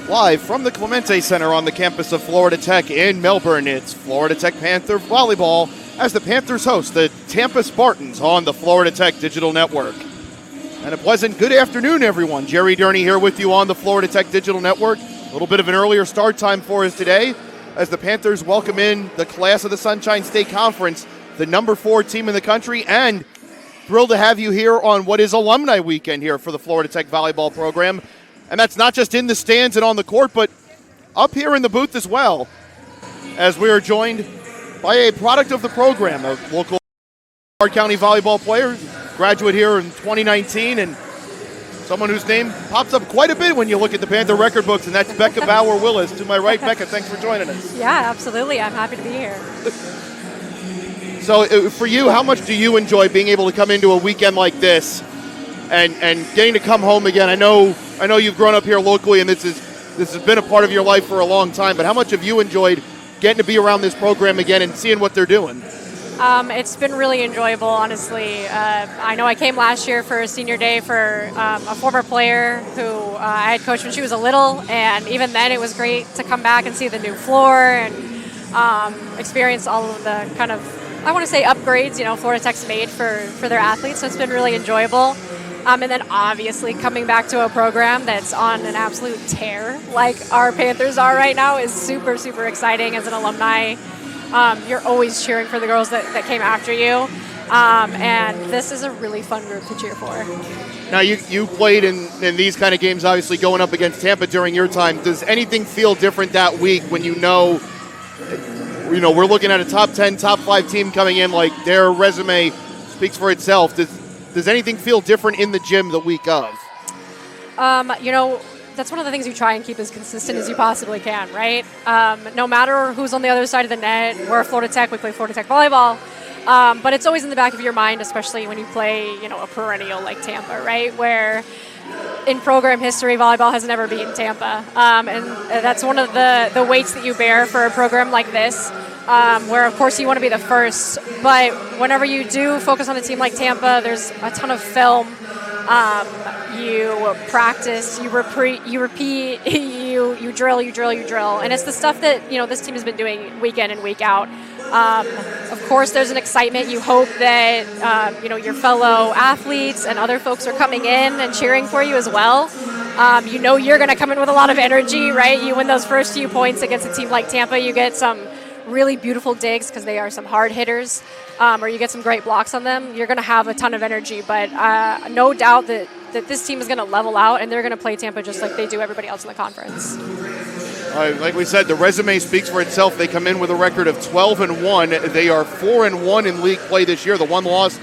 Live from the Clemente Center on the campus of Florida Tech in Melbourne, it's Florida Tech Panther Volleyball as the Panthers host the Tampa Spartans on the Florida Tech Digital Network. And a pleasant good afternoon, everyone. Jerry Durney here with you on the Florida Tech Digital Network. A little bit of an earlier start time for us today as the Panthers welcome in the class of the Sunshine State Conference, the number 4 team in the country, and thrilled to have you here on what is Alumni Weekend here for the Florida Tech Volleyball program. And that's not just in the stands and on the court, but up here in the booth as well, as we are joined by a product of the program, a local County volleyball player, graduate here in 2019, and someone whose name pops up quite a bit when you look at the Panther record books, and that's Becca Bauer-Willis. To my right, Becca, thanks for joining us. Yeah, absolutely. I'm happy to be here. So for you, how much do you enjoy being able to come into a weekend like this and getting to come home again? I know you've grown up here locally, and this has been a part of your life for a long time, but how much have you enjoyed getting to be around this program again and seeing what they're doing? It's been really enjoyable, honestly. I know I came last year for senior day for a former player who I had coached when she was a little, and even then it was great to come back and see the new floor and experience all of the kind of, I want to say, upgrades, Florida Tech's made for their athletes, so it's been really enjoyable. And then obviously coming back to a program that's on an absolute tear like our Panthers are right now is super, super exciting as an alumni. You're always cheering for the girls that came after you. And this is a really fun group to cheer for. Now, you played in these kind of games, obviously going up against Tampa during your time. Does anything feel different that week when you know we're looking at a top 10, top 5 team coming in, like their resume speaks for itself? Does anything feel different in the gym the week of? That's one of the things you try and keep as consistent as you possibly can, right? No matter who's on the other side of the net, we're Florida Tech, we play Florida Tech volleyball. But it's always in the back of your mind, especially when you play, a perennial like Tampa, right? Where in program history, volleyball has never beaten Tampa. And that's one of the weights that you bear for a program like this, where, of course, you want to be the first. But whenever you do focus on a team like Tampa, there's a ton of film. You practice, you repeat, you drill. And it's the stuff that, this team has been doing week in and week out. Of course, there's an excitement. You hope that, your fellow athletes and other folks are coming in and cheering for you as well. You're going to come in with a lot of energy, right? You win those first few points against a team like Tampa. You get some really beautiful digs because they are some hard hitters, or you get some great blocks on them. You're going to have a ton of energy, but no doubt that this team is going to level out and they're going to play Tampa just like they do everybody else in the conference. Like we said, the resume speaks for itself. They come in with a record of 12-1. They are 4-1 in league play this year. The one loss,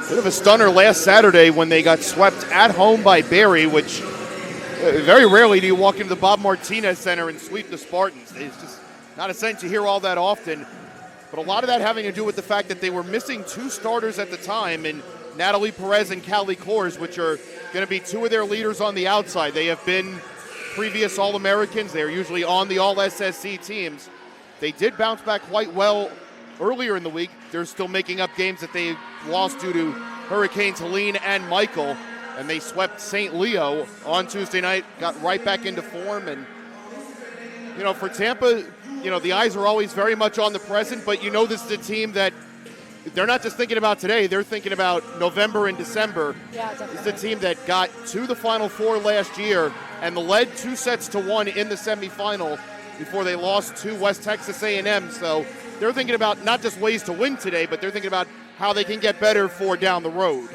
bit of a stunner last Saturday when they got swept at home by Barry, which very rarely do you walk into the Bob Martinez Center and sweep the Spartans. It's just not a sentence you hear all that often. But a lot of that having to do with the fact that they were missing 2 starters at the time, in Natalie Perez and Callie Kors, which are going to be 2 of their leaders on the outside. They have been previous All-Americans. They are usually on the All-SSC teams. They did bounce back quite well earlier in the week. They're still making up games that they lost due to Hurricanes Helene and Michael, and they swept St. Leo on Tuesday night, got right back into form. And, for Tampa, the eyes are always very much on the present, but this is a team that they're not just thinking about today, they're thinking about November and December. Yeah, definitely. It's a team that got to the Final Four last year and led 2-1 in the semifinal before they lost to West Texas A&M. So they're thinking about not just ways to win today, but they're thinking about how they can get better for down the road.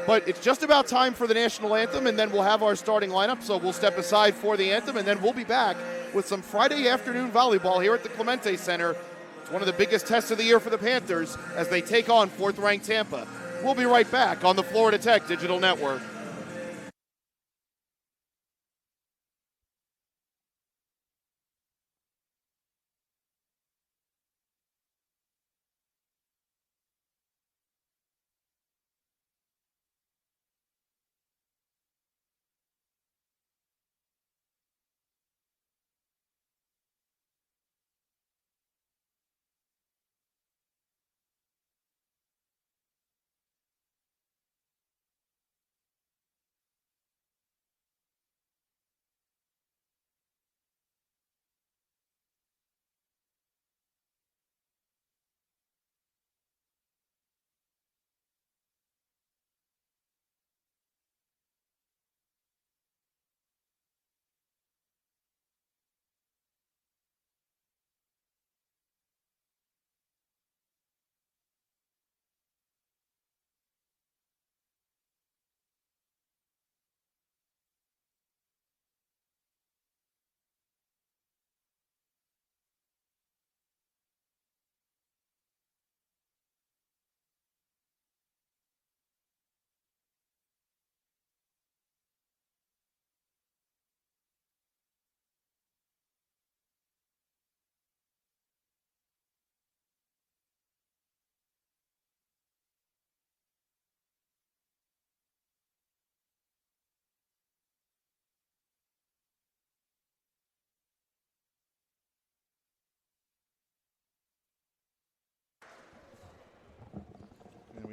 But it's just about time for the national anthem, and then we'll have our starting lineup. So we'll step aside for the anthem, and then we'll be back with some Friday afternoon volleyball here at the Clemente Center. It's one of the biggest tests of the year for the Panthers as they take on 4th-ranked Tampa. We'll be right back on the Florida Tech Digital Network.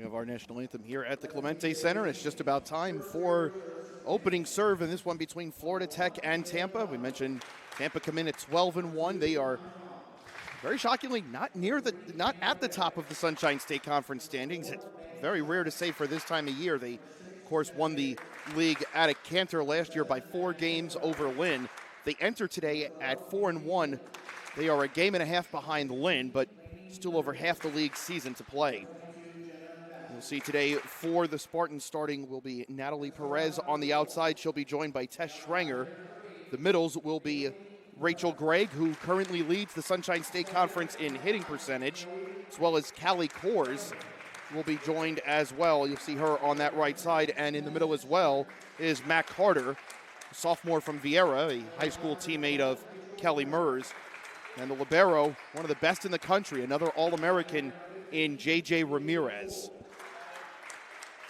of our national anthem here at the Clemente Center. It's just about time for opening serve in this one between Florida Tech and Tampa. We mentioned Tampa come in at 12-1. They are very shockingly not at the top of the Sunshine State Conference standings. It's very rare to say for this time of year. They, of course, won the league at a canter last year by 4 games over Lynn. They enter today at 4-1. They are a game and a half behind Lynn, but still over half the league season to play. We'll see today for the Spartans starting will be Natalie Perez on the outside. She'll be joined by Tess Schrenger. The middles will be Rachel Gregg, who currently leads the Sunshine State Conference in hitting percentage, as well as Callie Kors will be joined as well. You'll see her on that right side. And in the middle as well is Mac Carter, a sophomore from Vieira, a high school teammate of Kelly Mers. And the libero, one of the best in the country, another All-American in J.J. Ramirez.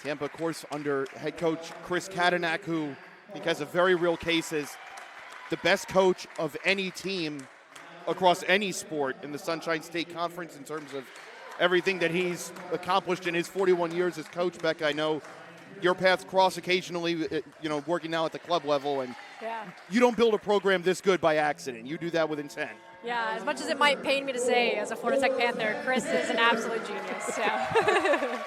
Tampa, of course, under head coach Chris Kadanak, who I think has a very real case as the best coach of any team across any sport in the Sunshine State Conference in terms of everything that he's accomplished in his 41 years as coach. Beck, I know your paths cross occasionally, working now at the club level, and you don't build a program this good by accident. You do that with intent. Yeah, as much as it might pain me to say, as a Florida Tech Panther, Chris is an absolute genius. Yeah.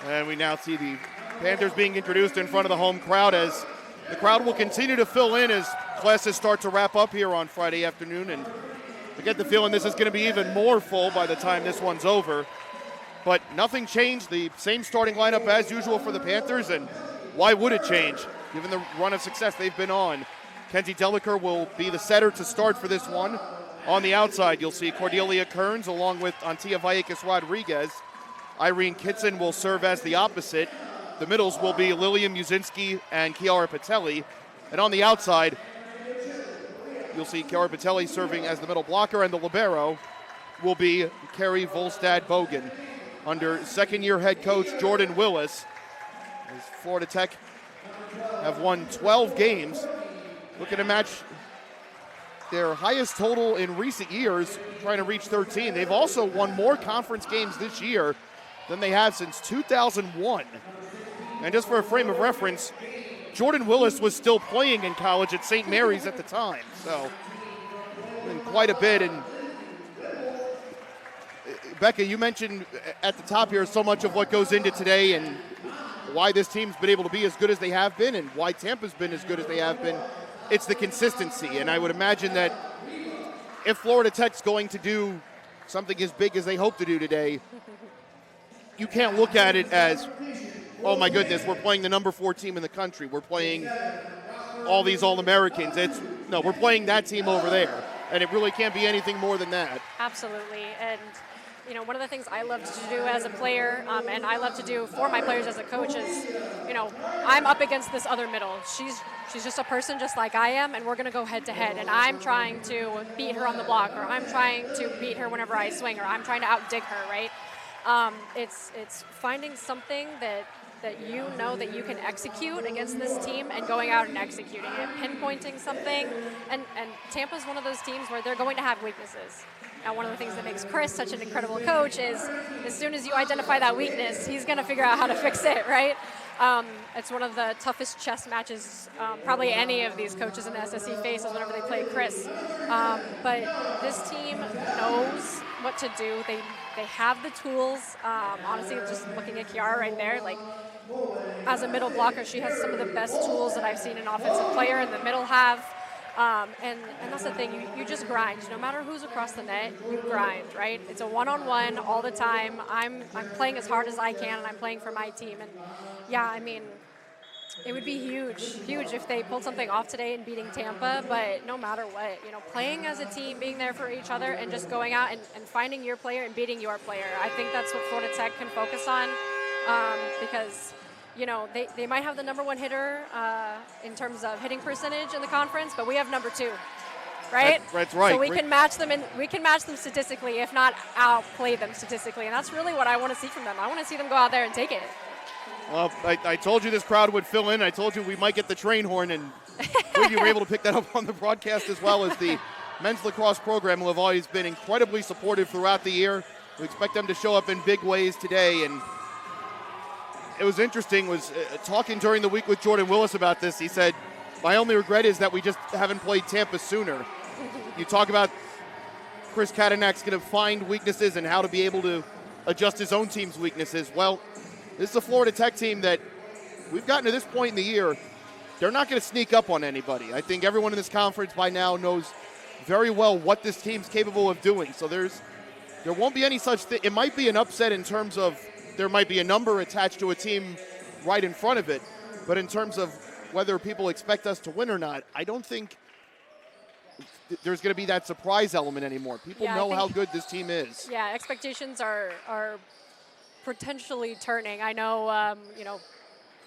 And we now see the Panthers being introduced in front of the home crowd as the crowd will continue to fill in as classes start to wrap up here on Friday afternoon. And I get the feeling this is going to be even more full by the time this one's over. But nothing changed. The same starting lineup as usual for the Panthers. And why would it change, given the run of success they've been on? Kenzie Deliker will be the setter to start for this one. On the outside, you'll see Cordelia Kearns along with Antia Vallecas Rodriguez. Irene Kitson will serve as the opposite. The middles will be Lilian Muzinski and Kiara Patelli. And on the outside, you'll see Kiara Patelli serving as the middle blocker, and the libero will be Carrie Volstad-Bogan under second-year head coach Jordan Willis. As Florida Tech have won 12 games, looking to match their highest total in recent years, trying to reach 13. They've also won more conference games this year than they have since 2001. And just for a frame of reference, Jordan Willis was still playing in college at St. Mary's at the time. So, quite a bit. And Becca, you mentioned at the top here so much of what goes into today and why this team's been able to be as good as they have been and why Tampa's been as good as they have been. It's the consistency. And I would imagine that if Florida Tech's going to do something as big as they hope to do today, you can't look at it as, oh my goodness, we're playing the number 4 team in the country. We're playing all these All-Americans. We're playing that team over there. And it really can't be anything more than that. Absolutely. And, one of the things I love to do as a player, and I love to do for my players as a coach is, I'm up against this other middle. She's just a person just like I am, and we're going to go head-to-head. And I'm trying to beat her on the block, or I'm trying to beat her whenever I swing, or I'm trying to outdig her, right? It's finding something that you know that you can execute against this team and going out and executing it, pinpointing something. And Tampa's one of those teams where they're going to have weaknesses. Now, one of the things that makes Chris such an incredible coach is as soon as you identify that weakness, he's going to figure out how to fix it, right? It's one of the toughest chess matches probably any of these coaches in the SSE faces whenever they play Chris. But this team knows what to do. They have the tools. Honestly, just looking at Kiara right there, as a middle blocker, she has some of the best tools that I've seen an offensive player in the middle have. And that's the thing, you just grind. No matter who's across the net, you grind, right? It's a one-on-one all the time. I'm playing as hard as I can, and I'm playing for my team. And it would be huge if they pulled something off today and beating Tampa. But no matter what, playing as a team, being there for each other, and just going out and finding your player and beating your player. I think that's what Florida Tech can focus on because they might have the number 1 hitter in terms of hitting percentage in the conference, but we have number 2, right? That's right. So we can match them, and we can match them statistically, if not outplay them statistically, and that's really what I want to see from them. I want to see them go out there and take it. Well, I told you this crowd would fill in. I told you we might get the train horn, and you were able to pick that up on the broadcast as well as the men's lacrosse program, who have always been incredibly supportive throughout the year. We expect them to show up in big ways today, and it was interesting, was talking during the week with Jordan Willis about this. He said, my only regret is that we just haven't played Tampa sooner. You talk about Chris Katanak's going to find weaknesses and how to be able to adjust his own team's weaknesses. Well, this is a Florida Tech team that we've gotten to this point in the year. They're not going to sneak up on anybody. I think everyone in this conference by now knows very well what this team's capable of doing. So there won't be any such thing. It might be an upset in terms of there might be a number attached to a team right in front of it. But in terms of whether people expect us to win or not, I don't think there's going to be that surprise element anymore. People know how good this team is. Yeah, expectations are potentially turning. I know,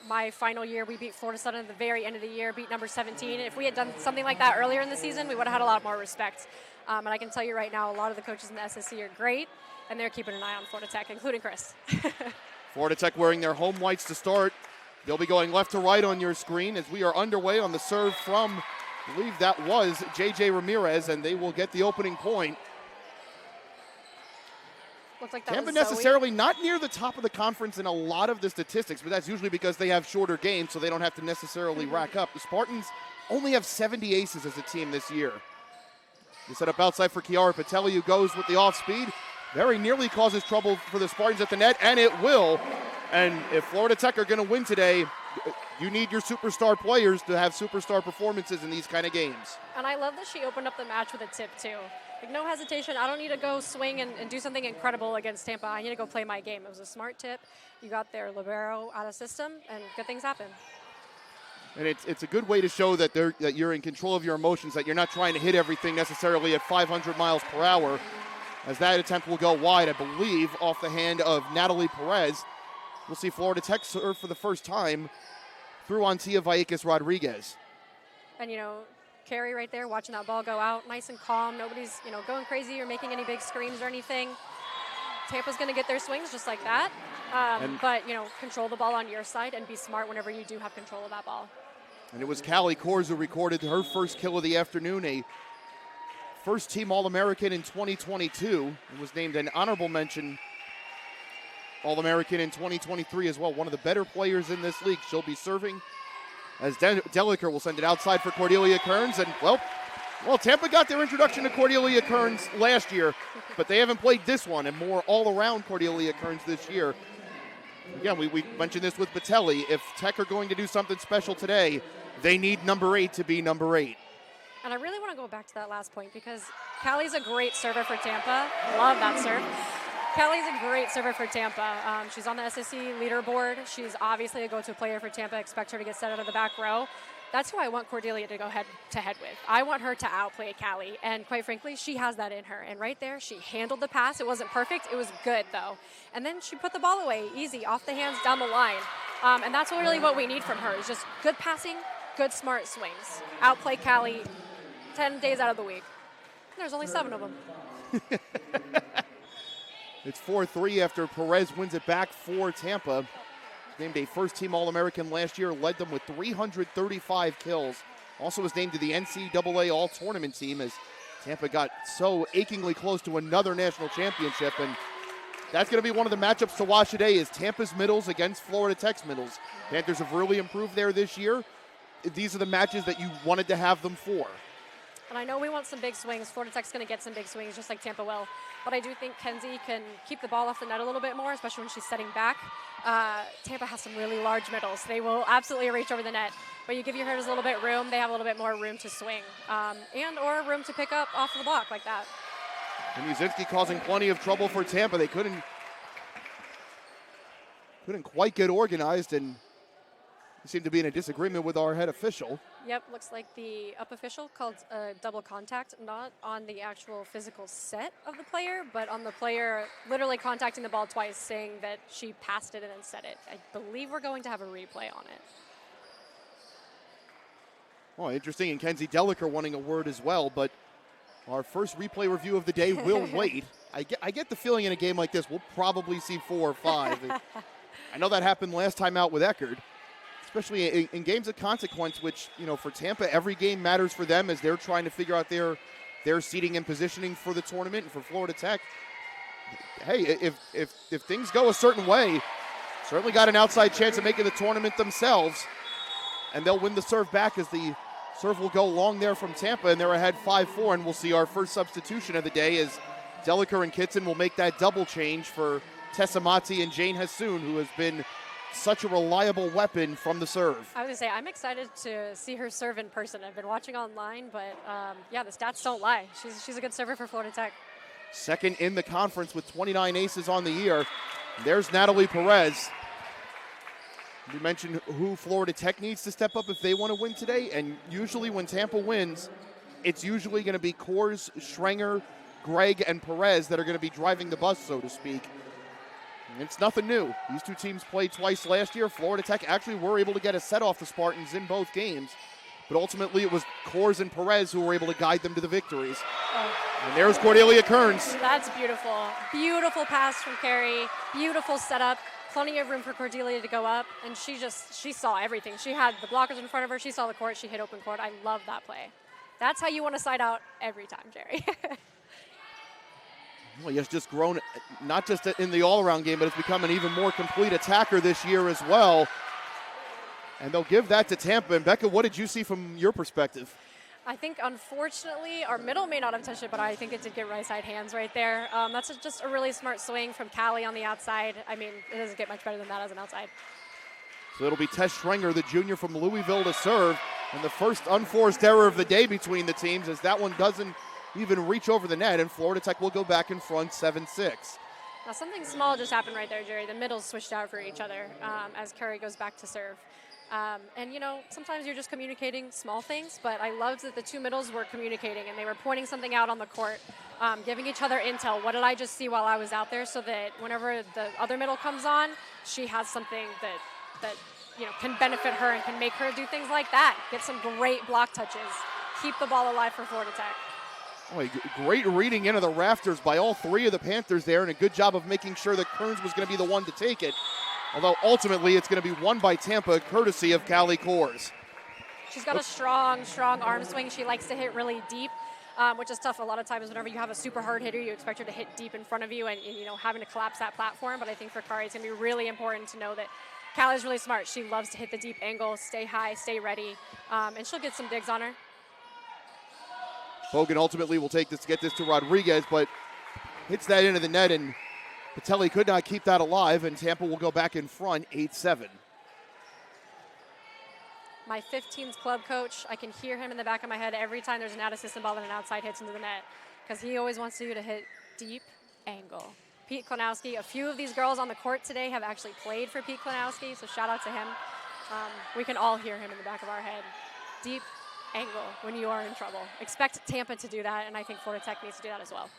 my final year, we beat Florida Southern at the very end of the year, beat number 17. If we had done something like that earlier in the season, we would have had a lot more respect. And I can tell you right now, a lot of the coaches in the SSC are great, and they're keeping an eye on Florida Tech, including Chris. Florida Tech wearing their home whites to start. They'll be going left to right on your screen as we are underway on the serve from, I believe that was J.J. Ramirez, and they will get the opening point. Looks like that Tampa was necessarily not near the top of the conference in a lot of the statistics, but that's usually because they have shorter games, so they don't have to necessarily rack up. The Spartans only have 70 aces as a team this year. They set up outside for Kiara Patelli, who goes with the off-speed. Very nearly causes trouble for the Spartans at the net, and it will. And if Florida Tech are going to win today, you need your superstar players to have superstar performances in these kind of games. And I love that she opened up the match with a tip, too. Like, no hesitation. I don't need to go swing and do something incredible against Tampa. I need to go play my game. It was a smart tip. You got their libero out of system, and good things happen. And it's a good way to show that you're in control of your emotions, that you're not trying to hit everything necessarily at 500 miles per hour, as that attempt will go wide, I believe, off the hand of Natalie Perez. We'll see Florida Tech serve for the first time through Antia Vallecas Rodriguez. And, Carrie right there watching that ball go out, nice and calm. Nobody's, going crazy or making any big screams or anything. Tampa's going to get their swings just like that. But, control the ball on your side and be smart whenever you do have control of that ball. And it was Callie Kors who recorded her first kill of the afternoon, a first-team All-American in 2022, and was named an honorable mention All-American in 2023 as well. One of the better players in this league. She'll be serving as Deliker will send it outside for Cordelia Kearns. And, well, Tampa got their introduction to Cordelia Kearns last year, but they haven't played this one, and more all-around Cordelia Kearns this year. Again, we mentioned this with Patelli. If Tech are going to do something special today, they need number 8 to be number 8. And I really want to go back to that last point because Callie's a great server for Tampa. Love that serve. Callie's a great server for Tampa. She's on the SSC leaderboard. She's obviously a go-to player for Tampa. Expect her to get set out of the back row. That's who I want Cordelia to go head-to-head with. I want her to outplay Callie, and quite frankly, she has that in her. And right there, she handled the pass. It wasn't perfect. It was good, though. And then she put the ball away, easy, off the hands, down the line. And that's really what we need from her is just good passing, good smart swings. Outplay Callie 10 days out of the week. There's only 7 of them. It's 4-3 after Perez wins it back for Tampa. Named a first-team All-American last year, led them with 335 kills. Also was named to the NCAA All-Tournament team as Tampa got so achingly close to another national championship. And that's going to be one of the matchups to watch today is Tampa's middles against Florida Tech's middles. Panthers have really improved there this year. These are the matches that you wanted to have them for. And I know we want some big swings. Florida Tech's going to get some big swings just like Tampa will. But I do think Kenzie can keep the ball off the net a little bit more, especially when she's setting back. Tampa has some really large middles. They will absolutely reach over the net. But you give your hitters a little bit room, they have a little bit more room to swing. And or room to pick up off the block like that. And Muzinski causing plenty of trouble for Tampa. They couldn't quite get organized, and we seem to be in a disagreement with our head official. Yep, looks like the up official called a double contact, not on the actual physical set of the player, but on the player literally contacting the ball twice, saying that she passed it and then set it. I believe we're going to have a replay on it. Oh, interesting, and Kenzie Deliker wanting a word as well, but our first replay review of the day will wait. I get the feeling in a game like this, we'll probably see 4 or 5. I know that happened last time out with Eckerd. Especially in games of consequence, which, for Tampa, every game matters for them as they're trying to figure out their seeding and positioning for the tournament. And for Florida Tech, hey, if things go a certain way, certainly got an outside chance of making the tournament themselves. And they'll win the serve back as the serve will go long there from Tampa, and they're ahead 5-4, and we'll see our first substitution of the day as Deliker and Kitson will make that double change for Tessa Mati and Jane Hassoun, who has been such a reliable weapon from the serve. I was going to say, I'm excited to see her serve in person. I've been watching online, but yeah, the stats don't lie. She's a good server for Florida Tech. Second in the conference with 29 aces on the year. There's Natalie Perez. We mentioned who Florida Tech needs to step up if they want to win today, and usually when Tampa wins, it's usually going to be Kors, Schrenger, Gregg, and Perez that are going to be driving the bus, so to speak. And it's nothing new. These two teams played twice last year. Florida Tech actually were able to get a set off the Spartans in both games, but ultimately it was Kors and Perez who were able to guide them to the victories. And there's Cordelia Kearns. That's beautiful. Beautiful pass from Carrie. Beautiful setup. Plenty of room for Cordelia to go up, and she saw everything. She had the blockers in front of her. She saw the court. She hit open court. I love that play. That's how you want to side out every time, Jerry. Well, he has just grown, not just in the all-around game, but has become an even more complete attacker this year as well. And they'll give that to Tampa. And Becca, what did you see from your perspective? I think, unfortunately, our middle may not have touched it, but I think it did get right side hands right there. That's just a really smart swing from Callie on the outside. I mean, it doesn't get much better than that as an outside. So it'll be Tess Schrenger, the junior from Louisville, to serve. And the first unforced error of the day between the teams, as that one doesn't even reach over the net, and Florida Tech will go back in front 7-6. Now, something small just happened right there, Jerry. The middles switched out for each other as Carrie goes back to serve. And, you know, sometimes you're just communicating small things, but I loved that the two middles were communicating and they were pointing something out on the court, giving each other intel. What did I just see while I was out there, so that whenever the other middle comes on, she has something that you know, can benefit her and can make her do things like that. Get some great block touches. Keep the ball alive for Florida Tech. Oh, great reading into the rafters by all three of the Panthers there, and a good job of making sure that Kearns was going to be the one to take it. Although ultimately it's going to be won by Tampa, courtesy of Callie Kors. She's got a strong arm swing. She likes to hit really deep, which is tough a lot of times. Whenever you have a super hard hitter, you expect her to hit deep in front of you and you know, having to collapse that platform. But I think for Kari, it's going to be really important to know that Callie's really smart. She loves to hit the deep angle, stay high, stay ready, and she'll get some digs on her. Bogan ultimately will take this to get this to Rodriguez, but hits that into the net, and Patelli could not keep that alive, and Tampa will go back in front 8-7. My 15s club coach, I can hear him in the back of my head every time there's an out-assistant ball and an outside hits into the net, because he always wants you to hit deep angle. Pete Klonowski, a few of these girls on the court today have actually played for Pete Klonowski, so shout out to him. We can all hear him in the back of our head. Deep angle when you are in trouble. Expect Tampa to do that, and I think Florida Tech needs to do that as well.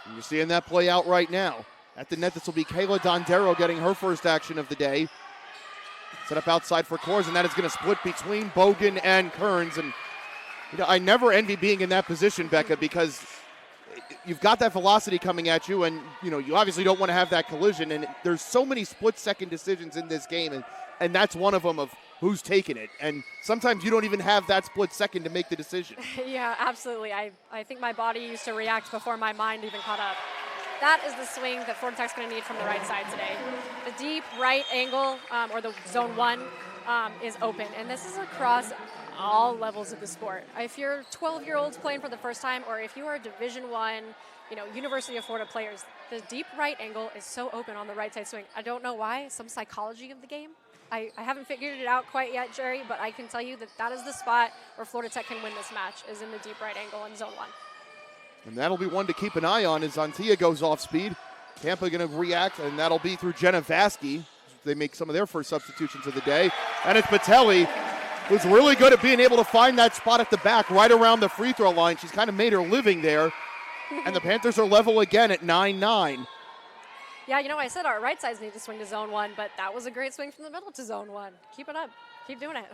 And you're seeing that play out right now. At the net, this will be Kayla Dondero getting her first action of the day. Set up outside for Kors, and that is going to split between Bogan and Kearns. And you know, I never envy being in that position, Becca, because you've got that velocity coming at you, and you know you obviously don't want to have that collision. And there's so many split-second decisions in this game, and that's one of them of who's taking it. And sometimes you don't even have that split second to make the decision. Yeah, absolutely. I think my body used to react before my mind even caught up. That is the swing that Florida Tech's going to need from the right side today. The deep right angle, or the zone 1, is open. And this is across all levels of the sport. If you're 12-year-olds playing for the first time, or if you are Division I, you know, University of Florida players, the deep right angle is so open on the right side swing. I don't know why. Some psychology of the game. I haven't figured it out quite yet, Jerry, but I can tell you that is the spot where Florida Tech can win this match, is in the deep right angle in zone 1. And that'll be one to keep an eye on as Antia goes off speed. Tampa going to react, and that'll be through Jenna Vasky. They make some of their first substitutions of the day. And it's Patelli, who's really good at being able to find that spot at the back right around the free throw line. She's kind of made her living there. And the Panthers are level again at 9-9. Yeah, you know, I said our right sides need to swing to zone 1, but that was a great swing from the middle to zone 1. Keep it up. Keep doing it.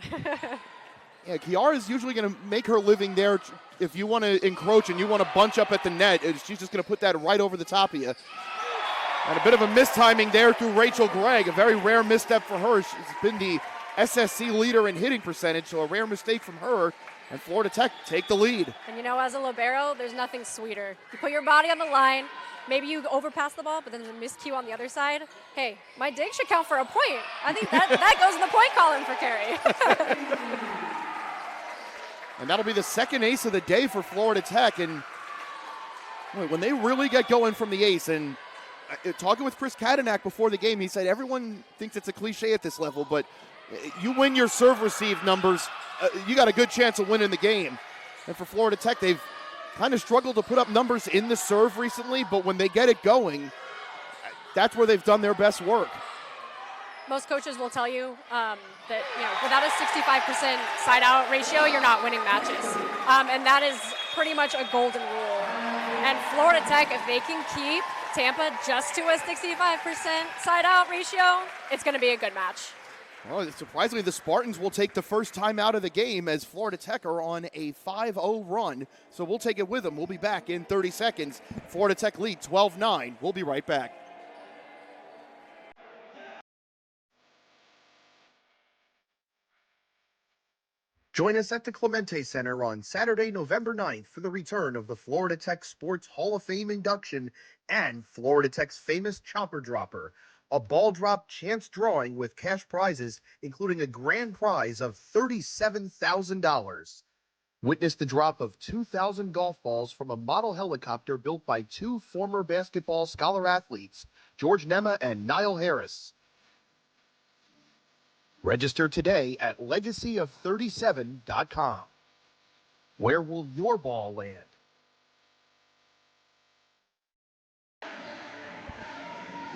Yeah, Kiara is usually going to make her living there. If you want to encroach and you want to bunch up at the net, she's just going to put that right over the top of you. And a bit of a mistiming there through Rachel Gregg. A very rare misstep for her. She's been the SSC leader in hitting percentage, so a rare mistake from her. and Florida Tech take the lead. And as a libero, there's nothing sweeter. You put your body on the line, maybe you overpass the ball, but then there's a miscue on the other side. Hey, my dig should count for a point. I think that goes in the point column for Carrie. And that'll be the second ace of the day for Florida Tech. And when they really get going from the ace, and talking with Chris Kadenak before the game, he said everyone thinks it's a cliche at this level, but you win your serve receive numbers, you got a good chance of winning the game. And for Florida Tech, they've kind of struggled to put up numbers in the serve recently, but when they get it going, that's where they've done their best work. Most coaches will tell you that without a 65% side-out ratio, you're not winning matches. And that is pretty much a golden rule. And Florida Tech, if they can keep Tampa just to a 65% side-out ratio, it's going to be a good match. Well, surprisingly, the Spartans will take the first time out of the game as Florida Tech are on a 5-0 run. So we'll take it with them. We'll be back in 30 seconds. Florida Tech lead 12-9. We'll be right back. Join us at the Clemente Center on Saturday, November 9th for the return of the Florida Tech Sports Hall of Fame induction and Florida Tech's famous Chopper Dropper, a ball drop chance drawing with cash prizes, including a grand prize of $37,000. Witness the drop of 2,000 golf balls from a model helicopter built by two former basketball scholar athletes, George Nema and Niall Harris. Register today at legacyof37.com. Where will your ball land?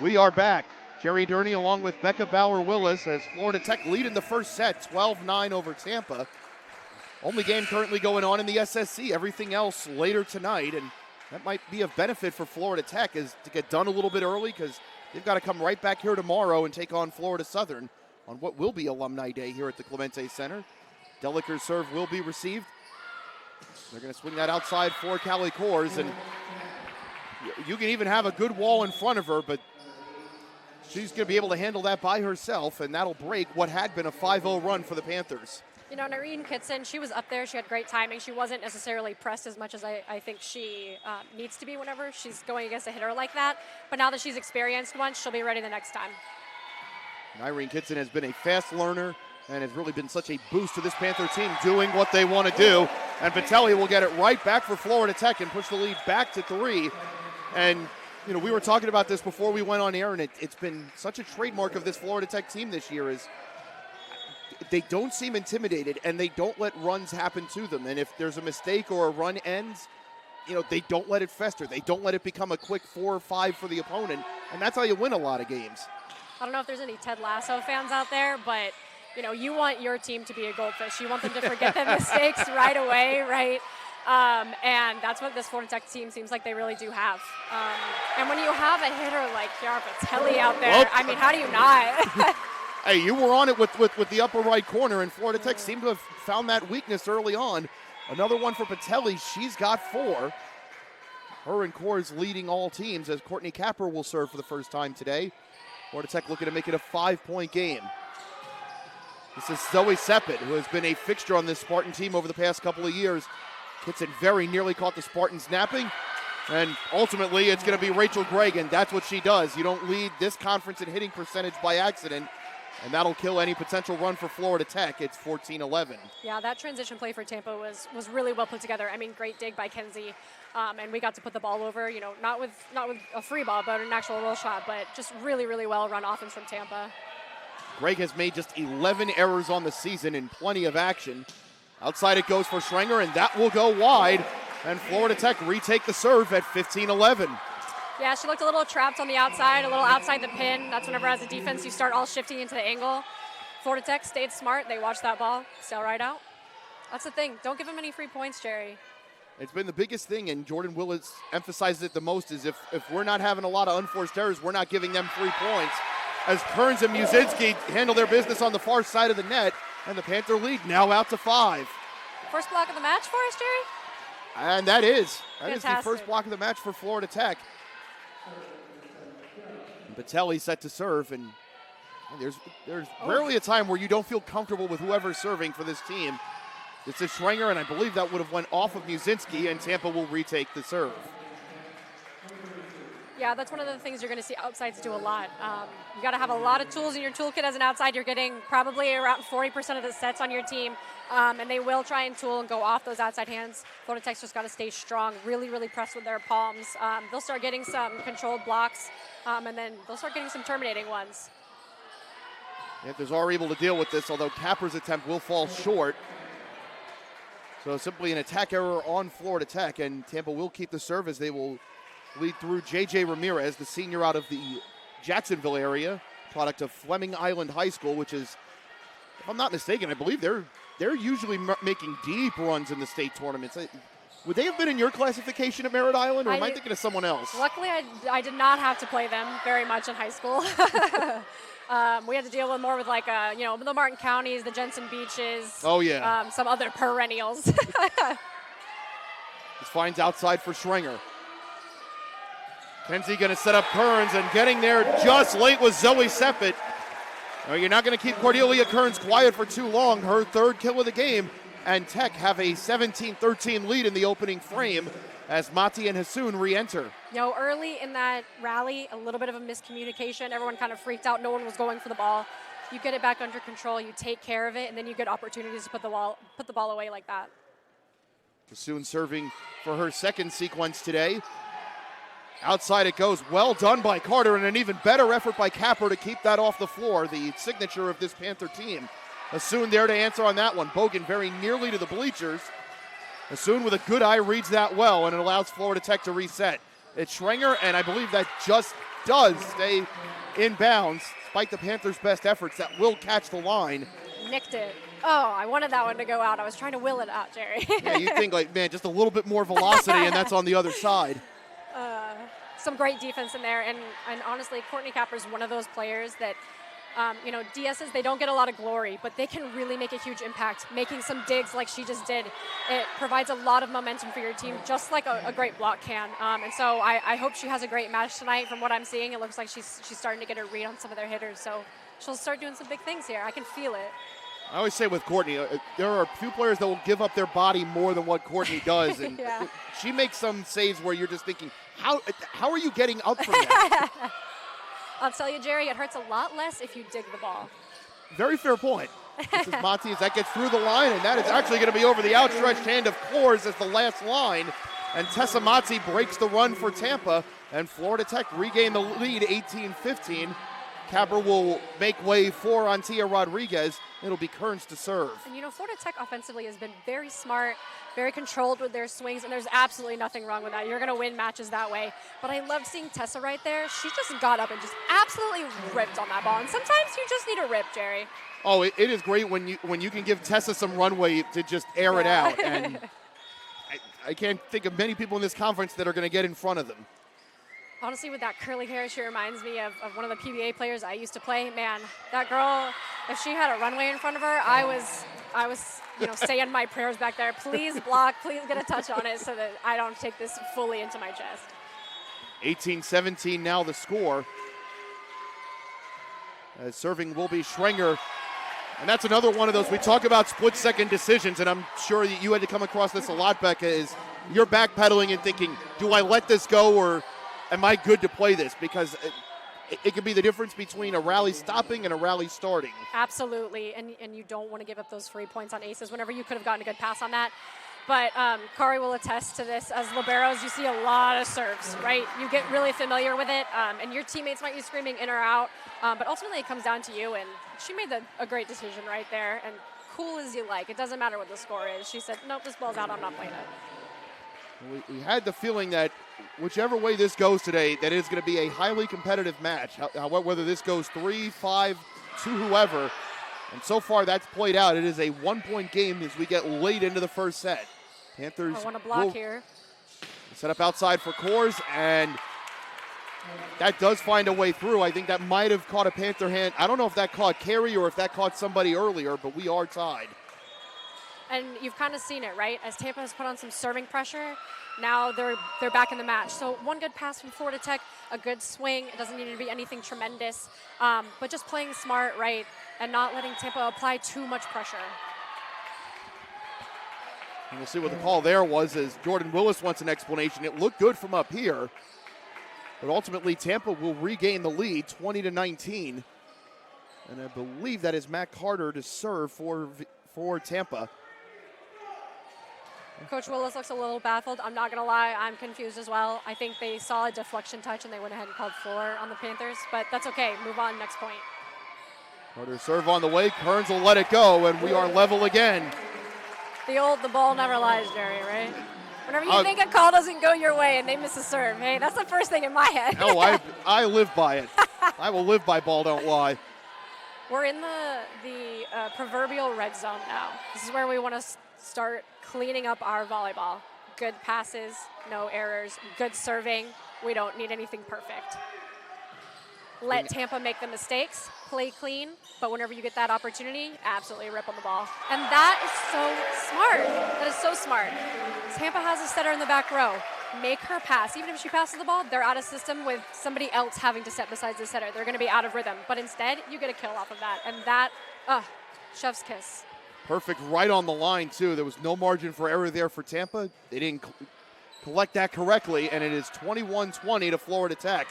We are back. Jerry Durney along with Becca Bauer-Willis as Florida Tech lead in the first set, 12-9 over Tampa. Only game currently going on in the SSC. Everything else later tonight, and that might be of benefit for Florida Tech is to get done a little bit early because they've got to come right back here tomorrow and take on Florida Southern on what will be Alumni Day here at the Clemente Center. Deliker's serve will be received. They're going to swing that outside for Callie Kors, and you can even have a good wall in front of her, but she's going to be able to handle that by herself, and that'll break what had been a 5-0 run for the Panthers. Noreen Kitson, she was up there. She had great timing. She wasn't necessarily pressed as much as I think she needs to be whenever she's going against a hitter like that. But now that she's experienced once, she'll be ready the next time. And Irene Kitson has been a fast learner and has really been such a boost to this Panther team doing what they want to do. And Patelli will get it right back for Florida Tech and push the lead back to 3. And we were talking about this before we went on air, and it's been such a trademark of this Florida Tech team this year is they don't seem intimidated, and they don't let runs happen to them. And if there's a mistake or a run ends, they don't let it fester. They don't let it become a quick 4 or 5 for the opponent, and that's how you win a lot of games. I don't know if there's any Ted Lasso fans out there, but, you want your team to be a goldfish. You want them to forget their mistakes right away, right? And that's what this Florida Tech team seems like they really do have. And when you have a hitter like Kiara Patelli out there, how do you not? Hey, you were on it with the upper right corner, and Florida Tech seemed to have found that weakness early on. Another one for Patelli. She's got 4. Her and Kors leading all teams as Courtney Capper will serve for the first time today. Florida Tech looking to make it a 5-point game. This is Zoe Seppet, who has been a fixture on this Spartan team over the past couple of years. Kitson very nearly caught the Spartans napping, and ultimately it's going to be Rachel Gregg, and that's what she does. You don't lead this conference in hitting percentage by accident, and that'll kill any potential run for Florida Tech. It's 14-11. Yeah, that transition play for Tampa was really well put together. Great dig by Kenzie, and we got to put the ball over. Not with a free ball, but an actual roll shot. But just really well run offense from Tampa. Gregg has made just 11 errors on the season in plenty of action. Outside it goes for Schrenger, and that will go wide. And Florida Tech retake the serve at 15-11. Yeah, she looked a little trapped on the outside, a little outside the pin. That's whenever as a defense you start all shifting into the angle. Florida Tech stayed smart. They watched that ball sail right out. That's the thing. Don't give them any free points, Jerry. It's been the biggest thing, and Jordan Willis emphasizes it the most, is if we're not having a lot of unforced errors, we're not giving them 3 points. As Kearns and Muzinski handle their business on the far side of the net, and the Panther lead now out to 5. First block of the match for us, Jerry? And that is Fantastic. the first block of the match for Florida Tech. Patelli set to serve, and there's rarely a time where you don't feel comfortable with whoever's serving for this team. This is Schrenger, and I believe that would have went off of Musinski, and Tampa will retake the serve. Yeah, that's one of the things you're going to see outsides do a lot. You got to have a lot of tools in your toolkit as an outside. You're getting probably around 40% of the sets on your team, and they will try and tool and go off those outside hands. Florida Tech's just got to stay strong, really, really press with their palms. They'll start getting some controlled blocks, and then they'll start getting some terminating ones. Panthers are able to deal with this, although Capper's attempt will fall short. So simply an attack error on Florida Tech, and Tampa will keep the serve as they will lead through J.J. Ramirez, the senior out of the Jacksonville area, product of Fleming Island High School, which is, if I'm not mistaken, I believe they're usually making deep runs in the state tournaments. Would they have been in your classification at Merritt Island, or am I thinking of someone else? Luckily, I did not have to play them very much in high school. We had to deal with more with the Martin Counties, the Jensen Beaches. Oh, yeah. Some other perennials. This finds outside for Schrenger. Kenzie going to set up Kearns, and getting there just late was Zoe Seppet. You're not going to keep Cordelia Kearns quiet for too long. Her third kill of the game, and Tech have a 17-13 lead in the opening frame as Mati and Hassoun re-enter. Early in that rally, a little bit of a miscommunication. Everyone kind of freaked out. No one was going for the ball. You get it back under control, you take care of it, and then you get opportunities to put the ball away like that. Hassoun serving for her second sequence today. Outside it goes. Well done by Carter, and an even better effort by Capper to keep that off the floor, the signature of this Panther team. Hassoun there to answer on that one. Bogan very nearly to the bleachers. Hassoun with a good eye reads that well, and it allows Florida Tech to reset. It's Schrenger, and I believe that just does stay in bounds, despite the Panthers' best efforts. That will catch the line. Nicked it. Oh, I wanted that one to go out. I was trying to will it out, Jerry. Yeah, you think, just a little bit more velocity, and that's on the other side. Some great defense in there, and honestly, Courtney Capper's one of those players that, DSs, they don't get a lot of glory, but they can really make a huge impact, making some digs like she just did. It provides a lot of momentum for your team, just like a great block can. And so I hope she has a great match tonight. From what I'm seeing, it looks like she's starting to get her read on some of their hitters, so she'll start doing some big things here. I can feel it. I always say with Courtney, there are a few players that will give up their body more than what Courtney does, and yeah. She makes some saves where you're just thinking, how are you getting up from that? I'll tell you, Jerry, it hurts a lot less if you dig the ball. Very fair point. This is Mati as that gets through the line, and that is actually going to be over the outstretched hand of Coors as the last line, and Tessa Mati breaks the run for Tampa, and Florida Tech regain the lead 18-15. Capper will make way for Antia Rodriguez. It'll be Kearns to serve. And Florida Tech offensively has been very smart, very controlled with their swings, and there's absolutely nothing wrong with that. You're going to win matches that way. But I loved seeing Tessa right there. She just got up and just absolutely ripped on that ball. And sometimes you just need a rip, Jerry. Oh, it is great when you can give Tessa some runway to just air it out. And I can't think of many people in this conference that are going to get in front of them. Honestly, with that curly hair, she reminds me of one of the PBA players I used to play. Man, that girl, if she had a runway in front of her, I was saying my prayers back there. Please block, please get a touch on it so that I don't take this fully into my chest. 18-17 now the score. Serving will be Schrenger. And that's another one of those, we talk about split-second decisions, and I'm sure that you had to come across this a lot, Becca, is you're backpedaling and thinking, do I let this go or am I good to play this? Because it could be the difference between a rally stopping and a rally starting. Absolutely, and you don't want to give up those free points on aces whenever you could have gotten a good pass on that. But Kari will attest to this. As liberos, you see a lot of serves, right? You get really familiar with it, and your teammates might be screaming in or out, but ultimately it comes down to you, and she made a great decision right there, and cool as you like. It doesn't matter what the score is. She said, nope, this ball's out, I'm not playing it. We had the feeling that whichever way this goes today, that it is going to be a highly competitive match, whether this goes 3, 5, to whoever. And so far, that's played out. It is a one-point game as we get late into the first set. Panthers I want to block here. Set up outside for Coors, and that does find a way through. I think that might have caught a Panther hand. I don't know if that caught Carey or if that caught somebody earlier, but we are tied. And you've kind of seen it, right? As Tampa has put on some serving pressure, now they're back in the match. So one good pass from Florida Tech, a good swing. It doesn't need to be anything tremendous, but just playing smart, right, and not letting Tampa apply too much pressure. And we'll see what the call there was, as Jordan Willis wants an explanation. It looked good from up here, but ultimately Tampa will regain the lead 20-19. And I believe that is Matt Carter to serve for Tampa. Coach Willis looks a little baffled. I'm not going to lie, I'm confused as well. I think they saw a deflection touch and they went ahead and called floor on the Panthers, but that's okay. Move on, next point. Carter serve on the way. Kearns will let it go, and we are level again. The ball never lies, Jerry, right? Whenever you think a call doesn't go your way and they miss a serve, hey, that's the first thing in my head. Oh, I live by it. I will live by ball don't lie. We're in the proverbial red zone now. This is where we want to start cleaning up our volleyball. Good passes, no errors, good serving. We don't need anything perfect. Let Tampa make the mistakes, play clean, but whenever you get that opportunity, absolutely rip on the ball. And that is so smart. That is so smart. Tampa has a setter in the back row. Make her pass. Even if she passes the ball, they're out of system with somebody else having to set besides the setter. They're going to be out of rhythm. But instead, you get a kill off of that. And that, chef's kiss. Perfect right on the line, too. There was no margin for error there for Tampa. They didn't collect that correctly, and it is 21-20 to Florida Tech.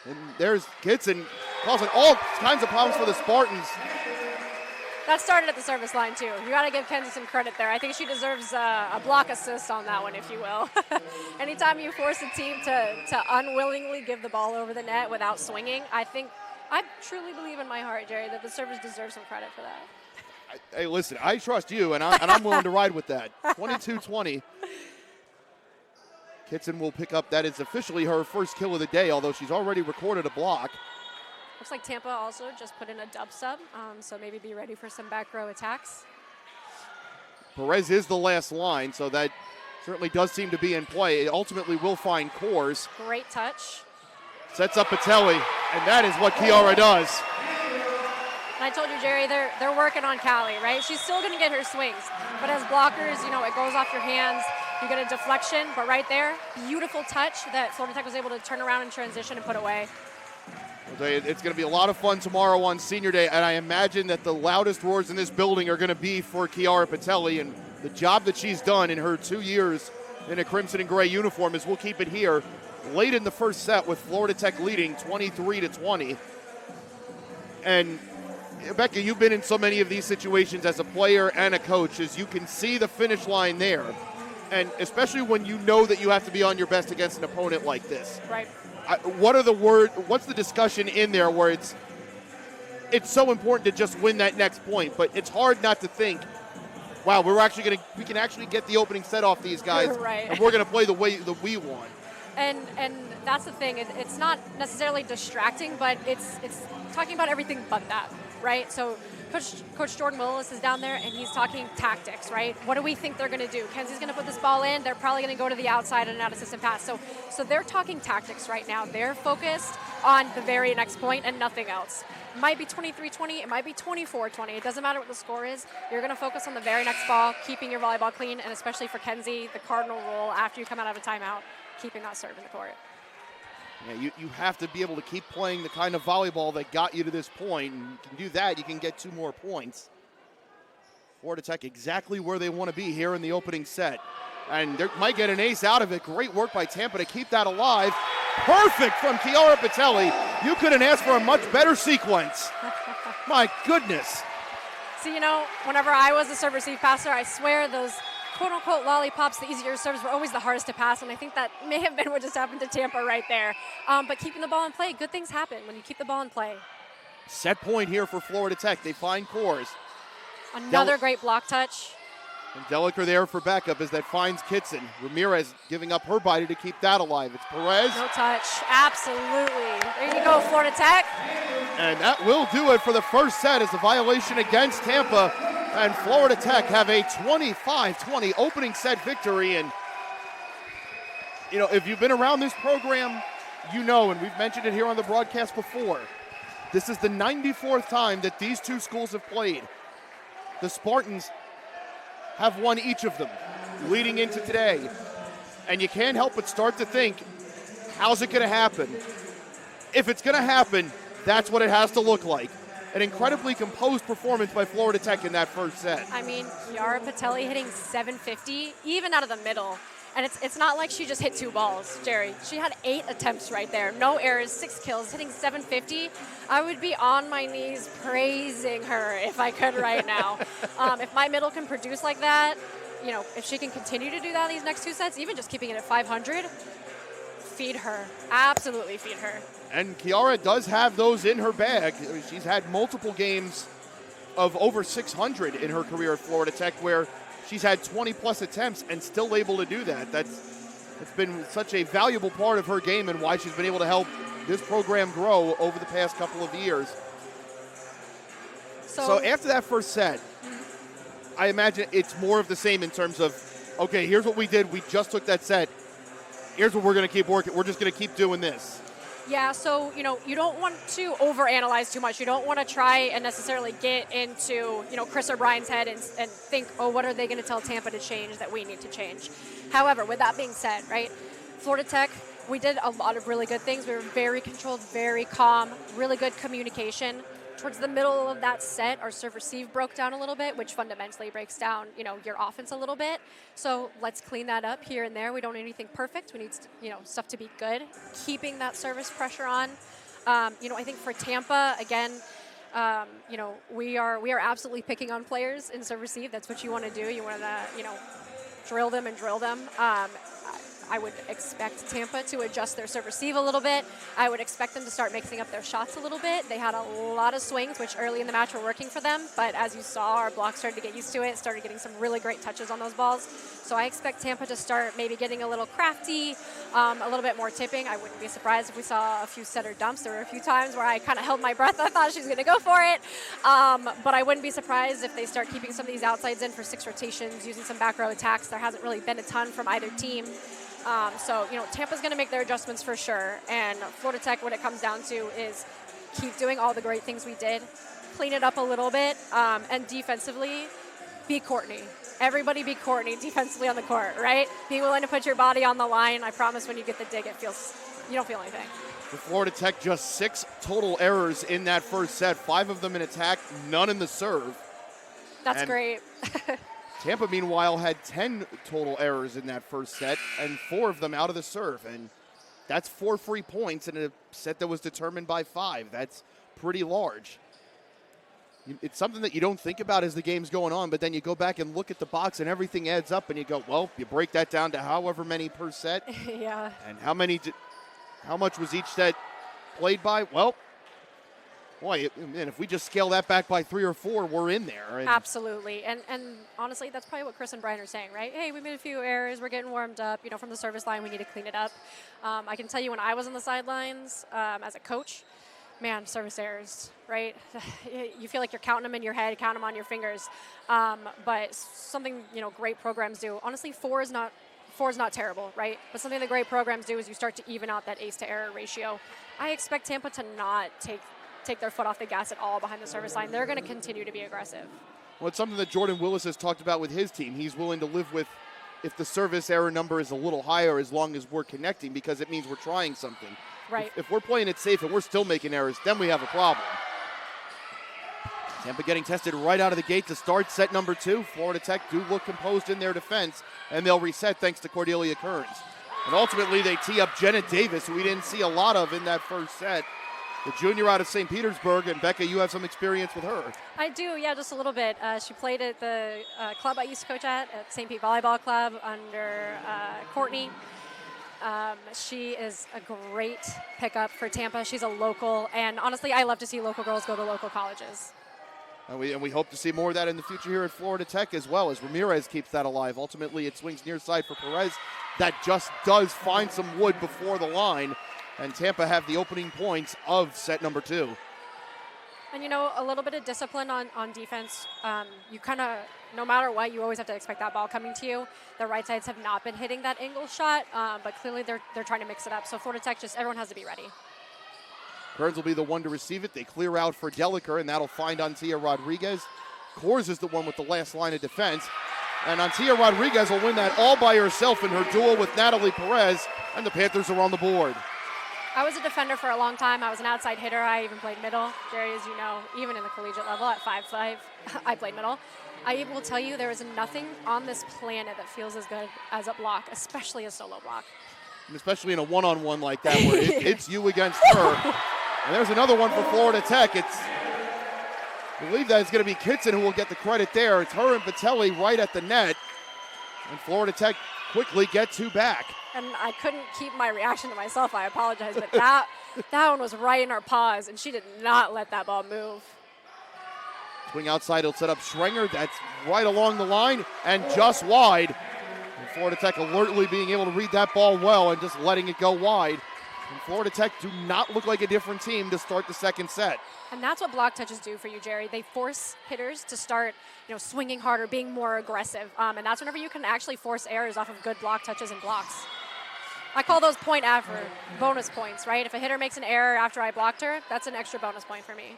And there's Kitson causing all kinds of problems for the Spartans. That started at the service line, too. You got to give Kenzie some credit there. I think she deserves a block assist on that one, if you will. Anytime you force a team to unwillingly give the ball over the net without swinging, I truly believe in my heart, Jerry, that the servers deserve some credit for that. Hey, listen, I trust you, and I'm willing to ride with that. 22-20. Kitson will pick up. That is officially her first kill of the day, although she's already recorded a block. Looks like Tampa also just put in a dub sub, so maybe be ready for some back row attacks. Perez is the last line, so that certainly does seem to be in play. It ultimately will find Coors. Great touch. Sets up Patelli, and that is what Kiara does. And I told you, Jerry, they're working on Callie, right? She's still going to get her swings, but as blockers, it goes off your hands. You get a deflection, but right there, beautiful touch that Florida Tech was able to turn around and transition and put away. I'll tell you, it's going to be a lot of fun tomorrow on Senior Day, and I imagine that the loudest roars in this building are going to be for Kiara Patelli, and the job that she's done in her 2 years in a crimson and gray uniform is we'll keep it here late in the first set with Florida Tech leading 23-20. And Becca, you've been in so many of these situations as a player and a coach, as you can see the finish line there. And especially when you know that you have to be on your best against an opponent like this. Right. What's the discussion in there where it's so important to just win that next point, but it's hard not to think, wow, we can actually get the opening set off these guys, right. And we're going to play the way that we want. And that's the thing. It's not necessarily distracting, but it's talking about everything but that, right? So Coach Jordan Willis is down there, and he's talking tactics, right? What do we think they're going to do? Kenzie's going to put this ball in. They're probably going to go to the outside and an out-of-system pass. So they're talking tactics right now. They're focused on the very next point and nothing else. It might be 23-20. It might be 24-20. It doesn't matter what the score is. You're going to focus on the very next ball, keeping your volleyball clean, and especially for Kenzie, the cardinal rule after you come out of a timeout, keeping that serve in the court. Yeah, you have to be able to keep playing the kind of volleyball that got you to this point. And you can do that, you can get 2 more points. Florida Tech exactly where they want to be here in the opening set. And they might get an ace out of it. Great work by Tampa to keep that alive. Perfect from Kiara Patelli. You couldn't ask for a much better sequence. My goodness. See, whenever I was a serve-receive passer, I swear those quote-unquote lollipops, the easier serves, were always the hardest to pass, and I think that may have been what just happened to Tampa right there. But keeping the ball in play, good things happen when you keep the ball in play. Set point here for Florida Tech. They find Coors. Another great block touch. And Deliker there for backup as that finds Kitson. Ramirez giving up her body to keep that alive. It's Perez. No touch. Absolutely. There you go, Florida Tech. And that will do it for the first set as a violation against Tampa. And Florida Tech have a 25-20 opening set victory. And, if you've been around this program, and we've mentioned it here on the broadcast before, this is the 94th time that these two schools have played. The Spartans have won each of them leading into today. And you can't help but start to think, how's it going to happen? If it's going to happen, that's what it has to look like. an incredibly composed performance by Florida Tech in that first set. I mean, Chiara Patelli hitting 750, even out of the middle. And it's not like she just hit 2 balls, Jerry. She had 8 attempts right there. No errors, 6 kills, hitting 750. I would be on my knees praising her if I could right now. If my middle can produce like that, if she can continue to do that these next 2 sets, even just keeping it at 500, feed her. Absolutely feed her. And Chiara does have those in her bag. She's had multiple games of over 600 in her career at Florida Tech where she's had 20-plus attempts and still able to do that. It's been such a valuable part of her game and why she's been able to help this program grow over the past couple of years. So after that first set, I imagine it's more of the same in terms of, okay, here's what we did. We just took that set. Here's what we're going to keep working. We're just going to keep doing this. Yeah, so, you don't want to overanalyze too much. You don't want to try and necessarily get into, Chris O'Brien's head and think, oh, what are they going to tell Tampa to change that we need to change? However, with that being said, right, Florida Tech, we did a lot of really good things. We were very controlled, very calm, really good communication. Towards the middle of that set, our serve-receive broke down a little bit, which fundamentally breaks down, your offense a little bit. So let's clean that up here and there. We don't need anything perfect. We need, stuff to be good. Keeping that service pressure on. I think for Tampa, again, we are absolutely picking on players in serve-receive. That's what you want to do. You want to, drill them and drill them. I would expect Tampa to adjust their serve receive a little bit. I would expect them to start mixing up their shots a little bit. They had a lot of swings, which early in the match were working for them. But as you saw, our block started to get used to it, started getting some really great touches on those balls. So I expect Tampa to start maybe getting a little crafty, a little bit more tipping. I wouldn't be surprised if we saw a few setter dumps. There were a few times where I kind of held my breath. I thought she was going to go for it. But I wouldn't be surprised if they start keeping some of these outsides in for 6 rotations, using some back row attacks. There hasn't really been a ton from either team. Tampa's going to make their adjustments for sure. And Florida Tech, what it comes down to is keep doing all the great things we did, clean it up a little bit, and defensively, be Courtney. Everybody be Courtney defensively on the court, right? Be willing to put your body on the line. I promise when you get the dig, you don't feel anything. For Florida Tech, just 6 total errors in that first set, 5 of them in attack, none in the serve. That's great. Tampa, meanwhile, had 10 total errors in that first set, and 4 of them out of the serve. And that's 4 free points in a set that was determined by 5. That's pretty large. It's something that you don't think about as the game's going on, but then you go back and look at the box and everything adds up, and you go, well, you break that down to however many per set. Yeah. And how much was each set played by? Well, boy, man, if we just scale that back by 3 or 4, we're in there. And absolutely. And honestly, that's probably what Chris and Brian are saying, right? Hey, we made a few errors. We're getting warmed up. From the service line, we need to clean it up. I can tell you when I was on the sidelines as a coach, man, service errors, right? You feel like you're counting them in your head, count them on your fingers. But something, great programs do. Honestly, 4 is not terrible, right? But something that great programs do is you start to even out that ace to error ratio. I expect Tampa to not take their foot off the gas at all behind the service line. They're going to continue to be aggressive. Well, it's something that Jordan Willis has talked about with his team. He's willing to live with if the service error number is a little higher as long as we're connecting because it means we're trying something. Right. If we're playing it safe and we're still making errors, then we have a problem. Tampa getting tested right out of the gate to start set number 2. Florida Tech do look composed in their defense, and they'll reset thanks to Cordelia Kearns. And ultimately, they tee up Jenna Davis, who we didn't see a lot of in that first set. The junior out of St. Petersburg, and Becca, you have some experience with her. I do, yeah, just a little bit. She played at the club I used to coach at St. Pete Volleyball Club under Courtney. She is a great pickup for Tampa. She's a local, and honestly, I love to see local girls go to local colleges. And we hope to see more of that in the future here at Florida Tech as well as Ramirez keeps that alive. Ultimately, it swings near side for Perez. That just does find some wood before the line. And Tampa have the opening points of set number 2. And, a little bit of discipline on defense. You kind of, no matter what, you always have to expect that ball coming to you. The right sides have not been hitting that angle shot, but clearly they're trying to mix it up. So Florida Tech, everyone has to be ready. Kearns will be the one to receive it. They clear out for Deliker, and that'll find Antia Rodriguez. Kors is the one with the last line of defense. And Antia Rodriguez will win that all by herself in her duel with Natalie Perez, and the Panthers are on the board. I was a defender for a long time. I was an outside hitter. I even played middle. Jerry, as you know, even in the collegiate level at 5'5", I played middle. I will tell you there is nothing on this planet that feels as good as a block, especially a solo block. And especially in a one-on-one like that where it's you against her. And there's another one for Florida Tech. I believe that it's going to be Kitson who will get the credit there. It's her and Patelli right at the net. And Florida Tech quickly get two back. And I couldn't keep my reaction to myself. I apologize, but that one was right in our paws, and she did not let that ball move. Swing outside, he'll set up Schrenger. That's right along the line and just wide. And Florida Tech alertly being able to read that ball well and just letting it go wide. And Florida Tech do not look like a different team to start the second set. And that's what block touches do for you, Jerry. They force hitters to start, swinging harder, being more aggressive. And that's whenever you can actually force errors off of good block touches and blocks. I call those point effort bonus points, right? If a hitter makes an error after I blocked her, that's an extra bonus point for me.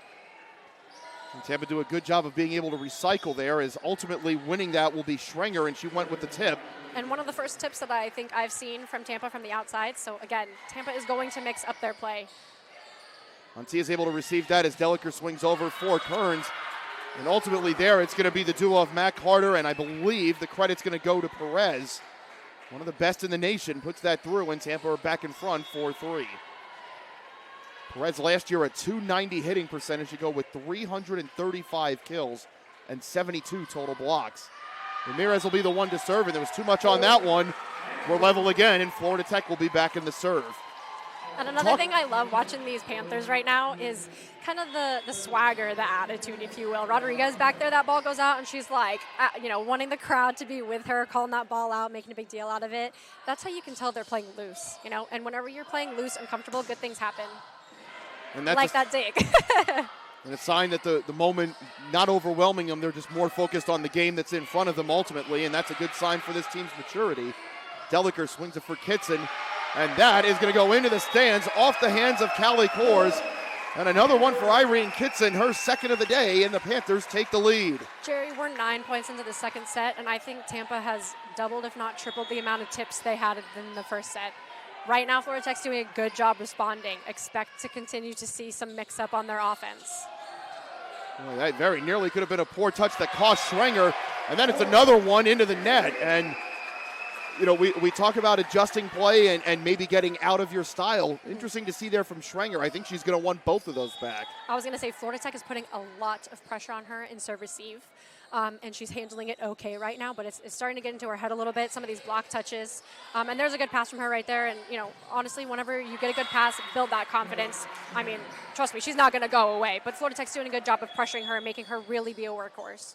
And Tampa do a good job of being able to recycle there, as ultimately winning that will be Schrenger, and she went with the tip. And one of the first tips that I think I've seen from Tampa from the outside. So again, Tampa is going to mix up their play. Montia is able to receive that as Deliker swings over for Kearns. And ultimately there, it's going to be the duo of Matt Carter, and I believe the credit's going to go to Perez. One of the best in the nation puts that through, and Tampa are back in front 4-3. Perez last year a .290 hitting percentage to go with 335 kills and 72 total blocks. Ramirez will be the one to serve, and there was too much on that one. We're level again, and Florida Tech will be back in the serve. And another thing I love watching these Panthers right now is kind of the swagger, the attitude, if you will. Rodriguez back there, that ball goes out, and she's like, wanting the crowd to be with her, calling that ball out, making a big deal out of it. That's how you can tell they're playing loose, And whenever you're playing loose and comfortable, good things happen. And that's like that dig. And a sign that the moment not overwhelming them, they're just more focused on the game that's in front of them ultimately, and that's a good sign for this team's maturity. Deliker swings it for Kitson, and that is going to go into the stands off the hands of Callie Kors. And another one for Irene Kitson, her second of the day, and the Panthers take the lead. Jerry, we're 9 points into the second set, and I think Tampa has doubled, if not tripled, the amount of tips they had in the first set. Right now, Florida Tech's doing a good job responding. Expect to continue to see some mix-up on their offense. Boy, that very nearly could have been a poor touch that cost Schrenger, and then it's another one into the net. And, we talk about adjusting play and maybe getting out of your style. Interesting to see there from Schrenger. I think she's going to want both of those back. I was going to say Florida Tech is putting a lot of pressure on her in serve-receive. And she's handling it okay right now, but it's starting to get into her head a little bit, some of these block touches. And there's a good pass from her right there. And, honestly, whenever you get a good pass, build that confidence. I mean, trust me, she's not going to go away. But Florida Tech's doing a good job of pressuring her and making her really be a workhorse.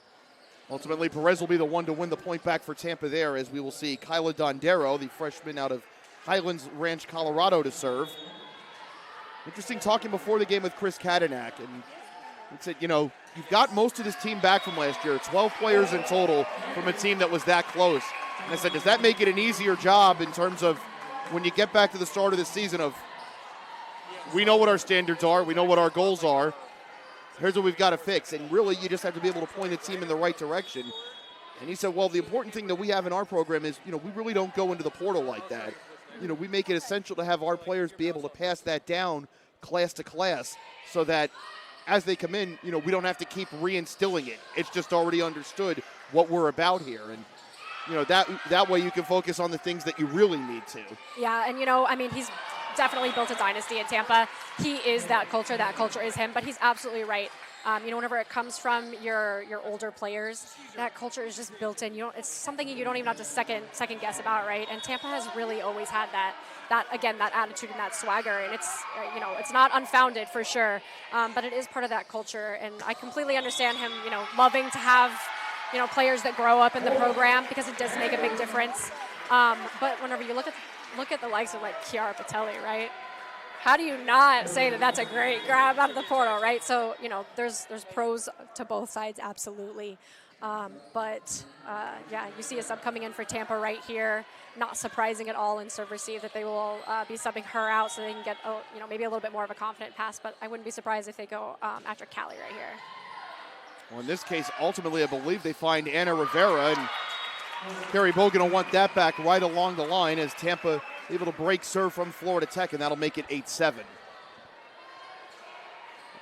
Ultimately, Perez will be the one to win the point back for Tampa there, as we will see Kyla Dondero, the freshman out of Highlands Ranch, Colorado, to serve. Interesting talking before the game with Chris Kadenak, and he said, you've got most of this team back from last year, 12 players in total from a team that was that close. And I said, does that make it an easier job in terms of when you get back to the start of the season of, we know what our standards are, we know what our goals are, here's what we've got to fix, and really you just have to be able to point the team in the right direction. And he said, well, the important thing that we have in our program is, we really don't go into the portal like that. We make it essential to have our players be able to pass that down class to class so that as they come in, we don't have to keep reinstilling it. It's just already understood what we're about here. And, that way you can focus on the things that you really need to. Yeah, and, he's definitely built a dynasty in Tampa. He is that culture is him, but he's absolutely right. Whenever it comes from your older players, that culture is just built in. It's something you don't even have to second guess about, right? And Tampa has really always had that attitude and that swagger, and it's not unfounded for sure, but it is part of that culture. And I completely understand him, loving to have, players that grow up in the program, because it does make a big difference. But whenever you look at the likes of like Chiara Patelli, right? How do you not say that that's a great grab out of the portal, right? So, there's pros to both sides, absolutely. But you see a sub coming in for Tampa right here. Not surprising at all in serve receive that they will be subbing her out so they can get, maybe a little bit more of a confident pass. But I wouldn't be surprised if they go after Callie right here. Well, in this case, ultimately, I believe they find Anna Rivera, and Carrie Bogan will want that back right along the line as Tampa able to break serve from Florida Tech, and that'll make it 8-7.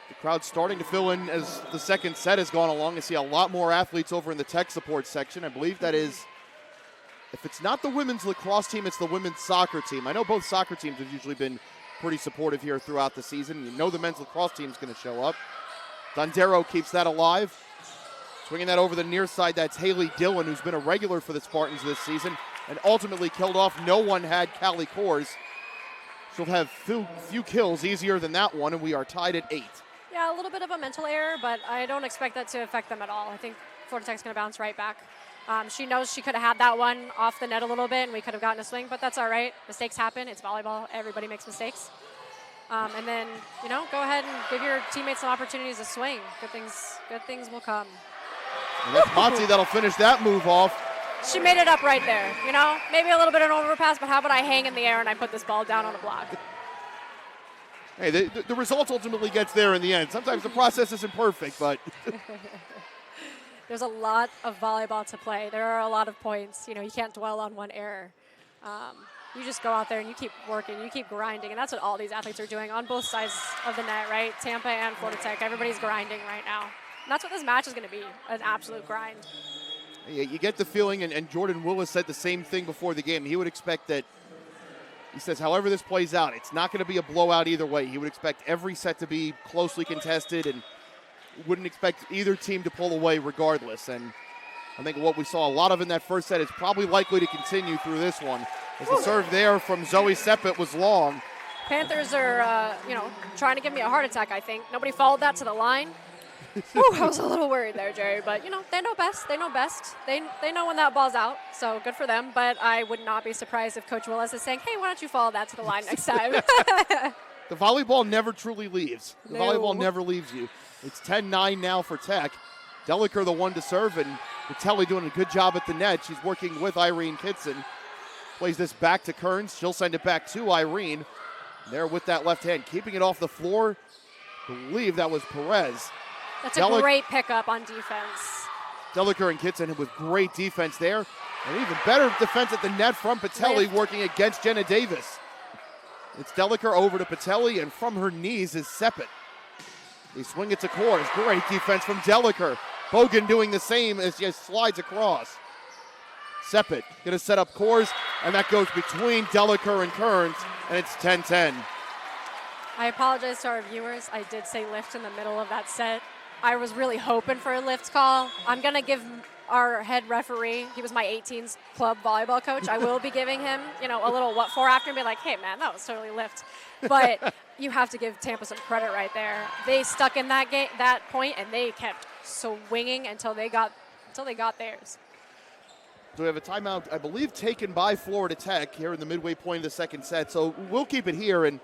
The crowd's starting to fill in as the second set has gone along. I see a lot more athletes over in the tech support section. I believe that is, if it's not the women's lacrosse team, it's the women's soccer team. I know both soccer teams have usually been pretty supportive here throughout the season. You know the men's lacrosse team's going to show up. Dondero keeps that alive. Swinging that over the near side, that's Haley Dillon, who's been a regular for the Spartans this season and ultimately killed off. No one had Callie Kors. She'll have few kills, easier than that one, and we are tied at 8. Yeah, a little bit of a mental error, but I don't expect that to affect them at all. I think Florida Tech's going to bounce right back. She knows she could have had that one off the net a little bit, and we could have gotten a swing, but that's all right. Mistakes happen. It's volleyball. Everybody makes mistakes. And then, go ahead and give your teammates some opportunities to swing. Good things will come. And that's Monty that'll finish that move off. She made it up right there. Maybe a little bit of an overpass, but how about I hang in the air and I put this ball down on a block? Hey, the result ultimately gets there in the end. Sometimes the process isn't perfect, but... There's a lot of volleyball to play. There are a lot of points. You can't dwell on one error. You just go out there and you keep working, you keep grinding, and that's what all these athletes are doing on both sides of the net, right? Tampa and Florida Tech, everybody's grinding right now. And that's what this match is going to be, an absolute grind. Yeah, you get the feeling, and Jordan Willis said the same thing before the game. He would expect that, he says, however this plays out, it's not going to be a blowout either way. He would expect every set to be closely contested and wouldn't expect either team to pull away regardless. And I think what we saw a lot of in that first set is probably likely to continue through this one. As the serve there from Zoe Seppet was long. Panthers are, trying to give me a heart attack, I think. Nobody followed that to the line. I was a little worried there, Jerry. But, they know best. They know best. They know when that ball's out, so good for them. But I would not be surprised if Coach Willis is saying, hey, why don't you follow that to the line next time? The volleyball never truly leaves. The No. volleyball never leaves you. It's 10-9 now for Tech. Deliker the one to serve, and Vitelli doing a good job at the net. She's working with Irene Kitson. Plays this back to Kearns. She'll send it back to Irene. There with that left hand, keeping it off the floor. Believe that was Perez. That's a great pickup on defense. Deliker and Kitson with great defense there. And even better defense at the net from Patelli, working against Jenna Davis. It's Deliker over to Patelli, and from her knees is Seppet. They swing it to Kors. Great defense from Deliker. Bogan doing the same as she slides across. Seppet going to set up Kors, and that goes between Deliker and Kearns, and it's 10-10. I apologize to our viewers. I did say lift in the middle of that set. I was really hoping for a lift call. I'm going to give our head referee, he was my 18s club volleyball coach, I will be giving him, a little what for after and be like, hey, man, that was totally lift. But you have to give Tampa some credit right there. They stuck in that point, and they kept swinging until they got theirs. So we have a timeout, I believe, taken by Florida Tech here in the midway point of the second set. So we'll keep it here. And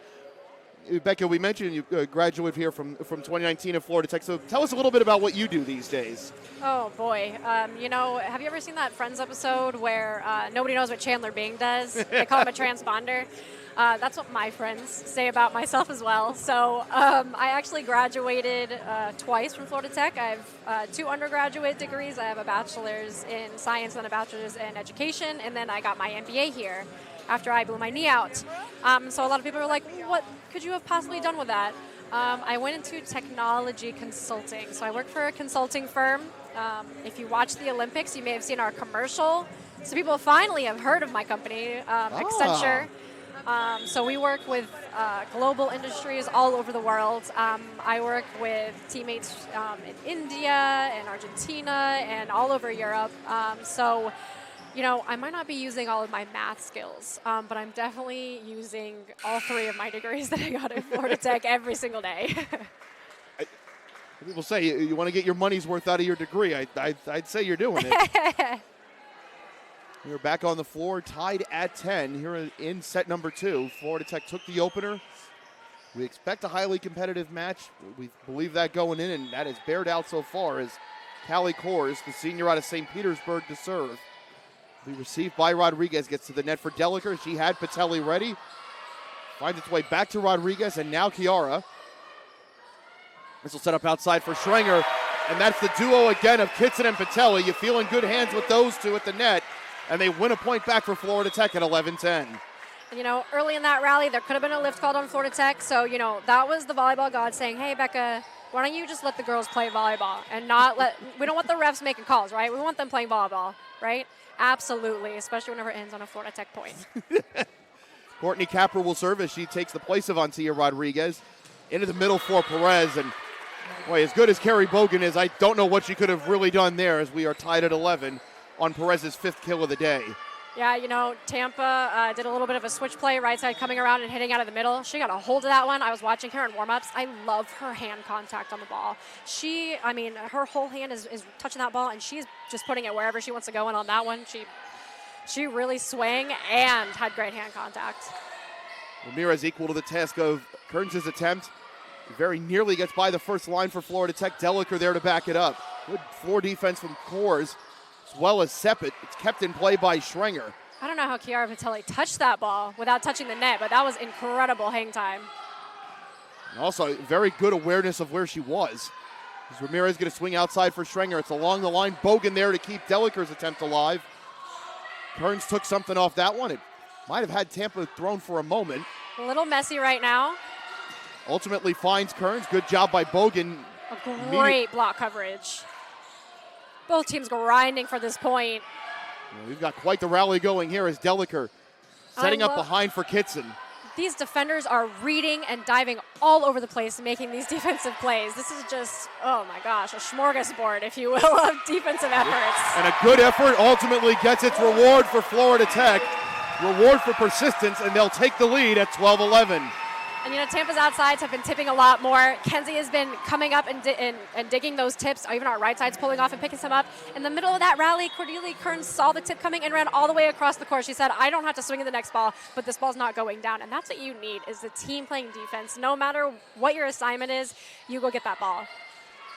Becca, we mentioned you graduated here from 2019 at Florida Tech. So tell us a little bit about what you do these days. Oh, boy. Have you ever seen that Friends episode where nobody knows what Chandler Bing does? They call him a transponder. That's what my friends say about myself as well. So I actually graduated twice from Florida Tech. I have 2 undergraduate degrees. I have a bachelor's in science and a bachelor's in education. And then I got my MBA here after I blew my knee out. So a lot of people are like, what could you have possibly done with that? I went into technology consulting. So I work for a consulting firm. If you watch the Olympics, you may have seen our commercial. So people finally have heard of my company, Accenture. So we work with global industries all over the world. I work with teammates in India and Argentina and all over Europe. I might not be using all of my math skills, but I'm definitely using all 3 of my degrees that I got at Florida Tech every single day. People say you want to get your money's worth out of your degree. I'd say you're doing it. We're back on the floor, tied at 10 here in set number 2. Florida Tech took the opener. We expect a highly competitive match. We believe that going in, and that has bared out so far as Callie Kors, the senior out of St. Petersburg, to serve. We received by Rodriguez, gets to the net for Deliker. She had Patelli ready. Finds its way back to Rodriguez, and now Chiara. This will set up outside for Schrenger, and that's the duo again of Kitson and Patelli. You feel in good hands with those two at the net. And they win a point back for Florida Tech at 11-10. Early in that rally, there could have been a lift called on Florida Tech. So, that was the volleyball god saying, hey, Becca, why don't you just let the girls play volleyball and we don't want the refs making calls, right? We want them playing volleyball, right? Absolutely, especially whenever it ends on a Florida Tech point. Courtney Capper will serve as she takes the place of Antilla Rodriguez into the middle for Perez. And boy, as good as Carrie Bogan is, I don't know what she could have really done there as we are tied at 11 on Perez's 5th kill of the day. Yeah, Tampa did a little bit of a switch play, right side coming around and hitting out of the middle. She got a hold of that one. I was watching her in warm-ups. I love her hand contact on the ball. Her whole hand is touching that ball, and she's just putting it wherever she wants to go in on that one. She really swung and had great hand contact. Ramirez equal to the task of Kearns' attempt. Very nearly gets by the first line for Florida Tech. Deliker there to back it up. Good floor defense from Coors, as well as Seppet. It's kept in play by Schrenger. I don't know how Chiara Patelli touched that ball without touching the net, but that was incredible hang time. And also, very good awareness of where she was. As Ramirez going to swing outside for Schrenger. It's along the line. Bogan there to keep Deliker's attempt alive. Kearns took something off that one. It might have had Tampa thrown for a moment. A little messy right now. Ultimately finds Kearns. Good job by Bogan. A great block coverage. Both teams grinding for this point. We've got quite the rally going here as Deliker setting up behind for Kitson. These defenders are reading and diving all over the place, making these defensive plays. This is just, oh my gosh, a smorgasbord, if you will, of defensive efforts. And a good effort ultimately gets its reward for Florida Tech. Reward for persistence, and they'll take the lead at 12-11. And, Tampa's outsides have been tipping a lot more. Kenzie has been coming up and digging those tips. Even our right side's pulling off and picking some up. In the middle of that rally, Cordelia Kearns saw the tip coming and ran all the way across the court. She said, I don't have to swing in the next ball, but this ball's not going down. And that's what you need, is the team playing defense. No matter what your assignment is, you go get that ball.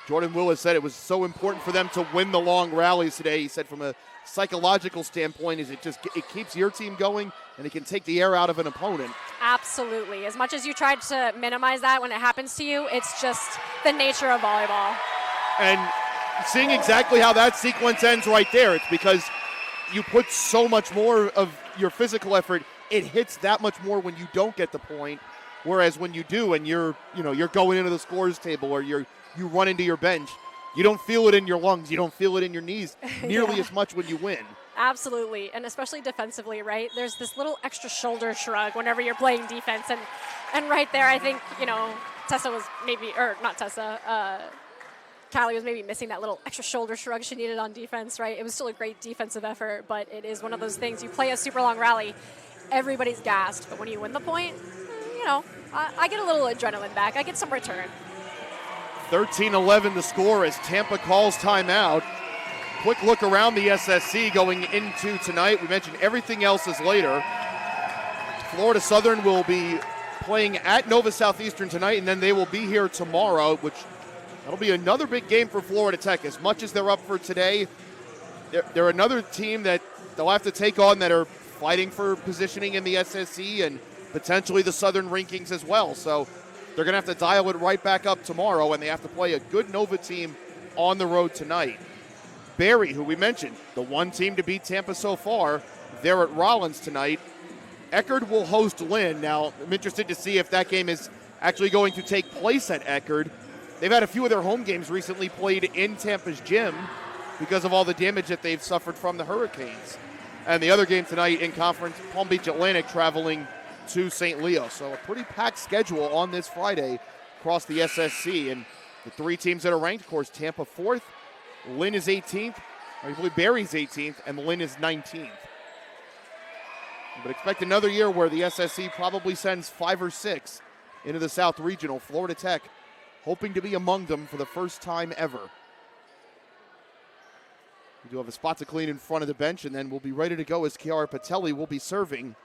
Jordan Willis said it was so important for them to win the long rallies today. He said from a psychological standpoint, is it keeps your team going and it can take the air out of an opponent. Absolutely. As much as you tried to minimize that when it happens to you, it's just the nature of volleyball. And seeing exactly how that sequence ends right there, it's because you put so much more of your physical effort, it hits that much more when you don't get the point, whereas when you do and you're going into the scores table or you run into your bench, you don't feel it in your lungs, you don't feel it in your knees nearly as much when you win. Absolutely, and especially defensively, right? There's this little extra shoulder shrug whenever you're playing defense, and right there, I think, Tessa was maybe, or not Tessa, Callie was maybe missing that little extra shoulder shrug she needed on defense, right? It was still a great defensive effort, but it is one of those things. You play a super long rally, everybody's gassed, but when you win the point, I get a little adrenaline back. I get some return. 13-11 the score as Tampa calls timeout. Quick look around the SSC going into tonight. We mentioned everything else is later. Florida Southern will be playing at Nova Southeastern tonight, and then they will be here tomorrow, which that'll be another big game for Florida Tech. As much as they're up for today, they're another team that they'll have to take on that are fighting for positioning in the SSC and potentially the Southern rankings as well. So they're going to have to dial it right back up tomorrow, and they have to play a good Nova team on the road tonight. Barry, who we mentioned, the one team to beat Tampa so far, they're at Rollins tonight. Eckerd will host Lynn. Now, I'm interested to see if that game is actually going to take place at Eckerd. They've had a few of their home games recently played in Tampa's gym because of all the damage that they've suffered from the Hurricanes. And the other game tonight in conference, Palm Beach Atlantic traveling to St. Leo. So a pretty packed schedule on this Friday across the SSC. And the three teams that are ranked, of course, Tampa 4th, Lynn is 18th, I believe Barry's 18th, and Lynn is 19th. But expect another year where the SSC probably sends 5 or 6 into the South Regional. Florida Tech hoping to be among them for the first time ever. We do have a spot to clean in front of the bench, and then we'll be ready to go as Chiara Patelli will be serving.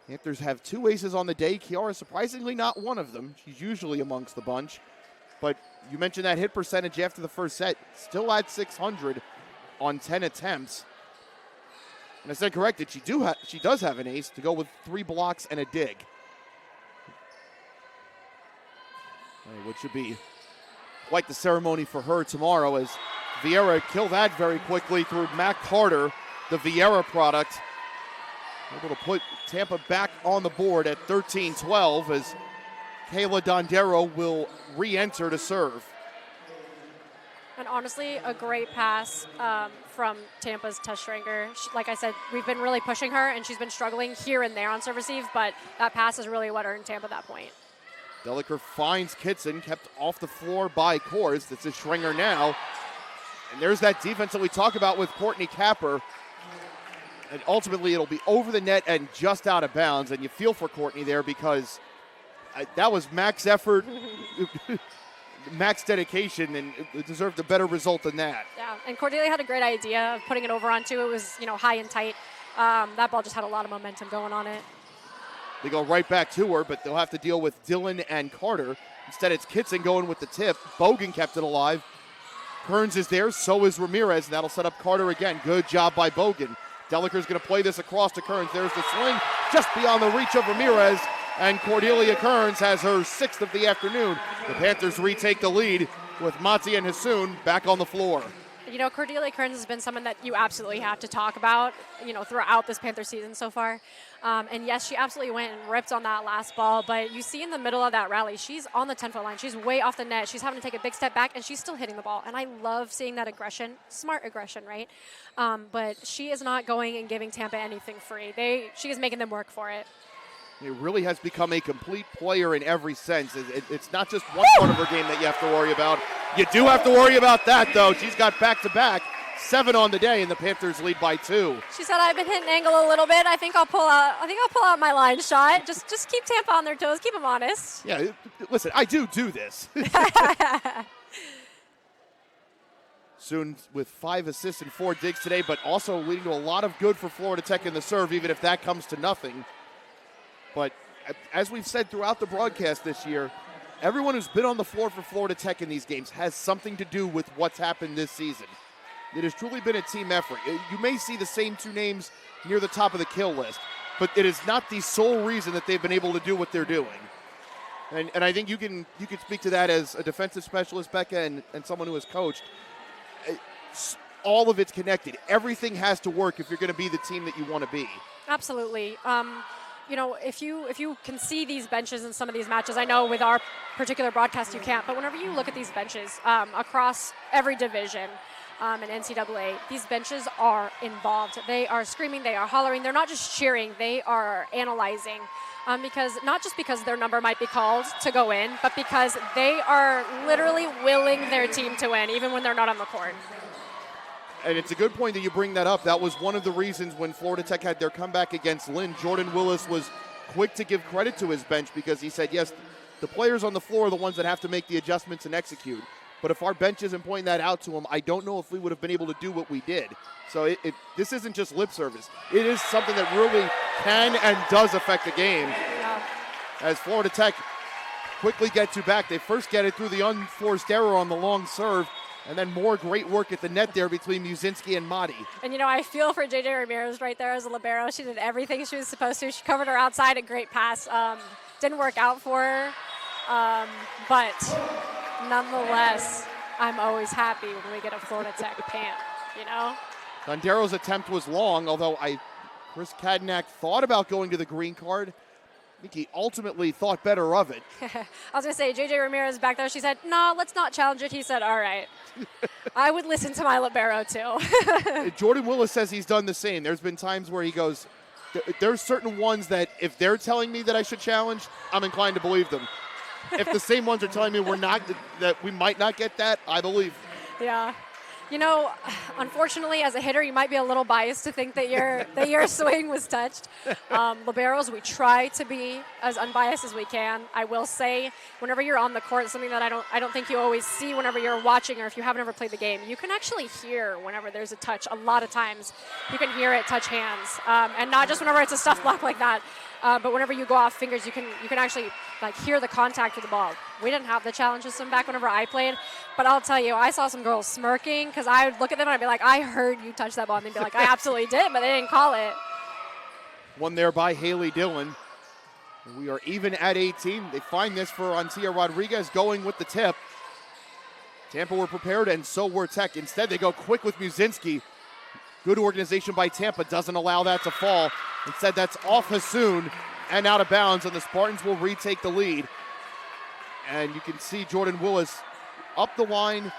Panthers have 2 aces on the day. Chiara surprisingly not one of them. She's usually amongst the bunch. But you mentioned that hit percentage after the first set. Still at 600 on 10 attempts. And I said corrected, she does have an ace to go with 3 blocks and a dig. Which should be quite the ceremony for her tomorrow as Vieira killed that very quickly through Matt Carter, the Vieira product. Able to put Tampa back on the board at 13-12 as Kayla Dondero will re-enter to serve. And honestly, a great pass from Tampa's Tess Stranger. Like I said, we've been really pushing her, and she's been struggling here and there on serve receive, but that pass is really what earned Tampa that point. Deliker finds Kitson, kept off the floor by Kors. This is Schringer now. And there's that defense that we talk about with Courtney Capper. And ultimately, it'll be over the net and just out of bounds. And you feel for Courtney there because that was max effort, max dedication, and it deserved a better result than that. Yeah, and Cordelia had a great idea of putting it over onto. It was, high and tight. That ball just had a lot of momentum going on it. They go right back to her, but they'll have to deal with Dillon and Carter. Instead, it's Kitson going with the tip. Bogan kept it alive. Kearns is there, so is Ramirez, and that'll set up Carter again. Good job by Bogan. Deliker's going to play this across to Kearns. There's the swing, just beyond the reach of Ramirez, and Cordelia Kearns has her 6th of the afternoon. The Panthers retake the lead with Mati and Hassoun back on the floor. Cordelia Kearns has been someone that you absolutely have to talk about, throughout this Panther season so far. And yes, she absolutely went and ripped on that last ball, but you see in the middle of that rally, she's on the 10-foot line. She's way off the net. She's having to take a big step back, and she's still hitting the ball. And I love seeing that aggression, smart aggression, right? But she is not going and giving Tampa anything free. She is making them work for it. It really has become a complete player in every sense. It's not just one part of her game that you have to worry about. You do have to worry about that, though. She's got back-to-back, 7 on the day, and the Panthers lead by 2. She said, "I've been hitting angle a little bit. I think I'll pull out my line shot. Just keep Tampa on their toes. Keep them honest." Yeah, listen, I do this. Soon with 5 assists and 4 digs today, but also leading to a lot of good for Florida Tech in the serve, even if that comes to nothing. But as we've said throughout the broadcast this year, everyone who's been on the floor for Florida Tech in these games has something to do with what's happened this season. It has truly been a team effort. You may see the same 2 names near the top of the kill list, but it is not the sole reason that they've been able to do what they're doing. And I think you can speak to that as a defensive specialist, Becca, and someone who has coached. All of it's connected. Everything has to work if you're going to be the team that you want to be. Absolutely. If you can see these benches in some of these matches, I know with our particular broadcast you can't, but whenever you look at these benches across every division in NCAA, these benches are involved. They are screaming, they are hollering. They're not just cheering, they are analyzing. Not just because their number might be called to go in, but because they are literally willing their team to win, even when they're not on the court. And it's a good point that you bring that up. That was one of the reasons when Florida Tech had their comeback against Lynn. Jordan Willis was quick to give credit to his bench because he said, yes, the players on the floor are the ones that have to make the adjustments and execute. But if our bench isn't pointing that out to them, I don't know if we would have been able to do what we did. So this isn't just lip service. It is something that really can and does affect the game. Yeah. As Florida Tech quickly get to back, they first get it through the unforced error on the long serve. And then more great work at the net there between Muzinski and Madi. And, I feel for JJ Ramirez right there as a libero. She did everything she was supposed to. She covered her outside, a great pass. Didn't work out for her. But nonetheless, I'm always happy when we get a Florida Tech pant, Dondero's attempt was long, although Chris Kadnack thought about going to the green card. I think he ultimately thought better of it. I was going to say, JJ Ramirez back there, she said, no, let's not challenge it. He said, all right. I would listen to my libero, too. Jordan Willis says he's done the same. There's been times where he goes, there's certain ones that if they're telling me that I should challenge, I'm inclined to believe them. If the same ones are telling me that we might not get that, I believe. Yeah. Unfortunately, as a hitter, you might be a little biased to think that your swing was touched. Liberos, we try to be as unbiased as we can. I will say, whenever you're on the court, something that I don't think you always see whenever you're watching or if you haven't ever played the game, you can actually hear whenever there's a touch. A lot of times, you can hear it touch hands, and not just whenever it's a stuff block like that. But whenever you go off fingers, you can actually hear the contact with the ball. We didn't have the challenge system back whenever I played, but I'll tell you, I saw some girls smirking because I would look at them and I'd be like, I heard you touch that ball, and they'd be like, I absolutely did, but they didn't call it. One there by Haley Dillon. We are even at 18. They find this for Antia Rodriguez going with the tip. Tampa were prepared, and so were Tech. Instead, they go quick with Muzinski. Good organization by Tampa doesn't allow that to fall. Instead, that's off Hassoun and out of bounds, and the Spartans will retake the lead. And you can see Jordan Willis up the line,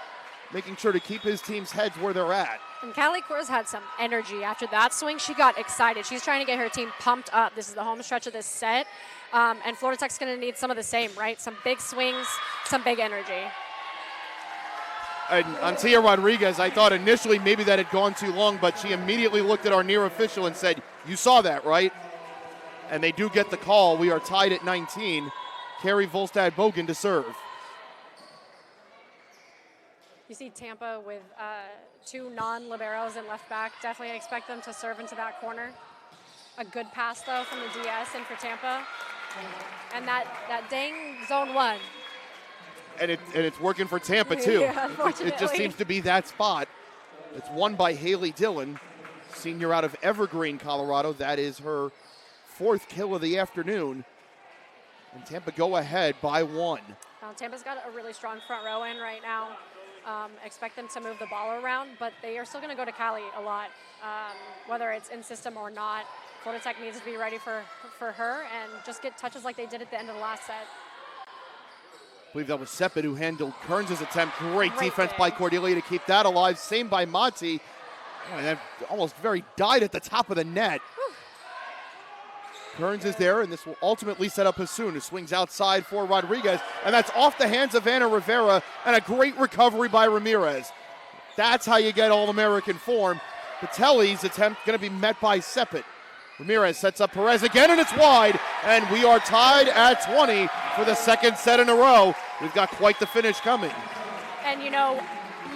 making sure to keep his team's heads where they're at. And Callie Kors had some energy after that swing. She got excited. She's trying to get her team pumped up. This is the home stretch of this set. And Florida Tech's going to need some of the same, right? Some big swings, some big energy. And on Tia Rodriguez, I thought initially maybe that had gone too long, but she immediately looked at our near official and said, "You saw that, right?" And they do get the call. We are tied at 19. Carrie Volstad-Bogan to serve. You see Tampa with two non-liberos and left back. Definitely expect them to serve into that corner. A good pass, though, from the DS and for Tampa. And that dang zone one. And it's working for Tampa, too. Yeah, It just seems to be that spot. It's won by Haley Dillon, senior out of Evergreen, Colorado. That is her 4th kill of the afternoon. And Tampa go ahead by 1. Well, Tampa's got a really strong front row in right now. Expect them to move the ball around, but they are still going to go to Callie a lot, whether it's in system or not. Florida Tech needs to be ready for her and just get touches like they did at the end of the last set. I believe that was Sepet who handled Kearns' attempt. Great defense day by Cordelia to keep that alive. Same by Monty. Oh, and that almost very died at the top of the net. Whew. Kearns is there, and this will ultimately set up Hassoun, who swings outside for Rodriguez, and that's off the hands of Anna Rivera, and a great recovery by Ramirez. That's how you get All-American form. Patelli's attempt going to be met by Sepet. Ramirez sets up Perez again, and it's wide, and we are tied at 20 for the second set in a row. We've got quite the finish coming. And,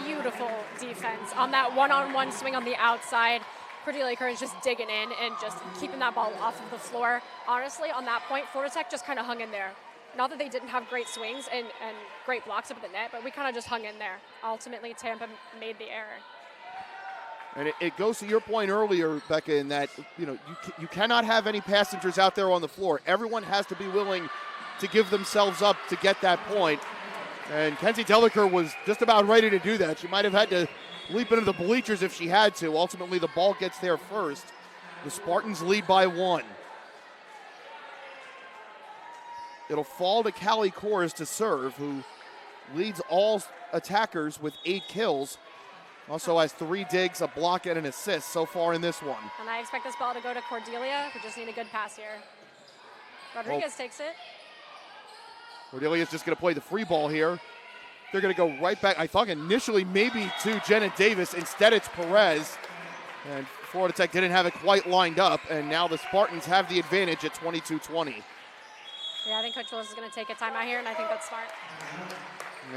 beautiful defense on that one-on-one swing on the outside. Cordelia Kearns just digging in and just keeping that ball off of the floor. Honestly, on that point, Florida Tech just kind of hung in there. Not that they didn't have great swings and great blocks up at the net, but we kind of just hung in there. Ultimately, Tampa made the error. And it goes to your point earlier, Becca, in that you cannot have any passengers out there on the floor. Everyone has to be willing to give themselves up to get that point. And Kenzie Deliker was just about ready to do that. She might have had to leap into the bleachers if she had to. Ultimately, the ball gets there first. The Spartans lead by 1. It'll fall to Callie Kors to serve, who leads all attackers with 8 kills. Also has 3 digs, a block, and an assist so far in this one. And I expect this ball to go to Cordelia. We just need a good pass here. Rodriguez takes it. Cordelia's just going to play the free ball here. They're going to go right back. I thought initially maybe to Jenna Davis. Instead, it's Perez. And Florida Tech didn't have it quite lined up. And now the Spartans have the advantage at 22-20. Yeah, I think Coach Willis is going to take a timeout here, and I think that's smart.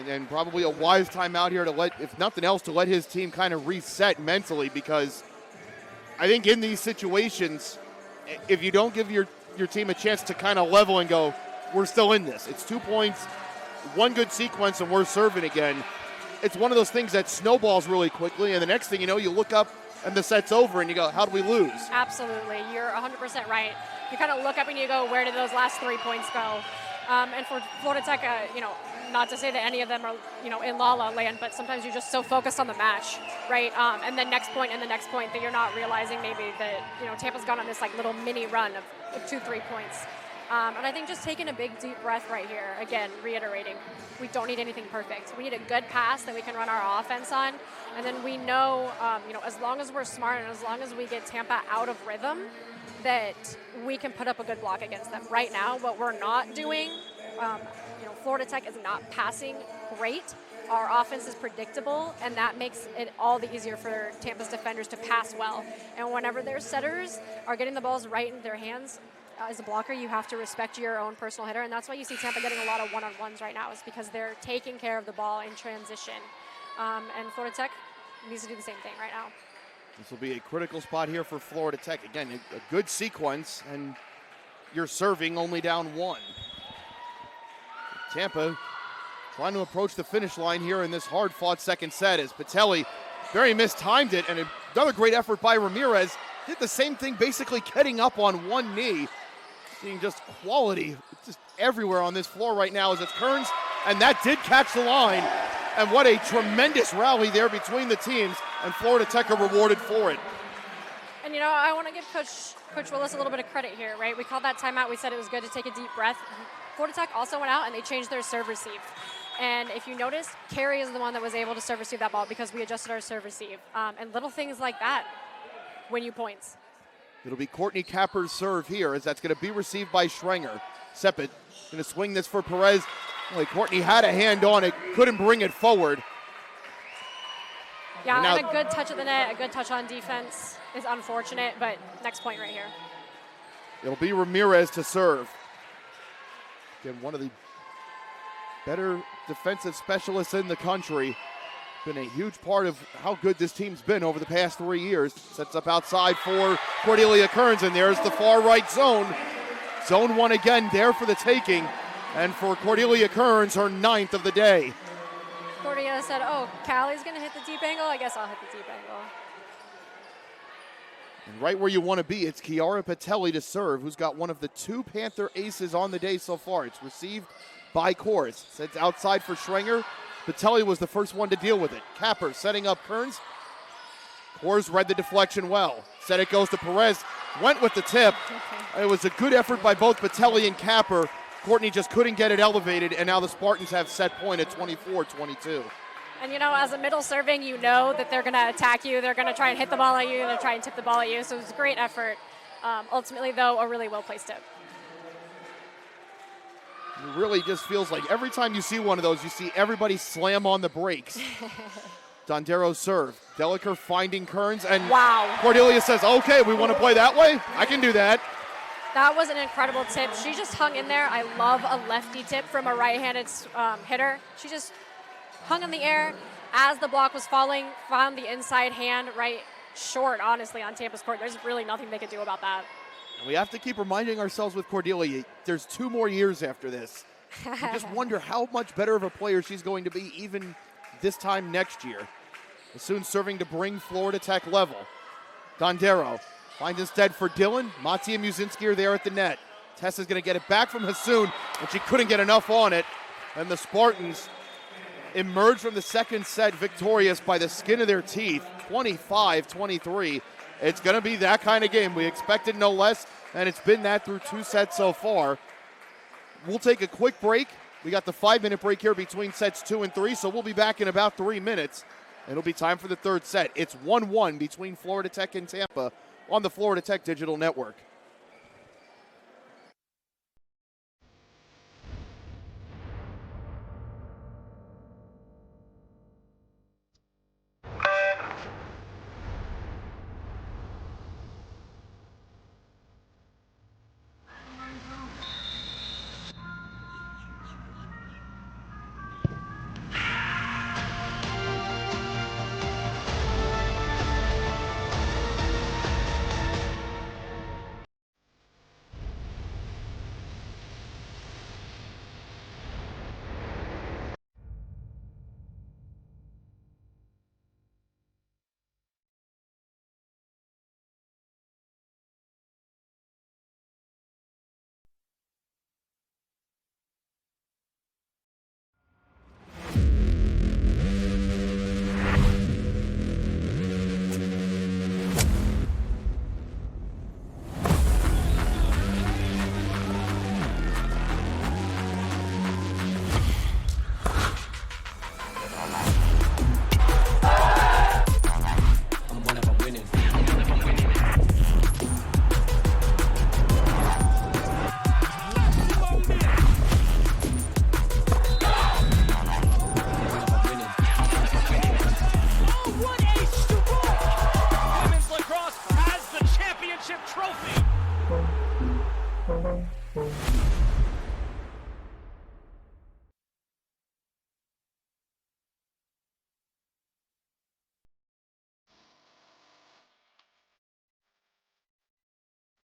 And probably a wise timeout here to let, if nothing else, to let his team kind of reset mentally, because I think in these situations, if you don't give your team a chance to kind of level and go, we're still in this. It's 2 points, 1 good sequence, and we're serving again. It's one of those things that snowballs really quickly, and the next thing you know, you look up and the set's over, and you go, how do we lose? Absolutely. You're 100% right. You kind of look up and you go, where did those last 3 points go? And for Florida Tech, not to say that any of them are, in la-la land, but sometimes you're just so focused on the match, right? And the next point and the next point that you're not realizing maybe that, Tampa's gone on this little mini run of 2-3 points. And I think just taking a big, deep breath right here, again, reiterating, we don't need anything perfect. We need a good pass that we can run our offense on. And then we know, as long as we're smart and as long as we get Tampa out of rhythm, that we can put up a good block against them. Right now, what we're not doing, Florida Tech is not passing great. Our offense is predictable, and that makes it all the easier for Tampa's defenders to pass well. And whenever their setters are getting the balls right in their hands, as a blocker, you have to respect your own personal hitter, and that's why you see Tampa getting a lot of one-on-ones right now, is because they're taking care of the ball in transition. And Florida Tech needs to do the same thing right now. This will be a critical spot here for Florida Tech. Again, a good sequence, and you're serving only down 1. Tampa trying to approach the finish line here in this hard-fought second set as Patelli very mistimed it, and another great effort by Ramirez. Did the same thing, basically getting up on one knee. Seeing just quality just everywhere on this floor right now as it's Kearns, and that did catch the line. And what a tremendous rally there between the teams, and Florida Tech are rewarded for it. And, I want to give Coach Willis a little bit of credit here, right? We called that timeout. We said it was good to take a deep breath. Florida Tech also went out and they changed their serve receive. And if you notice, Carrie is the one that was able to serve receive that ball because we adjusted our serve receive. And little things like that win you points. It'll be Courtney Capper's serve here as that's going to be received by Schrenger. Seppet going to swing this for Perez. Courtney had a hand on it, couldn't bring it forward. Yeah, and a good touch at the net, a good touch on defense is unfortunate, but next point right here. It'll be Ramirez to serve. Again, one of the better defensive specialists in the country. Been a huge part of how good this team's been over the past 3 years. Sets up outside for Cordelia Kearns, and there's the far right zone. Zone 1 again there for the taking. And for Cordelia Kearns, her 9th of the day. Cordelia said, Callie's going to hit the deep angle. I guess I'll hit the deep angle. And right where you want to be, it's Kiara Patelli to serve, who's got one of the 2 Panther aces on the day so far. It's received by Kors. Sets outside for Schrenger. Patelli was the first one to deal with it. Capper setting up Kearns. Kors read the deflection well. Said it goes to Perez. Went with the tip. It was a good effort by both Patelli and Capper. Courtney just couldn't get it elevated, and now the Spartans have set point at 24-22. And, as a middle serving, that they're going to attack you. They're going to try and hit the ball at you. They're trying to tip the ball at you. So it was a great effort. Ultimately, though, a really well-placed tip. It really just feels like every time you see one of those, you see everybody slam on the brakes. Dondero's serve. Deliker finding Kearns, and wow. Cordelia says, okay, we want to play that way? I can do that. That was an incredible tip. She just hung in there. I love a lefty tip from a right-handed hitter. She just hung in the air as the block was falling, found the inside hand right short, honestly, on Tampa's court. There's really nothing they could do about that. We have to keep reminding ourselves with Cordelia, there's 2 more years after this. You just wonder how much better of a player she's going to be even this time next year. Soon serving to bring Florida Tech level. Dondero finds instead for Dillon. Mattia and Muzinski are there at the net. Tessa's going to get it back from Hassoun, but she couldn't get enough on it. And the Spartans emerge from the second set victorious by the skin of their teeth, 25-23. It's going to be that kind of game. We expected no less, and it's been that through 2 sets so far. We'll take a quick break. We got the 5-minute break here between sets 2 and 3, so we'll be back in about 3 minutes. It'll be time for the 3rd set. It's 1-1 between Florida Tech and Tampa on the Florida Tech Digital Network.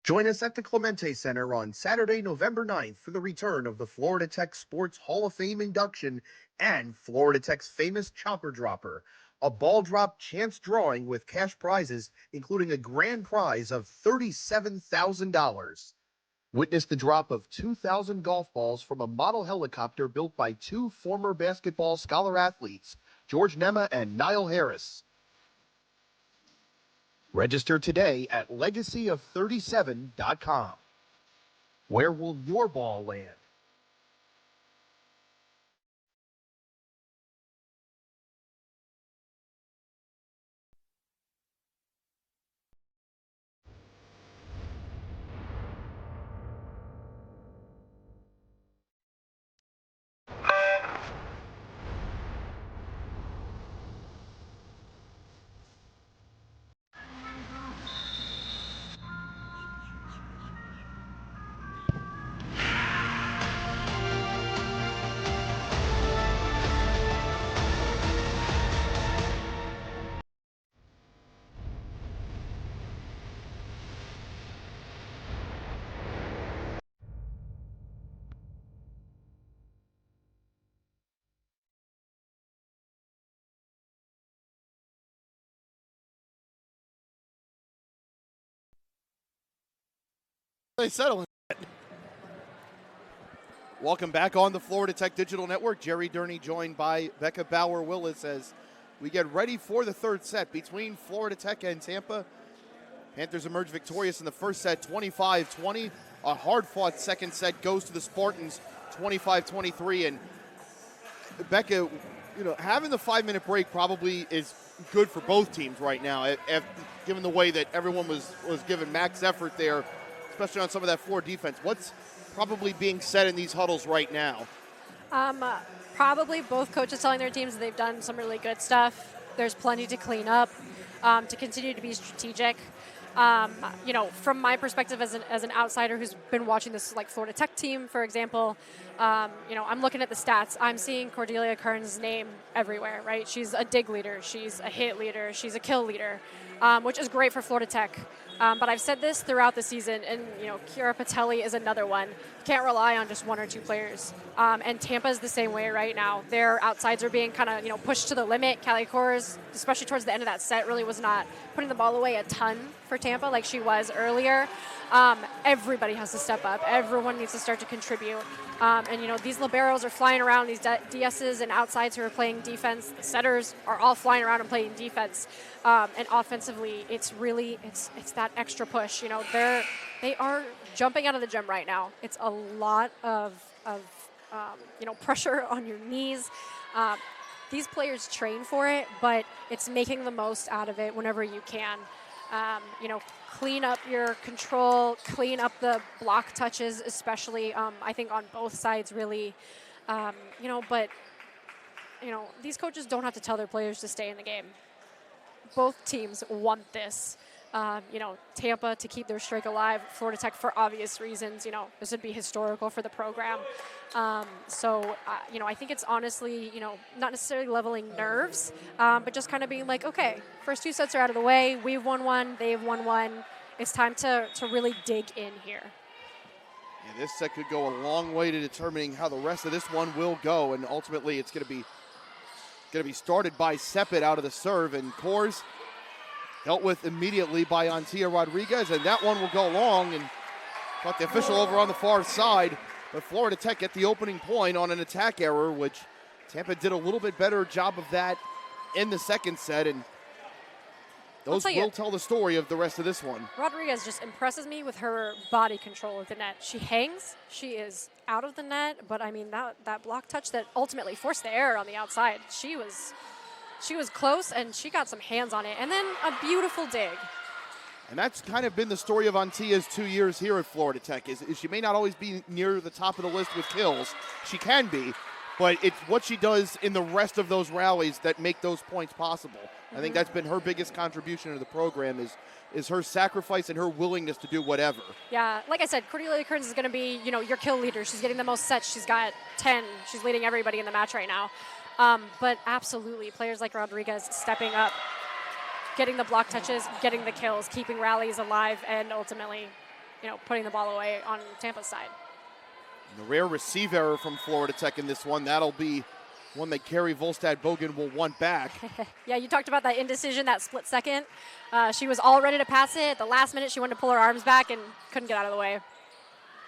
Join us at the Clemente Center on Saturday, November 9th for the return of the Florida Tech Sports Hall of Fame induction and Florida Tech's famous Chopper Dropper, a ball drop chance drawing with cash prizes, including a grand prize of $37,000. Witness the drop of 2,000 golf balls from a model helicopter built by 2 former basketball scholar athletes, George Nema and Niall Harris. Register today at legacyof37.com. Where will your ball land? They settle. Welcome back on the Florida Tech Digital Network. Jerry Durney joined by Becca Bauer-Willis as we get ready for the third set between Florida Tech and Tampa. Panthers emerge victorious in the first set, 25-20. A hard-fought second set goes to the Spartans, 25-23. And Becca, having the 5-minute break probably is good for both teams right now, given the way that everyone was given max effort there, especially on some of that floor defense. What's probably being said in these huddles right now? Probably both coaches telling their teams that they've done some really good stuff. There's plenty to clean up, to continue to be strategic. From my perspective as an outsider who's been watching this Florida Tech team, for example, I'm looking at the stats. I'm seeing Cordelia Kern's name everywhere, right? She's a dig leader. She's a hit leader. She's a kill leader, which is great for Florida Tech. But I've said this throughout the season, and Kira Patelli is another one. You can't rely on just one or two players. And Tampa is the same way right now. Their outsides are being kind of pushed to the limit. Callie Kors, especially towards the end of that set, really was not putting the ball away a ton for Tampa like she was earlier. Everybody has to step up. Everyone needs to start to contribute. And these liberos are flying around. These DSs and outsides who are playing defense. The setters are all flying around and playing defense. And offensively, it's that extra push. They are jumping out of the gym right now. It's a lot of pressure on your knees. These players train for it, but it's making the most out of it whenever you can. Clean up your control, clean up the block touches, especially, I think on both sides really, but these coaches don't have to tell their players to stay in the game. Both teams want this. Tampa to keep their streak alive, Florida Tech for obvious reasons. This would be historical for the program. I think it's honestly, not necessarily leveling nerves, but just kind of being like, okay, first two sets are out of the way. We've won one. They've won one. It's time to really dig in here. Yeah, this set could go a long way to determining how the rest of this one will go, and ultimately it's going to be started by Sepet out of the serve, and Kors dealt with immediately by Antia Rodriguez, and that one will go long, and caught the official over on the far side. But Florida Tech get the opening point on an attack error, which Tampa did a little bit better job of that in the second set, and those will tell the story of the rest of this one. Rodriguez just impresses me with her body control of the net. She hangs, she is out of the net, but I mean that block touch that ultimately forced the error on the outside, she was close, and she got some hands on it, and then a beautiful dig. And that's kind of been the story of Antia's 2 years here at Florida Tech, is she may not always be near the top of the list with kills. She can be, but it's what she does in the rest of those rallies that make those points possible. I think that's been her biggest contribution to the program is her sacrifice and her willingness to do whatever. Yeah, like I said, Cordelia Kearns is going to be, your kill leader. She's getting the most sets. She's got 10. She's leading everybody in the match right now. But absolutely, players like Rodriguez stepping up, getting the block touches, getting the kills, keeping rallies alive, and ultimately, putting the ball away on Tampa's side. And the rare receive error from Florida Tech in this one, that'll be one that Carrie Volstad-Bogan will want back. Yeah, you talked about that indecision, that split second. She was all ready to pass it. At the last minute, she wanted to pull her arms back and couldn't get out of the way.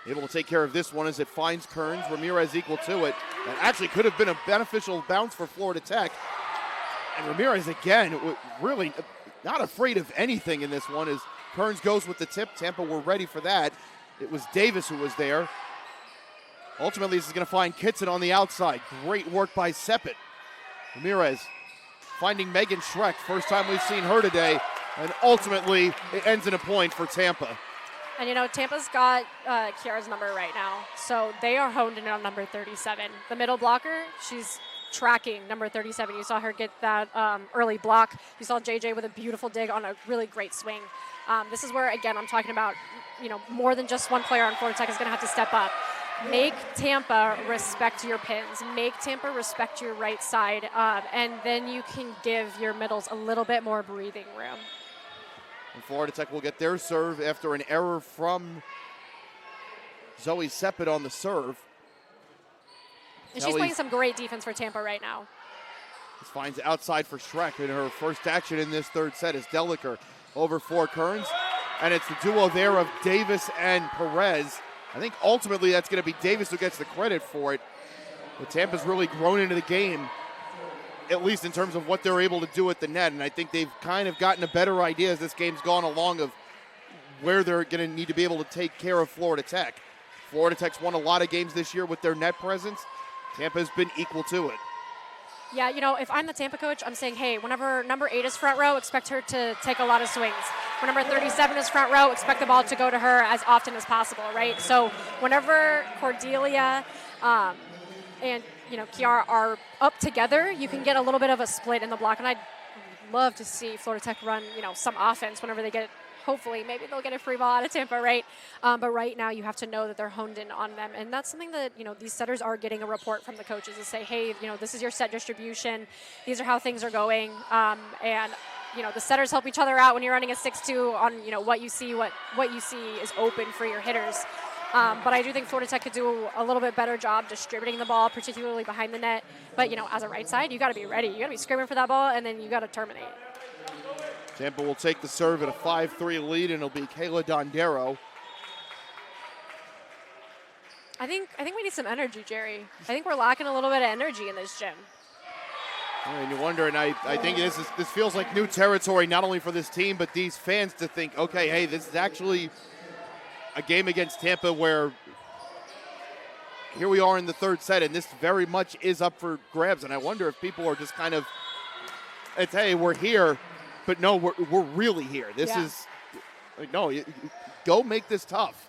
Able to take care of this one as it finds Kearns. Ramirez equal to it. That actually could have been a beneficial bounce for Florida Tech. And Ramirez again, really not afraid of anything in this one as Kearns goes with the tip. Tampa were ready for that. It was Davis who was there. Ultimately, this is going to find Kitson on the outside. Great work by Seppet. Ramirez finding Megan Schreck. First time we've seen her today. And ultimately, it ends in a point for Tampa. And, Tampa's got Kiara's number right now. So they are honed in on number 37. The middle blocker, she's tracking number 37. You saw her get that early block. You saw JJ with a beautiful dig on a really great swing. This is where, again, I'm talking about, more than just one player on Florida Tech is going to have to step up. Make Tampa respect your pins. Make Tampa respect your right side. And then you can give your middles a little bit more breathing room. And Florida Tech will get their serve after an error from Zoe Seppet on the serve. And she's playing some great defense for Tampa right now. This finds outside for Schreck in her first action in this third set as Deliker over for Kearns. And it's the duo there of Davis and Perez. I think ultimately that's going to be Davis who gets the credit for it. But Tampa's really grown into the game, at least in terms of what they're able to do at the net. And I think they've kind of gotten a better idea as this game's gone along of where they're going to need to be able to take care of Florida Tech. Florida Tech's won a lot of games this year with their net presence. Tampa's been equal to it. Yeah, if I'm the Tampa coach, I'm saying, hey, whenever number 8 is front row, expect her to take a lot of swings. When number 37 is front row, expect the ball to go to her as often as possible, right? So whenever Cordelia and Kiara are up together, you can get a little bit of a split in the block. And I'd love to see Florida Tech run, some offense whenever they get. Hopefully, maybe they'll get a free ball out of Tampa, right? But right now, you have to know that they're honed in on them. And that's something that, these setters are getting a report from the coaches to say, hey, this is your set distribution. These are how things are going. And the setters help each other out when you're running a 6-2 on, what you see is open for your hitters. But I do think Florida Tech could do a little bit better job distributing the ball, particularly behind the net. But, as a right side, you got to be ready. You got to be screaming for that ball, and then you got to terminate. Tampa will take the serve at a 5-3 lead, and it'll be Kayla Dondero. I think we need some energy, Jerry. I think we're lacking a little bit of energy in this gym. And you wonder, and I think this feels like new territory, not only for this team, but these fans to think, okay, hey, this is actually a game against Tampa where here we are in the third set, and this very much is up for grabs. And I wonder if people are just kind of, it's, hey, we're here. But no, we're really here. This is, go make this tough.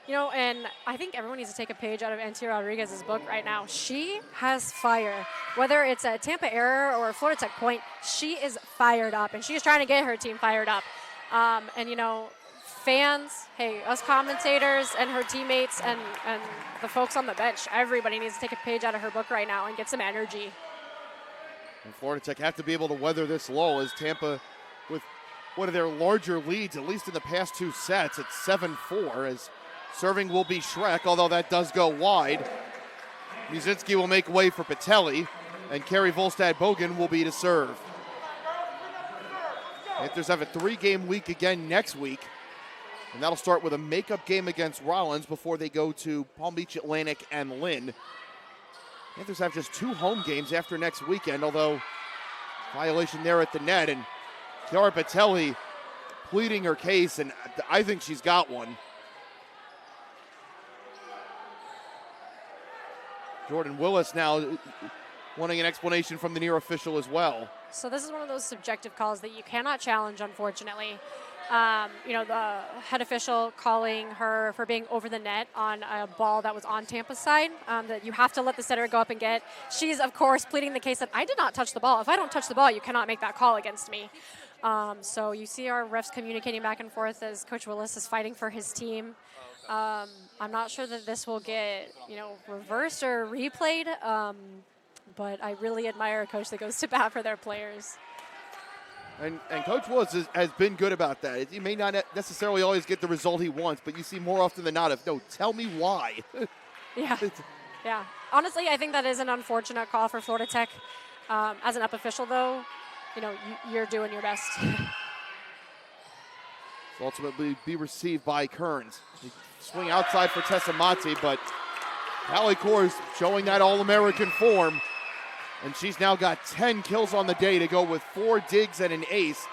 And I think everyone needs to take a page out of N.T. Rodriguez's book right now. She has fire. Whether it's a Tampa error or a Florida Tech point, she is fired up, and she is trying to get her team fired up. Fans, hey, us commentators and her teammates and the folks on the bench, everybody needs to take a page out of her book right now and get some energy. And Florida Tech have to be able to weather this lull as Tampa, with one of their larger leads, at least in the past two sets, it's 7-4, as serving will be Schreck, although that does go wide. Musinski will make way for Patelli, and Carrie Volstad-Bogan will be to serve. Panthers have a 3-game week again next week, and that'll start with a makeup game against Rollins before they go to Palm Beach Atlantic and Lynn. Panthers have just 2 home games after next weekend, although violation there at the net, and Chiara Patelli pleading her case, and I think she's got one. Jordan Willis now wanting an explanation from the near official as well. So this is one of those subjective calls that you cannot challenge, unfortunately. The head official calling her for being over the net on a ball that was on Tampa's side, that you have to let the setter go up and get. She's, of course, pleading the case that I did not touch the ball. If I don't touch the ball, you cannot make that call against me. So you see our refs communicating back and forth as Coach Willis is fighting for his team. I'm not sure that this will get, reversed or replayed, but I really admire a coach that goes to bat for their players. And Coach Willis has been good about that. He may not necessarily always get the result he wants, but you see more often than not of, no, tell me why. Yeah. Honestly, I think that is an unfortunate call for Florida Tech. As an up official, though, you're doing your best. Will ultimately be received by Kearns. Swing outside for Tessamati, but Hallie Kors showing that All-American form. And she's now got 10 kills on the day to go with 4 digs and an ace.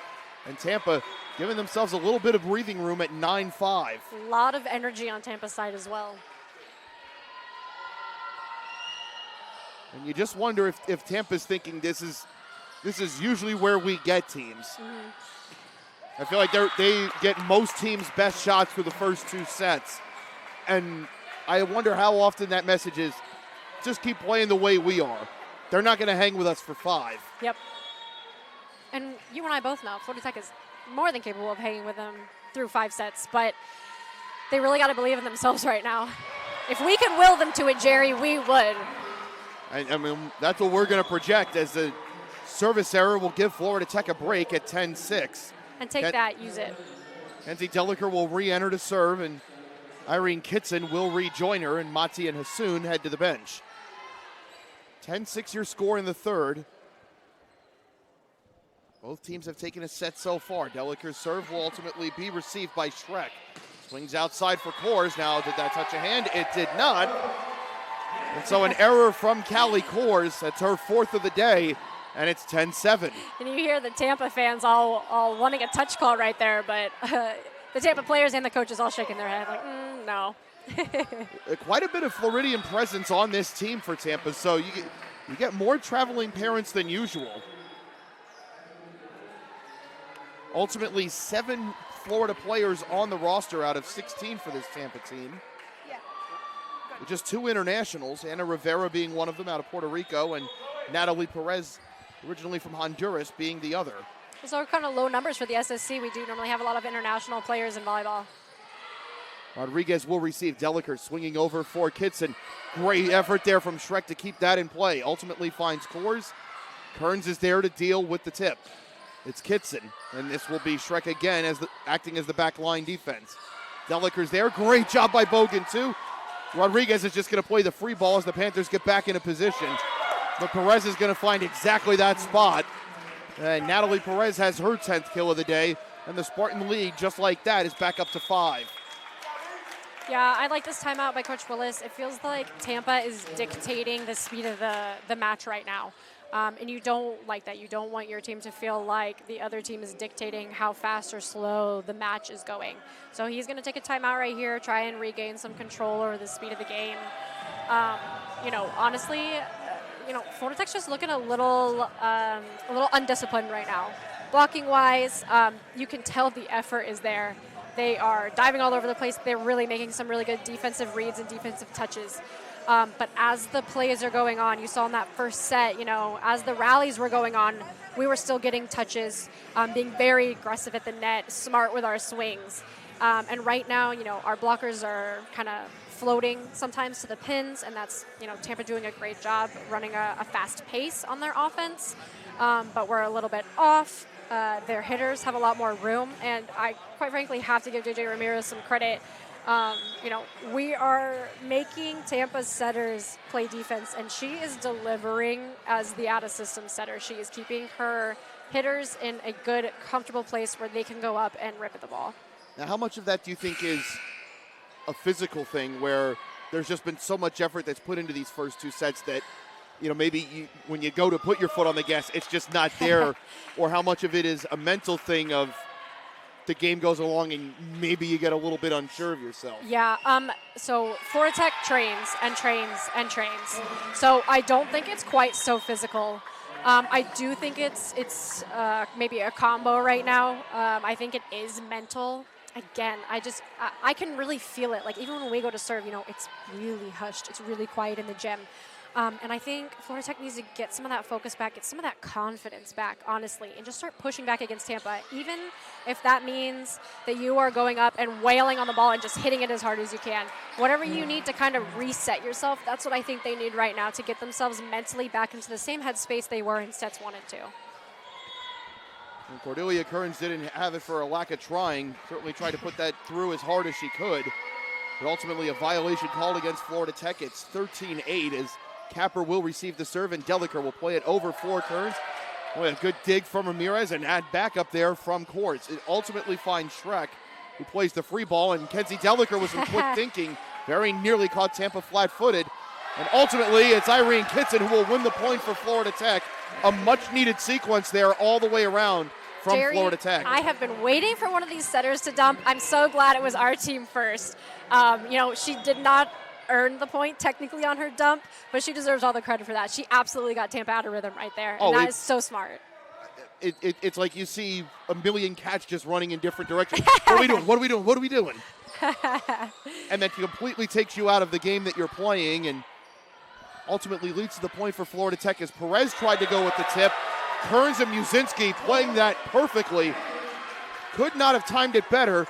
And Tampa giving themselves a little bit of breathing room at 9-5. A lot of energy on Tampa's side as well. And you just wonder if Tampa's thinking this is usually where we get teams. I feel like they get most teams' best shots through the first 2 sets. And I wonder how often that message is, just keep playing the way we are. They're not going to hang with us for 5. Yep. And you and I both know Florida Tech is more than capable of hanging with them through 5 sets, but they really got to believe in themselves right now. If we could will them to it, Jerry, we would. I mean, that's what we're going to project, as the service error will give Florida Tech a break at 10-6. And take that, use it. Kenzie Deliker will re-enter to serve, and Irene Kitson will rejoin her, and Mati and Hassoun head to the bench. 10-6 your score in the third. Both teams have taken a set so far. Deliker's serve will ultimately be received by Schreck. Swings outside for Kors. Now, did that touch a hand? It did not. And so an error from Callie Kors. That's her 4th of the day, and it's 10-7. And you hear the Tampa fans all wanting a touch call right there, but the Tampa players and the coaches all shaking their head like, no. Quite a bit of Floridian presence on this team for Tampa, so you get more traveling parents than usual. Ultimately, 7 Florida players on the roster out of 16 for this Tampa team. With just 2 internationals, Ana Rivera being one of them out of Puerto Rico, and Natalie Perez, originally from Honduras, being the other. Those are kind of low numbers for the SSC. We do normally have a lot of international players in volleyball. Rodriguez will receive. Deliker swinging over for Kitson. Great effort there from Schreck to keep that in play. Ultimately finds Kors. Kearns is there to deal with the tip. It's Kitson, and this will be Schreck again acting as the back line defense. Deliker's there. Great job by Bogan, too. Rodriguez is just going to play the free ball as the Panthers get back into position. But Perez is going to find exactly that spot. And Natalie Perez has her 10th kill of the day, and the Spartan lead, just like that, is back up to 5. Yeah, I like this timeout by Coach Willis. It feels like Tampa is dictating the speed of the match right now. And you don't like that. You don't want your team to feel like the other team is dictating how fast or slow the match is going. So he's going to take a timeout right here, try and regain some control over the speed of the game. Honestly, Florida Tech's just looking a little undisciplined right now. Blocking wise, you can tell the effort is there. They are diving all over the place. They're really making some really good defensive reads and defensive touches. But as the plays are going on, you saw in that first set, as the rallies were going on, we were still getting touches, being very aggressive at the net, smart with our swings. And right now, our blockers are kind of floating sometimes to the pins, and that's, Tampa doing a great job running a fast pace on their offense. But we're a little bit off. Their hitters have a lot more room, and I quite frankly have to give JJ Ramirez some credit. We are making Tampa's setters play defense, and she is delivering as the out-of-system setter. She is keeping her hitters in a good, comfortable place where they can go up and rip at the ball. Now, how much of that do you think is a physical thing where there's just been so much effort that's put into these first 2 sets that, maybe when you go to put your foot on the gas, it's just not there, or how much of it is a mental thing of the game goes along and maybe you get a little bit unsure of yourself? Yeah, so Florida Tech trains and trains and trains. So I don't think it's quite so physical. I do think it's maybe a combo right now. I think it is mental. Again, I can really feel it. Like, even when we go to serve, it's really hushed. It's really quiet in the gym. And I think Florida Tech needs to get some of that focus back, get some of that confidence back, honestly, and just start pushing back against Tampa, even if that means that you are going up and wailing on the ball and just hitting it as hard as you can. Whatever you need to kind of reset yourself, that's what I think they need right now to get themselves mentally back into the same headspace they were in sets 1 and 2. And Cordelia Kearns didn't have it for a lack of trying. Certainly tried to put that through as hard as she could. But ultimately a violation called against Florida Tech. It's 13-8 as Capper will receive the serve, and Deliker will play it over for Kearns. Boy, a good dig from Ramirez and add back up there from Kors. It ultimately finds Schreck, who plays the free ball, and Kenzie Deliker with some quick thinking very nearly caught Tampa flat-footed. And ultimately, it's Irene Kitson who will win the point for Florida Tech. A much-needed sequence there all the way around from Jerry, Florida Tech. I have been waiting for one of these setters to dump. I'm so glad it was our team first. She did not earn the point technically on her dump, but she deserves all the credit for that. She absolutely got Tampa out of rhythm right there, and that is so smart. It's like you see a million cats just running in different directions. What are we doing? What are we doing? What are we doing? And that completely takes you out of the game that you're playing, and ultimately leads to the point for Florida Tech as Perez tried to go with the tip. Kearns and Musinski playing that perfectly. Could not have timed it better.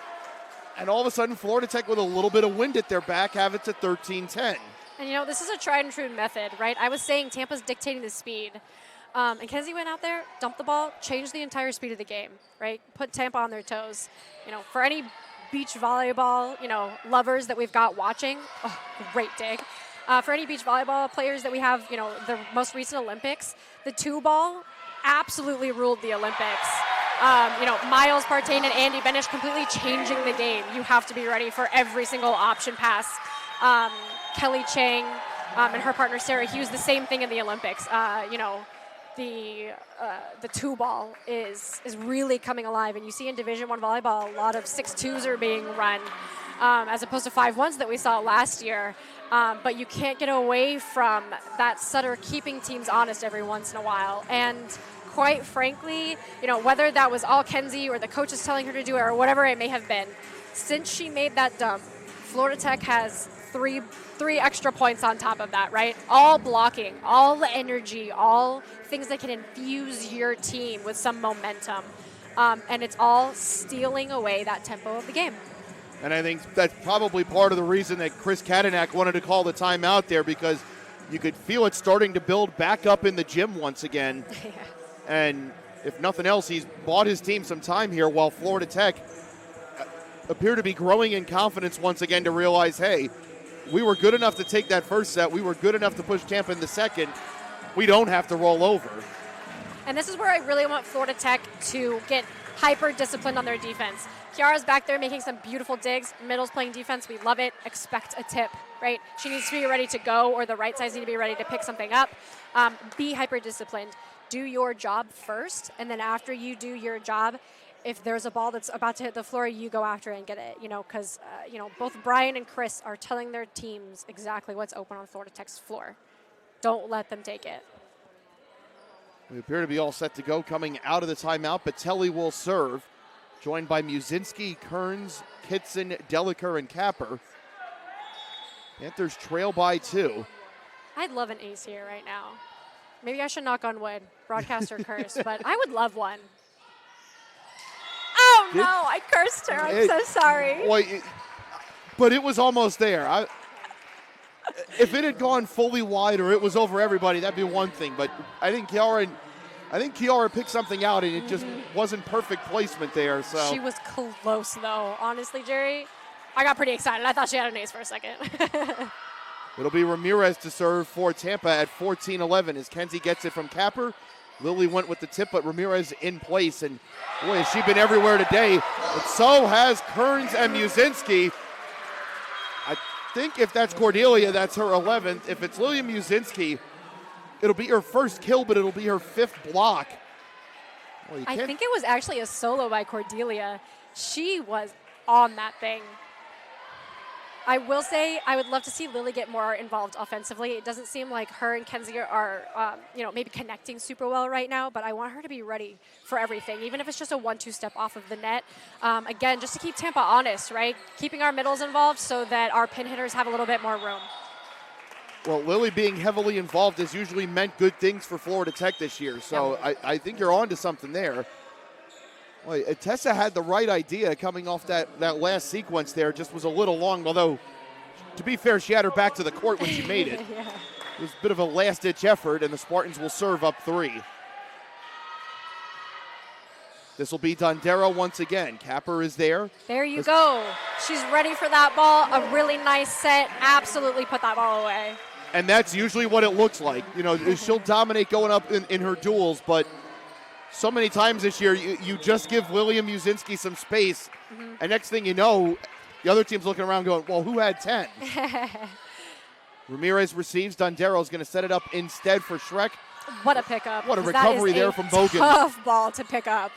And all of a sudden, Florida Tech with a little bit of wind at their back have it to 13-10. And, this is a tried and true method, right? I was saying Tampa's dictating the speed. And Kenzie went out there, dumped the ball, changed the entire speed of the game, right? Put Tampa on their toes. For any beach volleyball, lovers that we've got watching, great dig. For any beach volleyball players that we have, the most recent Olympics, the 2-ball absolutely ruled the Olympics. Miles Partain and Andy Benish completely changing the game. You have to be ready for every single option pass. Kelly Chang and her partner Sarah Hughes, the same thing in the Olympics. The 2-ball is really coming alive, and you see in Division I volleyball a lot of 6-2s are being run as opposed to 5-1s that we saw last year. But you can't get away from that Sutter keeping teams honest every once in a while. And quite frankly, whether that was all Kenzie or the coaches telling her to do it or whatever it may have been, since she made that dump, Florida Tech has three extra points on top of that, right? All blocking, all the energy, all things that can infuse your team with some momentum. And it's all stealing away that tempo of the game. And I think that's probably part of the reason that Chris Kadenak wanted to call the timeout there, because you could feel it starting to build back up in the gym once again. Yeah. And if nothing else, he's bought his team some time here while Florida Tech appear to be growing in confidence once again to realize, hey, we were good enough to take that first set. We were good enough to push Tampa in the second. We don't have to roll over. And this is where I really want Florida Tech to get hyper-disciplined on their defense. Kiara's back there making some beautiful digs. Middle's playing defense. We love it. Expect a tip, right? She needs to be ready to go, or the right sides need to be ready to pick something up. Be hyper-disciplined. Do your job first, and then after you do your job, if there's a ball that's about to hit the floor, you go after it and get it, because, both Brian and Chris are telling their teams exactly what's open on Florida Tech's floor. Don't let them take it. We appear to be all set to go coming out of the timeout. Batelli will serve, joined by Musinski, Kearns, Kitson, Deliker, and Capper. Panthers trail by 2. I'd love an ace here right now. Maybe I should knock on wood, broadcaster curse, but I would love one. Oh, no, I cursed her. I'm so sorry. But it was almost there. If it had gone fully wide or it was over everybody, that'd be one thing. But I think Kiara picked something out, and it just wasn't perfect placement there. So she was close, though. Honestly, Jerry, I got pretty excited. I thought she had an ace for a second. It'll be Ramirez to serve for Tampa at 14-11 as Kenzie gets it from Capper. Lily went with the tip, but Ramirez in place. And, boy, has she been everywhere today. But so has Kearns and Musinski. I think if that's Cordelia, that's her 11th. If it's Lily Musinski, it'll be her first kill, but it'll be her 5th block. Well, I think it was actually a solo by Cordelia. She was on that thing. I will say I would love to see Lily get more involved offensively. It doesn't seem like her and Kenzie are, maybe connecting super well right now, but I want her to be ready for everything, even if it's just a 1-2 step off of the net. Again, just to keep Tampa honest, right? Keeping our middles involved so that our pin hitters have a little bit more room. Well, Lily being heavily involved has usually meant good things for Florida Tech this year, so I think you're on to something there. Well, Tessa had the right idea coming off that last sequence there. Just was a little long, although, to be fair, she had her back to the court when she made it. Yeah. It was a bit of a last-ditch effort, and the Spartans will serve up 3. This will be Dondero once again. Capper is there. There you go. She's ready for that ball. A really nice set. Absolutely put that ball away. And that's usually what it looks like. She'll dominate going up in her duels, but so many times this year, you just give William Musinski some space, and next thing you know, the other team's looking around going, well, who had 10? Ramirez receives. Dondero's going to set it up instead for Schreck. What a pickup. What a recovery there from Bogan. Tough ball to pick up.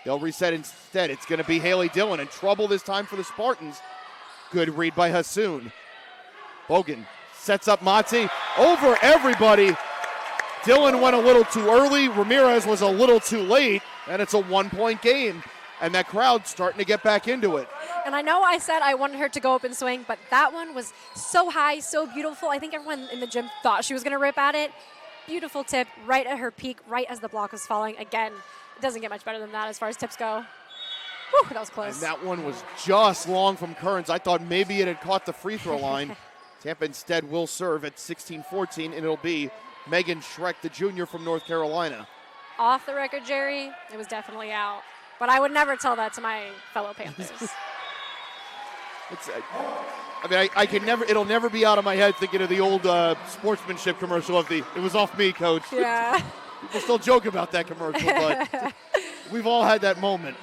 They'll reset instead. It's going to be Haley Dillon in trouble this time for the Spartans. Good read by Hassoun. Bogan sets up Mati over everybody. Dillon went a little too early. Ramirez was a little too late, and it's a 1-point game. And that crowd's starting to get back into it. And I know I said I wanted her to go up and swing, but that one was so high, so beautiful. I think everyone in the gym thought she was going to rip at it. Beautiful tip, right at her peak, right as the block was falling. Again, it doesn't get much better than that as far as tips go. Whew, that was close. And that one was just long from Kearns. I thought maybe it had caught the free throw line. Tampa instead will serve at 16-14, and it'll be Megan Schreck, the junior from North Carolina. Off the record, Jerry, it was definitely out. But I would never tell that to my fellow Panthers. I can never. It'll never be out of my head thinking of the old sportsmanship commercial of the. It was off me, coach. Yeah. People still joke about that commercial, but we've all had that moment.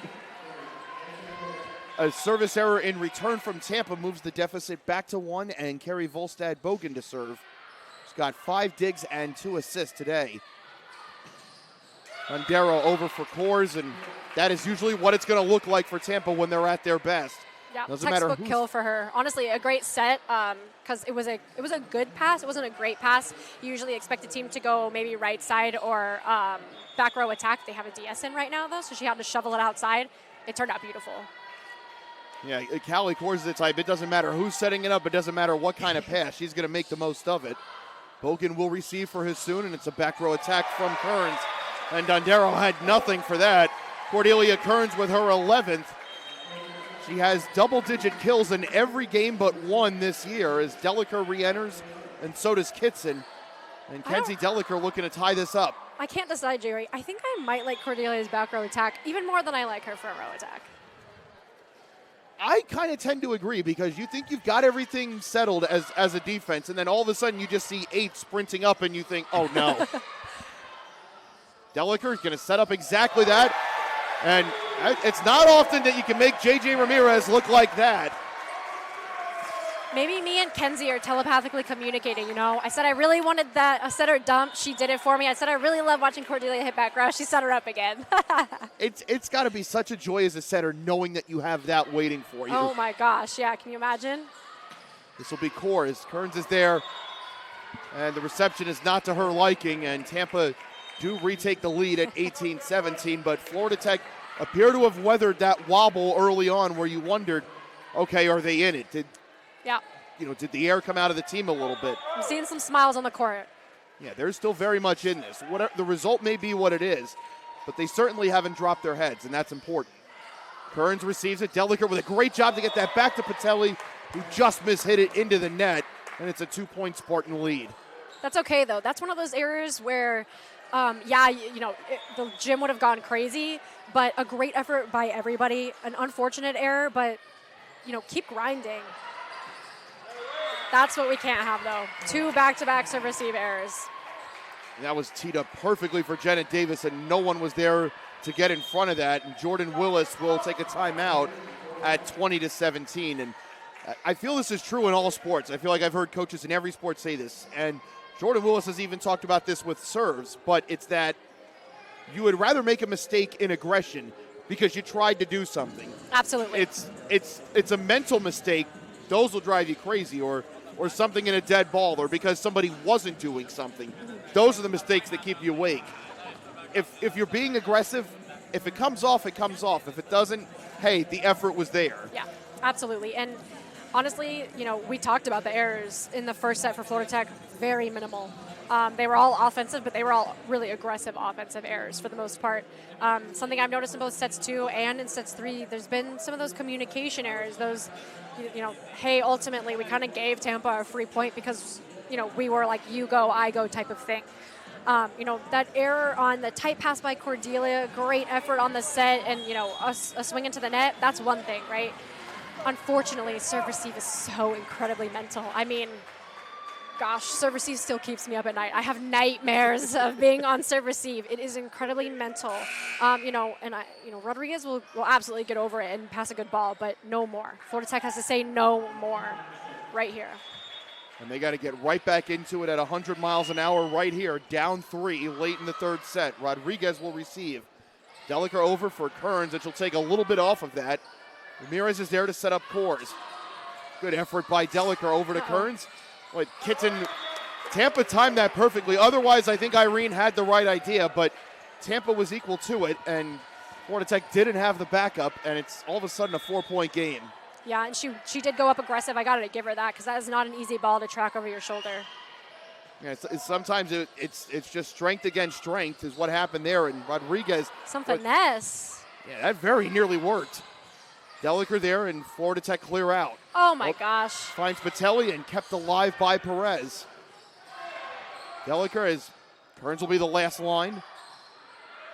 A service error in return from Tampa moves the deficit back to 1, and Carrie Volstad Bogan to serve. She's got 5 digs and 2 assists today. Mondero over for Coors, and that is usually what it's going to look like for Tampa when they're at their best. Yeah, Doesn't matter textbook kill for her. Honestly, a great set because it was a good pass. It wasn't a great pass. You usually expect a team to go maybe right side or back row attack. They have a DS in right now, though, so she had to shovel it outside. It turned out beautiful. Yeah, Callie Coors is the type. It doesn't matter who's setting it up. It doesn't matter what kind of pass. She's going to make the most of it. Bogan will receive for Hassoun, and it's a back row attack from Kearns. And Dondero had nothing for that. Cordelia Kearns with her 11th. She has double-digit kills in every game but one this year as Deliker re-enters, and so does Kitson. And Kenzie Deliker looking to tie this up. I can't decide, Jerry. I think I might like Cordelia's back row attack even more than I like her front row attack. I kind of tend to agree because you think you've got everything settled as a defense, and then all of a sudden you just see 8 sprinting up and you think, oh no. Deliker is going to set up exactly that. And it's not often that you can make J.J. Ramirez look like that. Maybe me and Kenzie are telepathically communicating, you know. I said I really wanted that, a setter dump. She did it for me. I said I really love watching Cordelia hit back row. She set her up again. It's got to be such a joy as a setter knowing that you have that waiting for you. Oh, my gosh. Yeah, can you imagine? This will be Coors. Kearns is there, and the reception is not to her liking, and Tampa do retake the lead at 18-17, but Florida Tech appear to have weathered that wobble early on where you wondered, okay, are they in it? Did the air come out of the team a little bit? I'm seeing some smiles on the court. Yeah, they're still very much in this. The result may be what it is, but they certainly haven't dropped their heads, and that's important. Kearns receives it. Deliker with a great job to get that back to Patelli, who just mishit it into the net, and it's a 2-point Spartan lead. That's okay, though. That's one of those errors where, the gym would have gone crazy, but a great effort by everybody. An unfortunate error, but, keep grinding. That's what we can't have, though. 2 back-to-back serve receive errors. That was teed up perfectly for Janet Davis, and no one was there to get in front of that. And Jordan Willis will take a timeout at 20-17. And I feel this is true in all sports. I feel like I've heard coaches in every sport say this. And Jordan Willis has even talked about this with serves, but it's that you would rather make a mistake in aggression because you tried to do something. Absolutely. It's a mental mistake. Those will drive you crazy, or something in a dead ball, or because somebody wasn't doing something. Those are the mistakes that keep you awake. If you're being aggressive, if it comes off, it comes off. If it doesn't, hey, the effort was there. Yeah, absolutely. And honestly, we talked about the errors in the first set for Florida Tech, very minimal. They were all offensive, but they were all really aggressive offensive errors for the most part. Something I've noticed in both sets 2 and in sets 3, there's been some of those communication errors, those, hey, ultimately we kind of gave Tampa a free point because, we were like you go, I go type of thing. That error on the tight pass by Cordelia, great effort on the set, and, a swing into the net, that's one thing, right? Unfortunately, serve receive is so incredibly mental. I mean, gosh, serve receive still keeps me up at night. I have nightmares of being on serve receive. It is incredibly mental. Rodriguez will absolutely get over it and pass a good ball, but no more. Florida Tech has to say no more right here. And they got to get right back into it at 100 miles an hour right here, down 3 late in the third set. Rodriguez will receive. Deliker over for Kearns, and she'll take a little bit off of that. Ramirez is there to set up Coors. Good effort by Deliker over to Kearns. But Kitten, Tampa timed that perfectly. Otherwise, I think Irene had the right idea, but Tampa was equal to it, and Florida Tech didn't have the backup, and it's all of a sudden a 4-point game. Yeah, and she did go up aggressive. I got to give her that because that is not an easy ball to track over your shoulder. Yeah, sometimes it's just strength against strength is what happened there, and Rodriguez. Some finesse. Yeah, that very nearly worked. Deliker there, and Florida Tech clear out. Oh, my gosh. Finds Patelli and kept alive by Perez. Deliker as Kearns will be the last line.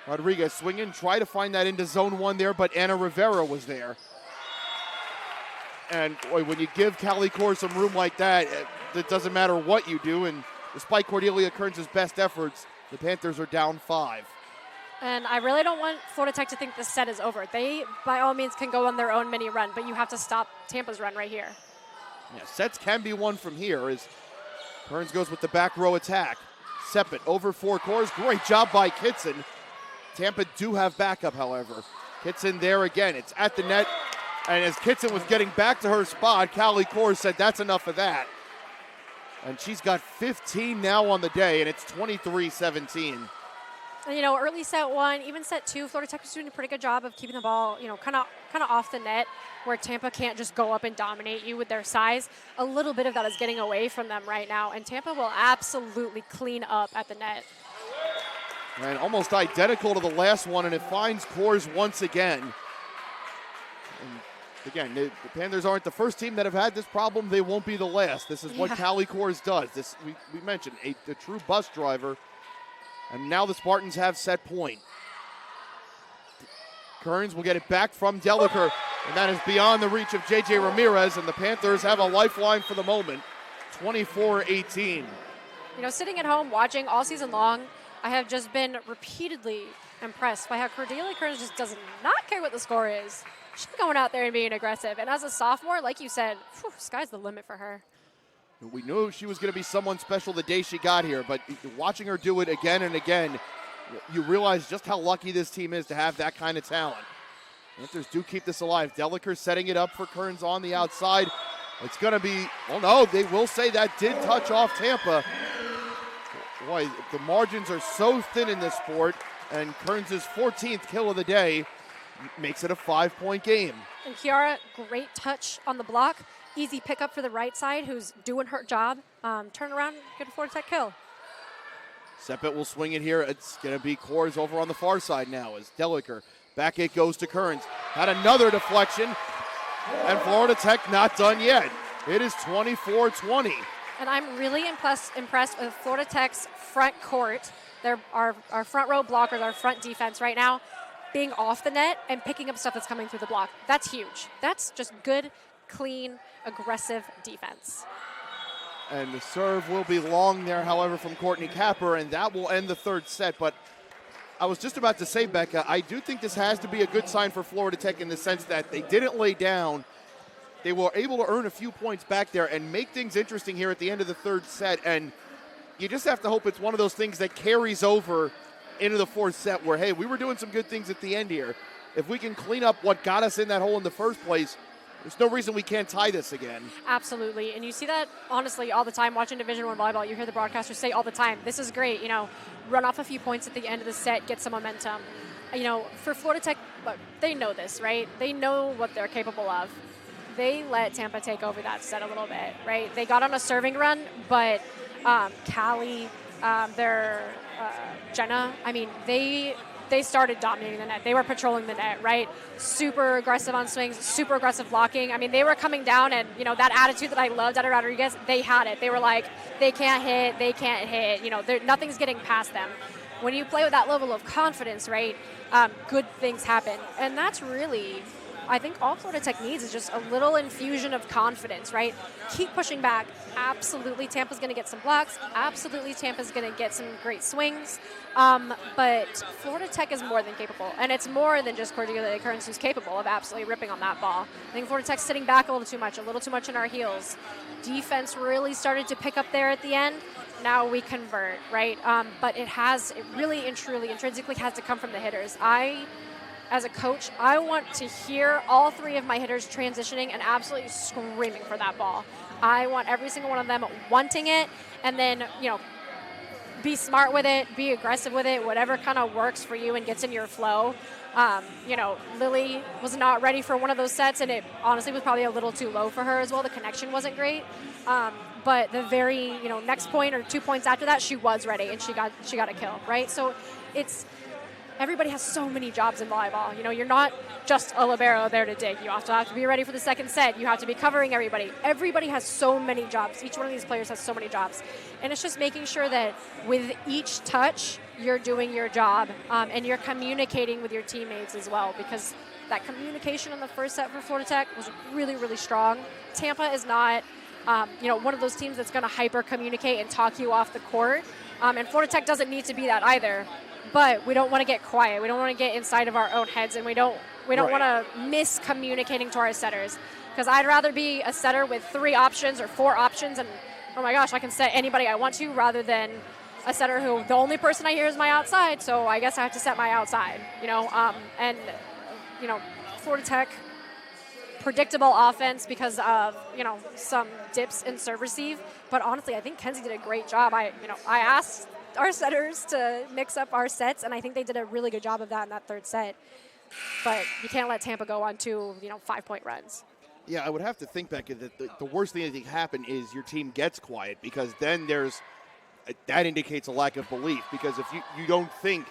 Rodriguez swinging, try to find that into zone 1 there, but Anna Rivera was there. And boy, when you give Callie Core some room like that, it doesn't matter what you do. And despite Cordelia Kearns' best efforts, the Panthers are down 5. And I really don't want Florida Tech to think this set is over. They, by all means, can go on their own mini run, but you have to stop Tampa's run right here. Yeah, sets can be won from here as Kearns goes with the back row attack. Seppet over 4 cores. Great job by Kitson. Tampa do have backup, however. Kitson there again. It's at the net. And as Kitson was getting back to her spot, Callie Kors said, that's enough of that. And she's got 15 now on the day, and it's 23-17. And, early set 1, even set 2, Florida Tech was doing a pretty good job of keeping the ball, kind of off the net where Tampa can't just go up and dominate you with their size. A little bit of that is getting away from them right now, and Tampa will absolutely clean up at the net. And almost identical to the last one, and it finds Kors once again. And again, the Panthers aren't the first team that have had this problem. They won't be the last. This is what Callie Kors does. This we mentioned, a true bus driver. And now the Spartans have set point. Kearns will get it back from Deliker, and that is beyond the reach of J.J. Ramirez, and the Panthers have a lifeline for the moment, 24-18. Sitting at home watching all season long, I have just been repeatedly impressed by how Cordelia Kearns just does not care what the score is. She's going out there and being aggressive. And as a sophomore, like you said, sky's the limit for her. We knew she was going to be someone special the day she got here, but watching her do it again and again, you realize just how lucky this team is to have that kind of talent. Panthers do keep this alive. Deliker setting it up for Kearns on the outside. It's going to be, they will say that did touch off Tampa. Boy, the margins are so thin in this sport, and Kearns' 14th kill of the day makes it a 5-point game. And Kiara, great touch on the block. Easy pickup for the right side, who's doing her job. Turn around, get a Florida Tech kill. Seppet will swing it here. It's going to be Kors over on the far side now as Deliker. Back it goes to Kearns. Had another deflection, and Florida Tech not done yet. It is 24-20. And I'm really impressed with Florida Tech's front court. Our front row blockers, our front defense right now, being off the net and picking up stuff that's coming through the block. That's huge. That's just good, clean, aggressive defense. And the serve will be long there, however, from Courtney Capper, and that will end the third set. But I was just about to say, Becca, I do think this has to be a good sign for Florida Tech in the sense that they didn't lay down. They were able to earn a few points back there and make things interesting here at the end of the third set. And you just have to hope it's one of those things that carries over into the fourth set where, hey, we were doing some good things at the end here. If we can clean up what got us in that hole in the first place, there's no reason we can't tie this again. Absolutely. And you see that, honestly, all the time watching Division I volleyball. You hear the broadcasters say all the time, this is great, run off a few points at the end of the set, get some momentum. For Florida Tech, look, they know this, right? They know what they're capable of. They let Tampa take over that set a little bit, right? They got on a serving run, but Callie, Jenna, they started dominating the net. They were patrolling the net, right? Super aggressive on swings, super aggressive blocking. They were coming down, and, that attitude that I loved out of Rodriguez, they had it. They were like, they can't hit. Nothing's getting past them. When you play with that level of confidence, right, good things happen. And that's really I think all Florida Tech needs is just a little infusion of confidence, right? Keep pushing back. Absolutely, Tampa's going to get some blocks. Absolutely, Tampa's going to get some great swings. But Florida Tech is more than capable, and it's more than just Cordelia Kearns who's capable of absolutely ripping on that ball. I think Florida Tech's sitting back a little too much in our heels. Defense really started to pick up there at the end. Now we convert, right? But it really and truly intrinsically has to come from the hitters. As a coach, I want to hear all three of my hitters transitioning and absolutely screaming for that ball. I want every single one of them wanting it, and then, be smart with it, be aggressive with it, whatever kind of works for you and gets in your flow. Lily was not ready for one of those sets, and it honestly was probably a little too low for her as well. The connection wasn't great. But the very, next point or 2 points after that, she was ready, and she got a kill, right? So everybody has so many jobs in volleyball. You're not just a libero there to dig. You also have to be ready for the second set. You have to be covering everybody. Everybody has so many jobs. Each one of these players has so many jobs. And it's just making sure that with each touch, you're doing your job and you're communicating with your teammates as well, because that communication in the first set for Florida Tech was really, really strong. Tampa is not one of those teams that's going to hyper-communicate and talk you off the court. And Florida Tech doesn't need to be that either. But we don't want to get quiet. We don't want to get inside of our own heads, and we don't want to miscommunicating to our setters. Because I'd rather be a setter with 3 options or 4 options, and oh my gosh, I can set anybody I want to, rather than a setter who the only person I hear is my outside. So I guess I have to set my outside. Florida Tech, predictable offense because of some dips in serve receive. But honestly, I think Kenzie did a great job. I asked our setters to mix up our sets, and I think they did a really good job of that in that third set. But you can't let Tampa go on 2 5-point runs. Yeah, I would have to think back that the worst thing that can happen is your team gets quiet, because then that indicates a lack of belief, because if you don't think,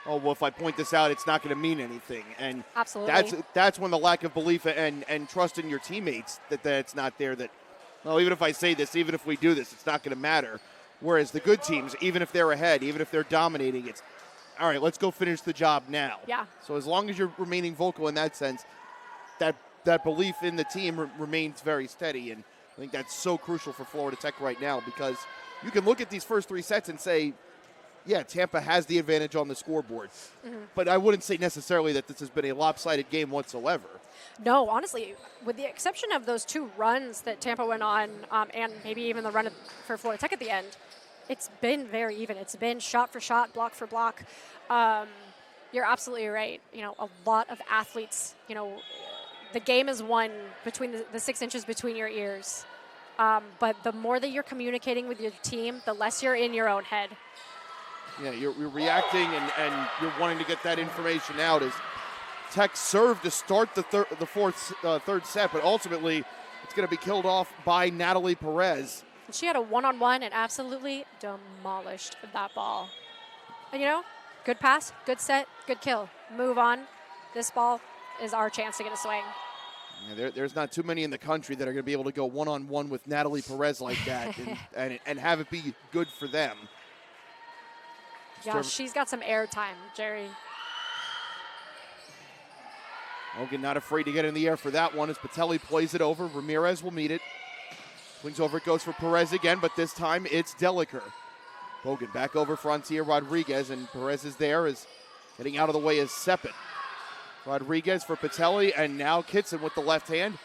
oh, well, if I point this out, it's not going to mean anything. And absolutely, that's when the lack of belief and trust in your teammates that it's not there, that, well, even if I say this, even if we do this, it's not going to matter. Whereas the good teams, even if they're ahead, even if they're dominating, it's, all right, let's go finish the job now. Yeah. So as long as you're remaining vocal in that sense, that belief in the team remains very steady. And I think that's so crucial for Florida Tech right now, because you can look at these first 3 sets and say, yeah, Tampa has the advantage on the scoreboard. Mm-hmm. But I wouldn't say necessarily that this has been a lopsided game whatsoever. No, honestly, with the exception of those 2 runs that Tampa went on, and maybe even the run for Florida Tech at the end, it's been very even. It's been shot for shot, block for block. You're absolutely right. A lot of athletes, the game is won between the 6 inches between your ears. But the more that you're communicating with your team, the less you're in your own head. Yeah, you're reacting and you're wanting to get that information out. As Tech served to start the third set, but ultimately it's going to be killed off by Natalie Perez. She had a one-on-one and absolutely demolished that ball. And good pass, good set, good kill. Move on. This ball is our chance to get a swing. Yeah, there's not too many in the country that are going to be able to go one-on-one with Natalie Perez like that and have it be good for them. Yeah, she's got some air time, Jerry. Hogan not afraid to get in the air for that one as Patelli plays it over. Ramirez will meet it. Swings over, it goes for Perez again, but this time it's Deliker. Hogan back over Frontier Rodriguez, and Perez is there, is getting out of the way is Seppin. Rodriguez for Patelli, and now Kitson with the left hand.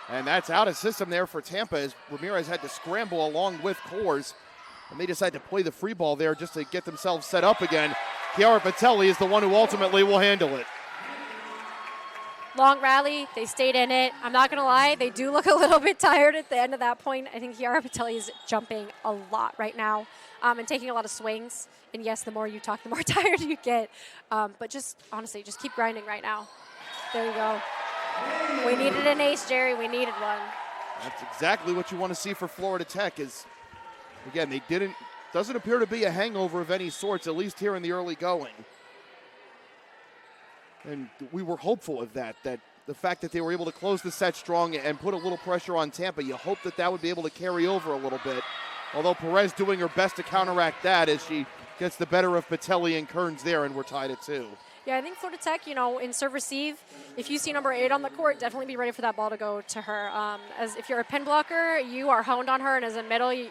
And that's out of system there for Tampa, as Ramirez had to scramble along with Coors. And they decide to play the free ball there just to get themselves set up again. Chiara Patelli is the one who ultimately will handle it. Long rally, they stayed in it. I'm not going to lie, they do look a little bit tired at the end of that point. I think Chiara Patelli is jumping a lot right now and taking a lot of swings. And yes, the more you talk, the more tired you get. But just, honestly, just keep grinding right now. There you go. We needed an ace, Jerry. We needed one. That's exactly what you want to see for Florida Tech is, again, doesn't appear to be a hangover of any sorts, at least here in the early going. And we were hopeful of that the fact that they were able to close the set strong and put a little pressure on Tampa, you hope that would be able to carry over a little bit. Although Perez doing her best to counteract that as she gets the better of Patelli and Kearns there, and we're tied at 2. Yeah, I think Florida Tech, in serve receive, if you see number 8 on the court, definitely be ready for that ball to go to her. As if you're a pin blocker, you are honed on her, and as a middle, you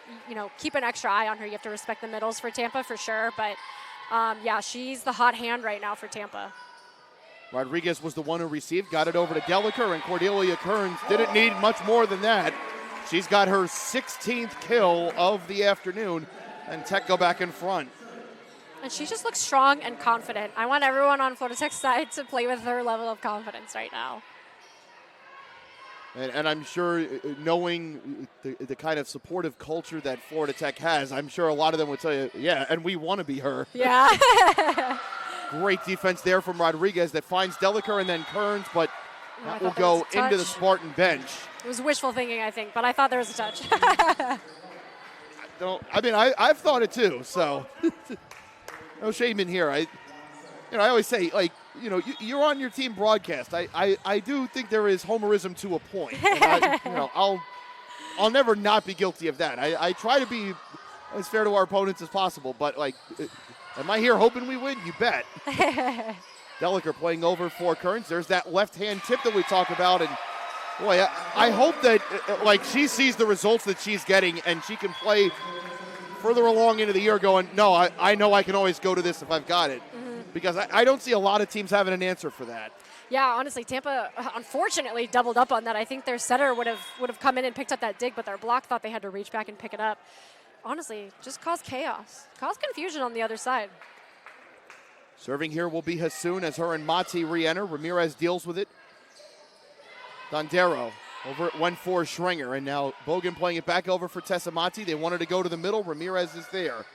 keep an extra eye on her. You have to respect the middles for Tampa for sure, but yeah, she's the hot hand right now for Tampa. Rodriguez was the one who received, got it over to Deliker, and Cordelia Kearns didn't need much more than that. She's got her 16th kill of the afternoon, and Tech go back in front. And she just looks strong and confident. I want everyone on Florida Tech's side to play with her level of confidence right now. And I'm sure, knowing the kind of supportive culture that Florida Tech has, I'm sure a lot of them would tell you, yeah, and we want to be her. Yeah. Great defense there from Rodriguez that finds Deliker and then Kearns, but that will go into the Spartan bench. It was wishful thinking, I think, but I thought there was a touch. I've thought it too, so no shame in here. I always say, you're on your team broadcast. I do think there is homerism to a point. And I'll never not be guilty of that. I try to be as fair to our opponents as possible, but am I here hoping we win? You bet. Deliker playing over for Kearns. There's that left-hand tip that we talk about, and boy, I hope that she sees the results that she's getting and she can play further along into the year going, no, I know I can always go to this if I've got it. Mm-hmm. Because I don't see a lot of teams having an answer for that. Yeah, honestly, Tampa unfortunately doubled up on that. I think their setter would have come in and picked up that dig, but their block thought they had to reach back and pick it up. Honestly, just caused chaos. Caused confusion on the other side. Serving here will be Hassoun as her and Mati re-enter. Ramirez deals with it. Dondero over it went for Schrenger, and now Bogan playing it back over for Tessa Mati. They wanted to go to the middle. Ramirez is there.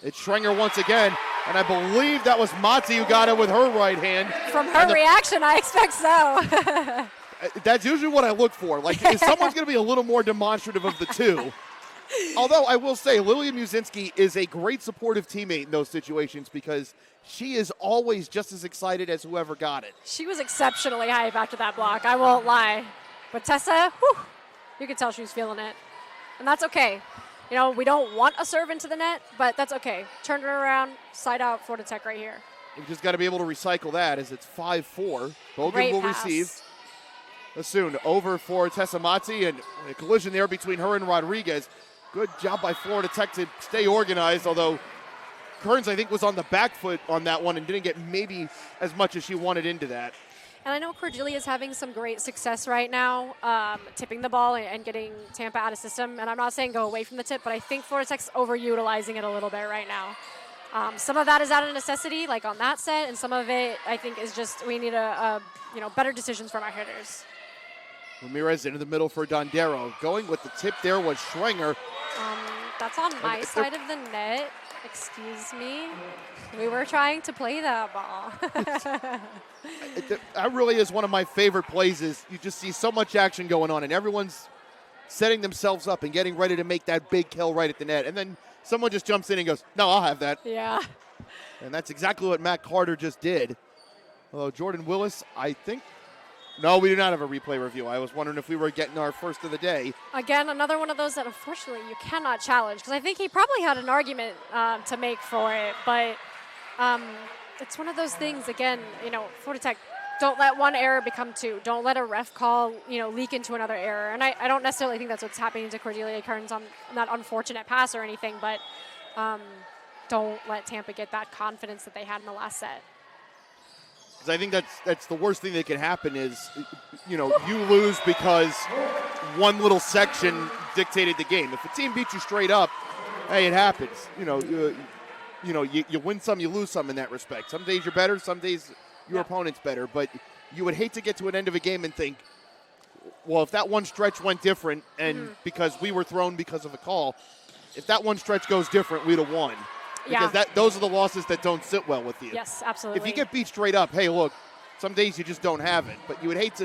It's Schrenger once again, and I believe that was Mati who got it with her right hand. From her reaction, I expect so. That's usually what I look for. If someone's going to be a little more demonstrative of the two. Although I will say, Lillian Musinski is a great supportive teammate in those situations because she is always just as excited as whoever got it. She was exceptionally hype after that block, I won't lie. But Tessa, you could tell she was feeling it. And that's okay. We don't want a serve into the net, but that's okay. Turn it around, side out, Florida Tech right here. We've just got to be able to recycle that as it's 5-4. Bogan Great will pass. receive. Hassoun over for Tessa Mati, and a collision there between her and Rodriguez. Good job by Florida Tech to stay organized, although Kearns, I think, was on the back foot on that one and didn't get maybe as much as she wanted into that. And I know Cordelia is having some great success right now, tipping the ball and getting Tampa out of system. And I'm not saying go away from the tip, but I think Florida Tech's overutilizing it a little bit right now. Some of that is out of necessity, like on that set, and some of it, I think, is just we need better decisions from our hitters. Ramirez into the middle for Dondero. Going with the tip there was Schrenger. That's on my side of the net. Excuse me. We were trying to play that ball. That really is one of my favorite plays is you just see so much action going on and everyone's setting themselves up and getting ready to make that big kill right at the net. And then someone just jumps in and goes, no, I'll have that. Yeah. And that's exactly what Matt Carter just did. Although Jordan Willis, I think, no, we do not have a replay review. I was wondering if we were getting our first of the day. Again, another one of those that unfortunately you cannot challenge because I think he probably had an argument to make for it. But it's one of those things, again, Florida Tech, don't let one error become two. Don't let a ref call, leak into another error. And I don't necessarily think that's what's happening to Cordelia Kearns on that unfortunate pass or anything, but don't let Tampa get that confidence that they had in the last set. Because I think that's the worst thing that can happen is, you lose because one little section dictated the game. If a team beats you straight up, hey, it happens. You win some, you lose some in that respect. Some days you're better, some days your opponent's better. But you would hate to get to an end of a game and think, well, if that one stretch went different and because we were thrown because of a call, if that one stretch goes different, we'd have won. Because those are the losses that don't sit well with you. Yes, absolutely. If you get beat straight up, hey, look, some days you just don't have it. But you would hate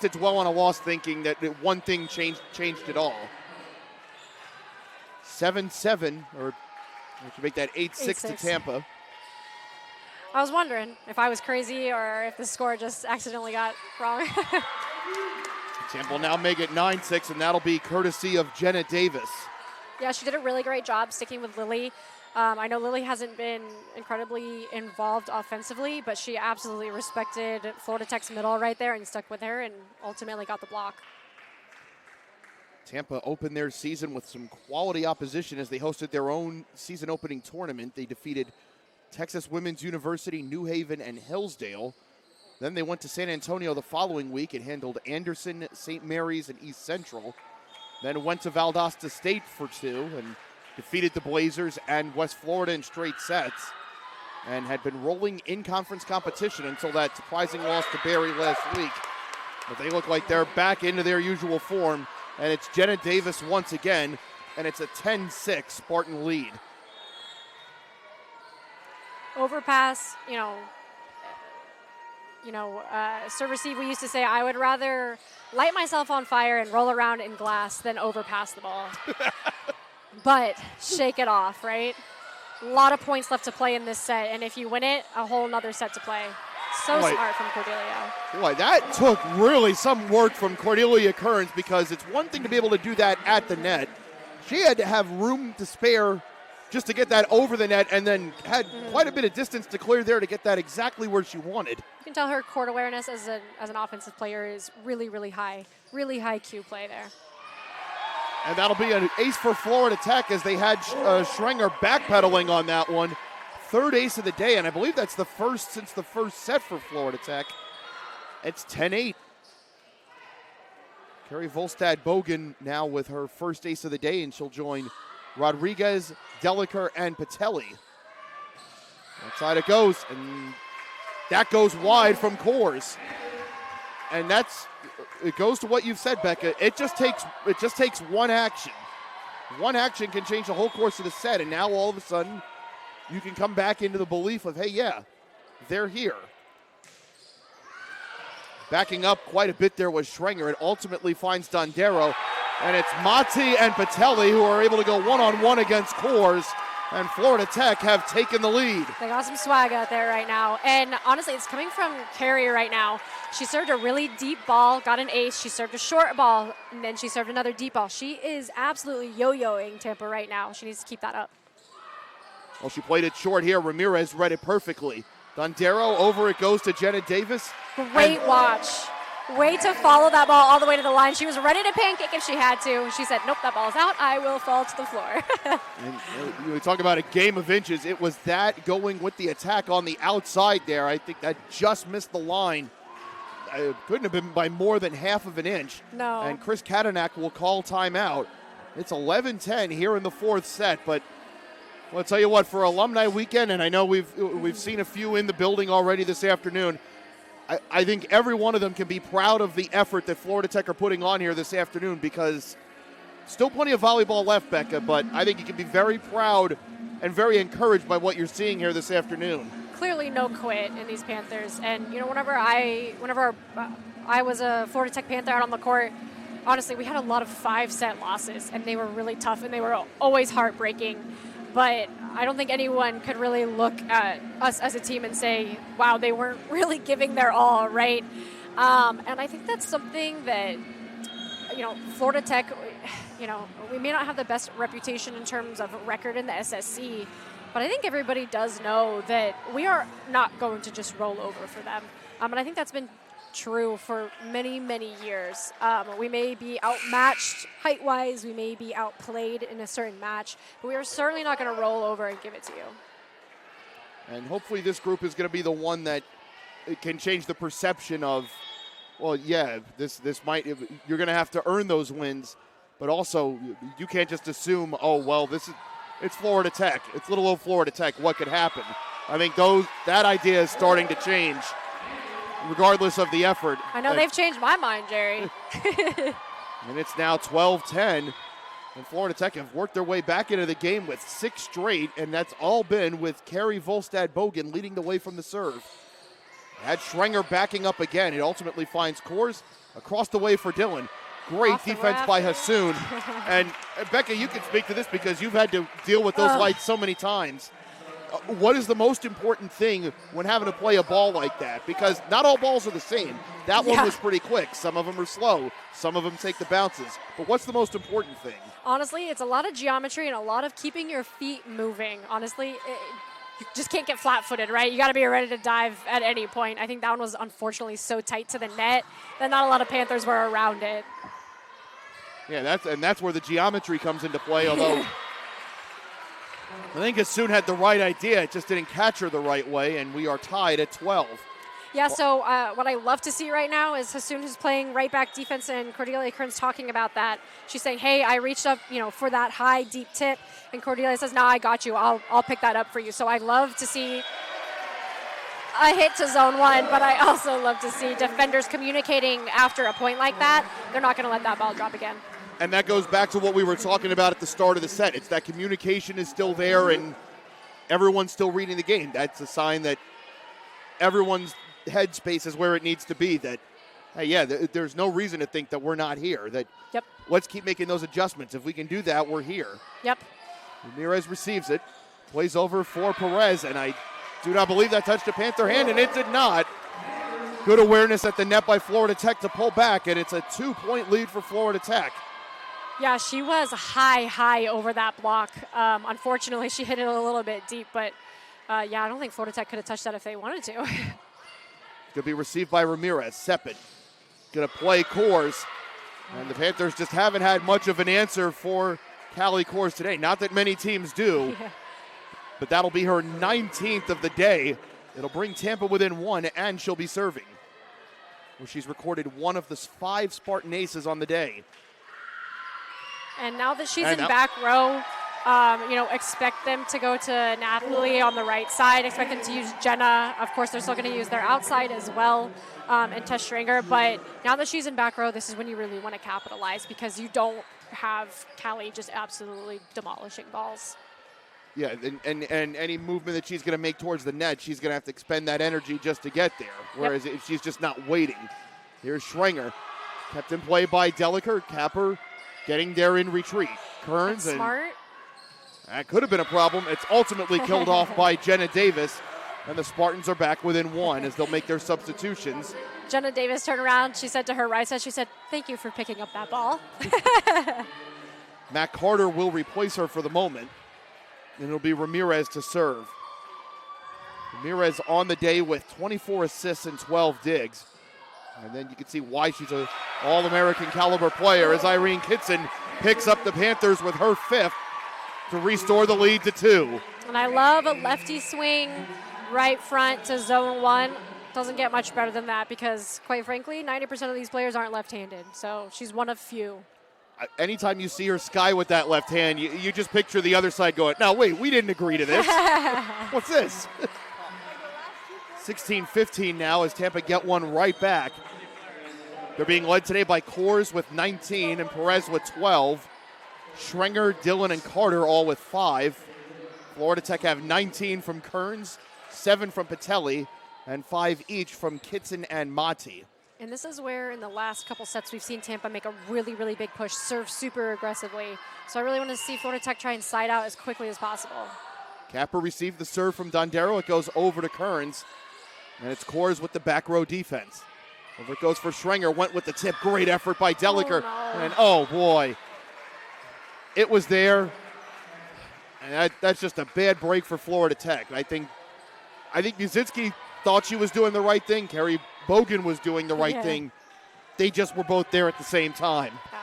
to dwell on a loss thinking that one thing changed it all. 7-7, or to make that 8-6 to Tampa. I was wondering if I was crazy or if the score just accidentally got wrong. Tampa will now make it 9-6, and that'll be courtesy of Jenna Davis. Yeah, she did a really great job sticking with Lily. I know Lily hasn't been incredibly involved offensively, but she absolutely respected Florida Tech's middle right there and stuck with her and ultimately got the block. Tampa opened their season with some quality opposition as they hosted their own season opening tournament. They defeated Texas Women's University, New Haven, and Hillsdale. Then they went to San Antonio the following week and handled Anderson, St. Mary's, and East Central. Then went to Valdosta State for 2 and defeated the Blazers and West Florida in straight sets, and had been rolling in conference competition until that surprising loss to Barry last week. But they look like they're back into their usual form, and it's Jenna Davis once again, and it's a 10-6 Spartan lead. Overpass, serve receive, we used to say I would rather light myself on fire and roll around in glass than overpass the ball. But shake it off, right? A lot of points left to play in this set, and if you win it, a whole nother set to play. So smart from Cordelia. Boy, that took really some work from Cordelia Kearns, because it's one thing to be able to do that at the net. She had to have room to spare just to get that over the net, and then had quite a bit of distance to clear there to get that exactly where she wanted. You can tell her court awareness as an offensive player is really, really high. Really high Q play there. And that'll be an ace for Florida Tech, as they had Schrenger backpedaling on that one. Third ace of the day, and I believe that's the first since the first set for Florida Tech. It's 10-8. Carrie Volstad-Bogan now with her first ace of the day, and she'll join Rodriguez, Deliker, and Patelli. Outside it goes, and that goes wide from Coors. And it goes to what you've said, Becca. It just takes one action. One action can change the whole course of the set, and now all of a sudden you can come back into the belief of, hey, yeah, they're here. Backing up quite a bit there was Schrenger. It ultimately finds Dondero, and it's Mati and Patelli who are able to go one-on-one against Coors, and Florida Tech have taken the lead. They got some swag out there right now, and honestly, it's coming from Carrie right now. She served a really deep ball, got an ace. She served a short ball, and then she served another deep ball. She is absolutely yo-yoing Tampa right now. She needs to keep that up. Well, she played it short here. Ramirez read it perfectly. Dondero, over it goes to Jenna Davis. Great watch. Way to follow that ball all the way to the line. She was ready to pancake if she had to. She said, nope, that ball's out. I will fall to the floor. And you talk about a game of inches. It was that going with the attack on the outside there. I think that just missed the line. It couldn't have been by more than half of an inch. No. And Chris Katanak will call timeout. It's 11-10 here in the fourth set, but well, I'll tell you what, for Alumni Weekend, and I know we've seen a few in the building already this afternoon, I think every one of them can be proud of the effort that Florida Tech are putting on here this afternoon, because still plenty of volleyball left, Becca, but I think you can be very proud and very encouraged by what you're seeing here this afternoon. Clearly no quit in these Panthers. And, whenever I was a Florida Tech Panther out on the court, honestly, we had a lot of 5-set losses, and they were really tough, and they were always heartbreaking. But I don't think anyone could really look at us as a team and say, wow, they weren't really giving their all, right? And I think that's something that, Florida Tech, we may not have the best reputation in terms of record in the SSC, but I think everybody does know that we are not going to just roll over for them. And I think that's been true for many, many years. We may be outmatched height-wise, we may be outplayed in a certain match, but we are certainly not going to roll over and give it to you. And hopefully this group is going to be the one that can change the perception of, well, yeah, this might, you're going to have to earn those wins, but also you can't just assume, oh, well, it's Florida Tech. It's little old Florida Tech. What could happen? I think that idea is starting to change, regardless of the effort. I know they've changed my mind, Jerry. And it's now 12-10. And Florida Tech have worked their way back into the game with 6 straight, and that's all been with Carrie Volstad-Bogan leading the way from the serve. Had Schrenger backing up again. It ultimately finds Coors across the way for Dillon. Great defense by Hassoun. And Becca, you can speak to this because you've had to deal with those lights so many times. what is the most important thing when having to play a ball like that? Because not all balls are the same. That one was pretty quick. Some of them are slow. Some of them take the bounces. But what's the most important thing? Honestly, it's a lot of geometry and a lot of keeping your feet moving. Honestly, you just can't get flat-footed, right? You got to be ready to dive at any point. I think that one was unfortunately so tight to the net that not a lot of Panthers were around it. Yeah, that's where the geometry comes into play, although I think Hassoun had the right idea. It just didn't catch her the right way, and we are tied at 12. Yeah, so what I love to see right now is Hassoun, who's playing right back defense, and Cordelia Kearns talking about that. She's saying, hey, I reached up, for that high, deep tip, and Cordelia says, no, I got you. I'll pick that up for you. So I love to see a hit to zone one, but I also love to see defenders communicating after a point like that. They're not going to let that ball drop again. And that goes back to what we were talking about at the start of the set. It's that communication is still there and everyone's still reading the game. That's a sign that everyone's headspace is where it needs to be, that, hey, yeah, there's no reason to think that we're not here, that let's keep making those adjustments. If we can do that, we're here. Yep. Ramirez receives it, plays over for Perez, and I do not believe that touched a Panther hand, and it did not. Good awareness at the net by Florida Tech to pull back, and it's a 2-point lead for Florida Tech. Yeah, she was high over that block. Unfortunately, she hit it a little bit deep, but I don't think Florida Tech could have touched that if they wanted to. Going to be received by Ramirez. Seppin going to play Coors, and the Panthers just haven't had much of an answer for Callie Coors today. Not that many teams do, but that'll be her 19th of the day. It'll bring Tampa within one, and she'll be serving, where she's recorded one of the 5 Spartan aces on the day. And now that she's in back row, expect them to go to Natalie on the right side. Expect them to use Jenna. Of course, they're still going to use their outside as well, and Tess Stringer. But now that she's in back row, this is when you really want to capitalize, because you don't have Callie just absolutely demolishing balls. Yeah, and any movement that she's going to make towards the net, she's going to have to expend that energy just to get there. Whereas if she's just not waiting. Here's Schrenger. Kept in play by Deliker. Capper getting there in retreat. Kearns. That's smart. That could have been a problem. It's ultimately killed off by Jenna Davis. And the Spartans are back within one as they'll make their substitutions. Jenna Davis turned around. She said to her right side, she said, thank you for picking up that ball. Matt Carter will replace her for the moment. And it'll be Ramirez to serve. Ramirez on the day with 24 assists and 12 digs. And then you can see why she's an All-American caliber player as Irene Kitson picks up the Panthers with her 5th to restore the lead to 2. And I love a lefty swing right front to zone 1. Doesn't get much better than that because, quite frankly, 90% of these players aren't left-handed. So she's one of few. Anytime you see her sky with that left hand, you just picture the other side going, no, wait, we didn't agree to this. What's this? 16-15 now as Tampa get one right back. They're being led today by Coors with 19 and Perez with 12. Schrenger, Dillon, and Carter all with 5. Florida Tech have 19 from Kearns, 7 from Patelli, and 5 each from Kitson and Mati. And this is where in the last couple sets we've seen Tampa make a really, really big push, serve super aggressively. So I really want to see Florida Tech try and side out as quickly as possible. Capper received the serve from Dondero. It goes over to Kearns. And it's Coors with the back row defense. Over it goes for Schrenger. Went with the tip. Great effort by Deliker. Oh, no. And oh boy. It was there. And that's just a bad break for Florida Tech. I think Muzinski thought she was doing the right thing. Carrie Bogan was doing the right thing. They just were both there at the same time. Yeah.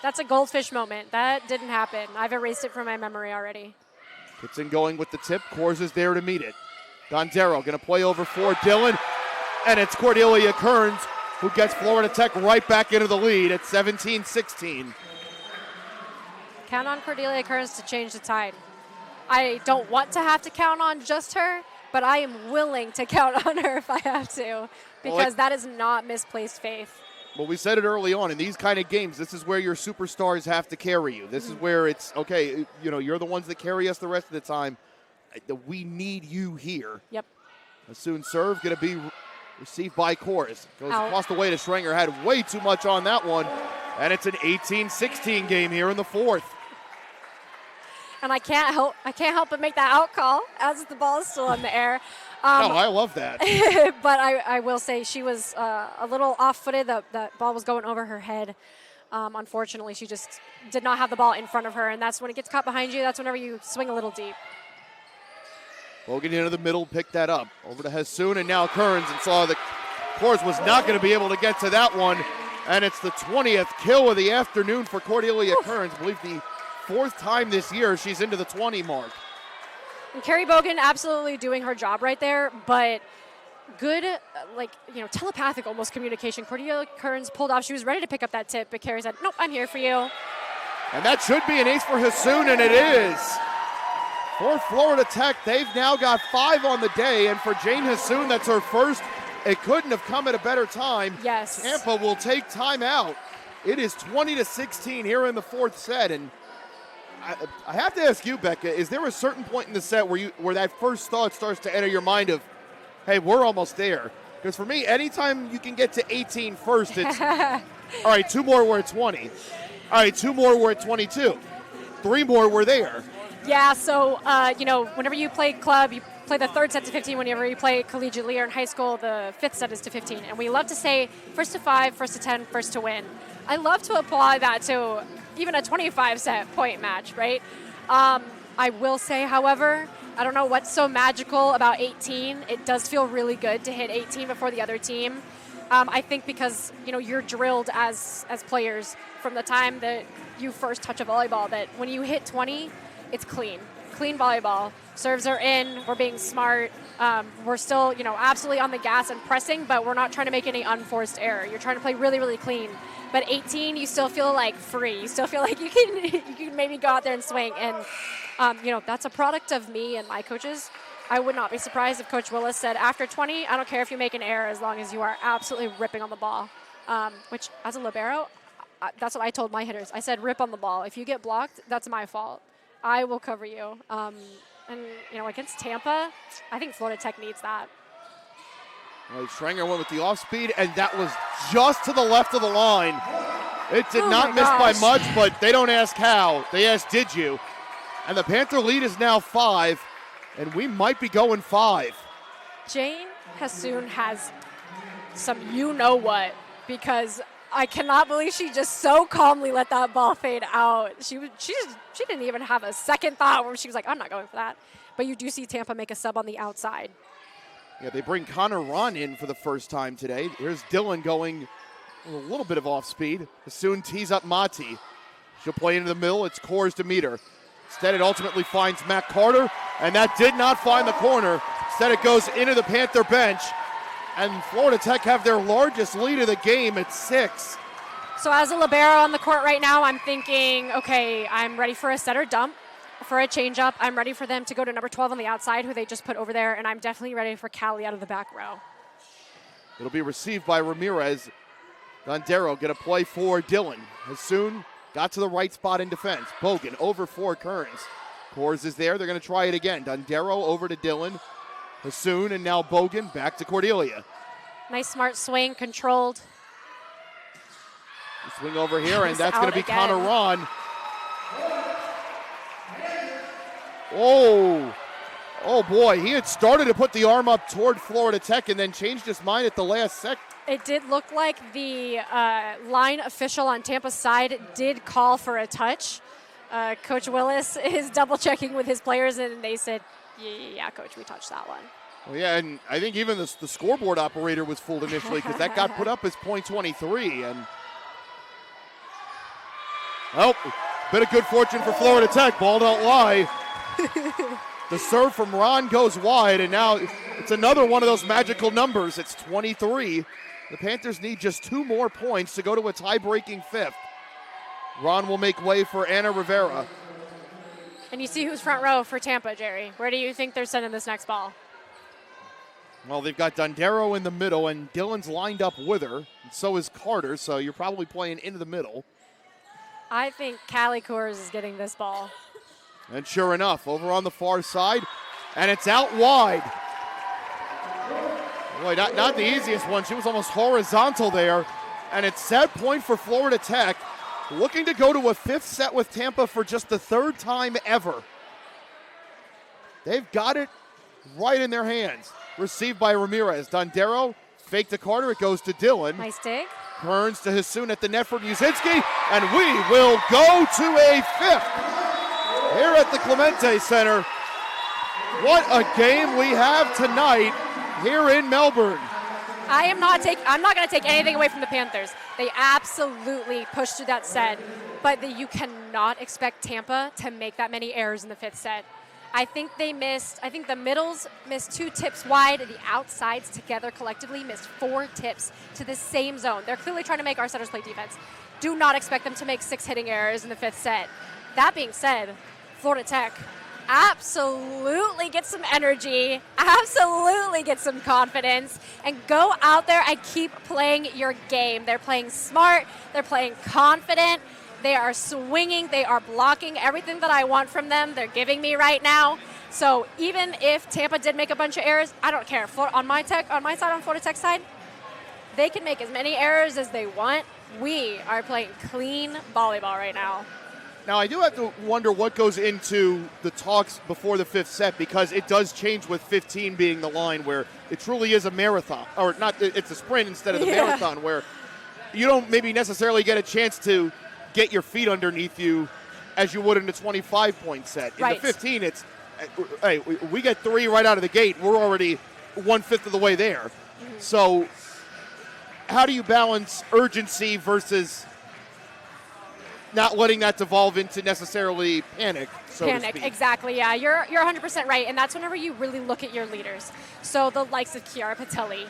That's a goldfish moment. That didn't happen. I've erased it from my memory already. Kitson going with the tip. Coors is there to meet it. Dondero going to play over for Dillon. And it's Cordelia Kearns who gets Florida Tech right back into the lead at 17-16. Count on Cordelia Kearns to change the tide. I don't want to have to count on just her, but I am willing to count on her if I have to, because that is not misplaced faith. Well, we said it early on. In these kind of games, this is where your superstars have to carry you. This is where it's, okay, you're the ones that carry us the rest of the time. We need you here. Yep. Hassoun serve going to be received by Coors. Goes across the way to Schrenger. Had way too much on that one. And it's an 18-16 game here in the 4th. and I can't help but make that out call as the ball is still in the air. I love that. But I will say she was a little off-footed. The ball was going over her head. Unfortunately, she just did not have the ball in front of her, and that's when it gets caught behind you. That's whenever you swing a little deep. Bogan into the middle, picked that up. Over to Hassoun, and now Kearns, and saw that Kors was not going to be able to get to that one. And it's the 20th kill of the afternoon for Cordelia Kearns. I believe the 4th time this year she's into the 20 mark. And Carrie Bogan absolutely doing her job right there, but good, telepathic almost communication. Cordelia Kearns pulled off. She was ready to pick up that tip, but Carrie said, nope, I'm here for you. And that should be an ace for Hassoun, and it is. For Florida Tech, they've now got 5 on the day, and for Jane Hassoun, that's her first. It couldn't have come at a better time. Yes. Tampa will take timeout. It is 20-16 here in the 4th set, and I have to ask you, Becca, is there a certain point in the set where that first thought starts to enter your mind of, hey, we're almost there? Because for me, anytime you can get to 18 first, it's, all right, 2 more, we're at 20. All right, 2 more, we're at 22. 3 more, we're there. Yeah, so, whenever you play club, you play the 3rd set to 15. Whenever you play collegiately or in high school, the 5th set is to 15. And we love to say first to 5, first to 10, first to win. I love to apply that to even a 25-set point match, right? I will say, however, I don't know what's so magical about 18. It does feel really good to hit 18 before the other team. I think because, you're drilled as players from the time that you first touch a volleyball that when you hit 20, it's clean volleyball. Serves are in. We're being smart. We're still, absolutely on the gas and pressing, but we're not trying to make any unforced error. You're trying to play really, really clean. But 18, you still feel like free. You still feel like you can maybe go out there and swing. And, that's a product of me and my coaches. I would not be surprised if Coach Willis said, after 20, I don't care if you make an error as long as you are absolutely ripping on the ball. Which, as a libero, that's what I told my hitters. I said, rip on the ball. If you get blocked, that's my fault. I will cover you. Against Tampa, I think Florida Tech needs that. Well, Schrenger went with the off speed, and that was just to the left of the line. It did not miss by much, but they don't ask how. They ask, did you? And the Panther lead is now 5, and we might be going 5. Jane Hassoun has some you-know-what, because I cannot believe she just so calmly let that ball fade out. She didn't even have a second thought where she was like, I'm not going for that. But you do see Tampa make a sub on the outside. Yeah, they bring Connor Ron in for the first time today. Here's Dylan going with a little bit of off speed. Hassoun tees up Mati. She'll play into the middle. It's Kors to meet her. Instead, it ultimately finds Matt Carter, and that did not find the corner. Instead, it goes into the Panther bench. And Florida Tech have their largest lead of the game at 6. So as a libero on the court right now, I'm thinking, okay, I'm ready for a set or dump, for a changeup. I'm ready for them to go to number 12 on the outside, who they just put over there, and I'm definitely ready for Callie out of the back row. It'll be received by Ramirez. Dondero get a play for Dylan. Hassoun got to the right spot in defense. Bogan over for Kearns. Kors is there. They're going to try it again. Dondero over to Dylan. Hassoun, and now Bogan back to Cordelia. Nice smart swing, controlled. Swing over here, and that's going to be Connor Ron. Oh boy, he had started to put the arm up toward Florida Tech and then changed his mind at the last sec. It did look like the line official on Tampa's side did call for a touch. Coach Willis is double-checking with his players, and they said, yeah, Coach, we touched that one. Well, yeah, and I think even the scoreboard operator was fooled initially because that got put up as .23. And, bit of good fortune for Florida Tech. Ball don't lie. The serve from Ron goes wide, and now it's another one of those magical numbers. It's 23. The Panthers need just 2 more points to go to a tie-breaking 5th. Ron will make way for Anna Rivera. And you see who's front row for Tampa, Jerry. Where do you think they're sending this next ball? Well, they've got Dondero in the middle, and Dylan's lined up with her, and so is Carter, so you're probably playing into the middle. I think Callie Kors is getting this ball. And sure enough, over on the far side, and it's out wide. Boy, not the easiest one. She was almost horizontal there, and it's set point for Florida Tech. looking to go to a fifth set with Tampa for just the third time ever. They've got it right in their hands. Received by Ramirez. Dondero, fake to Carter. It goes to Dillon. Nice dig. Kearns to Hassoun at the net for Muzinski. And we will go to a fifth here at the Clemente Center. What a game we have tonight here in Melbourne. I'm not going to take anything away from the Panthers. They absolutely pushed through that set, but you cannot expect Tampa to make that many errors in the fifth set. I think the middles missed 2 tips wide, the outsides together collectively missed 4 tips to the same zone. They're clearly trying to make our setters play defense. Do not expect them to make 6 hitting errors in the fifth set. That being said, Florida Tech absolutely get some energy, absolutely get some confidence, and go out there and keep playing your game. They're playing smart, they're playing confident, they are swinging, they are blocking everything that I want from them. They're giving me right now. So even if Tampa did make a bunch of errors, I don't care. On my side, on Florida Tech side, they can make as many errors as they want. We are playing clean volleyball right now. Now, I do have to wonder what goes into the talks before the fifth set, because it does change with 15 being the line, where it truly is a marathon. Or not, it's a sprint instead of the marathon, where you don't maybe necessarily get a chance to get your feet underneath you as you would in the 25-point set. In the 15, it's, hey, we get 3 right out of the gate. We're already 1/5 of the way there. Mm-hmm. So how do you balance urgency versus not letting that devolve into necessarily panic, so to speak? Exactly, yeah. You're 100% right, and that's whenever you really look at your leaders. So the likes of Chiara Patelli,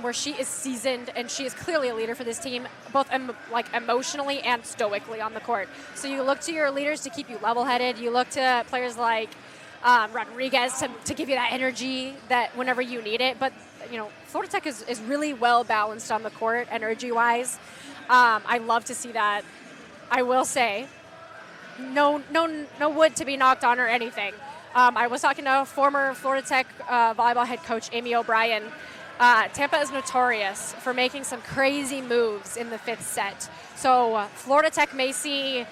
where she is seasoned and she is clearly a leader for this team, both emotionally and stoically on the court. So you look to your leaders to keep you level-headed. You look to players like Rodriguez to give you that energy that whenever you need it. But Florida Tech is really well balanced on the court, energy-wise. I love to see that. I will say, no wood to be knocked on or anything. I was talking to former Florida Tech volleyball head coach Amy O'Brien. Tampa is notorious for making some crazy moves in the fifth set. So Florida Tech may see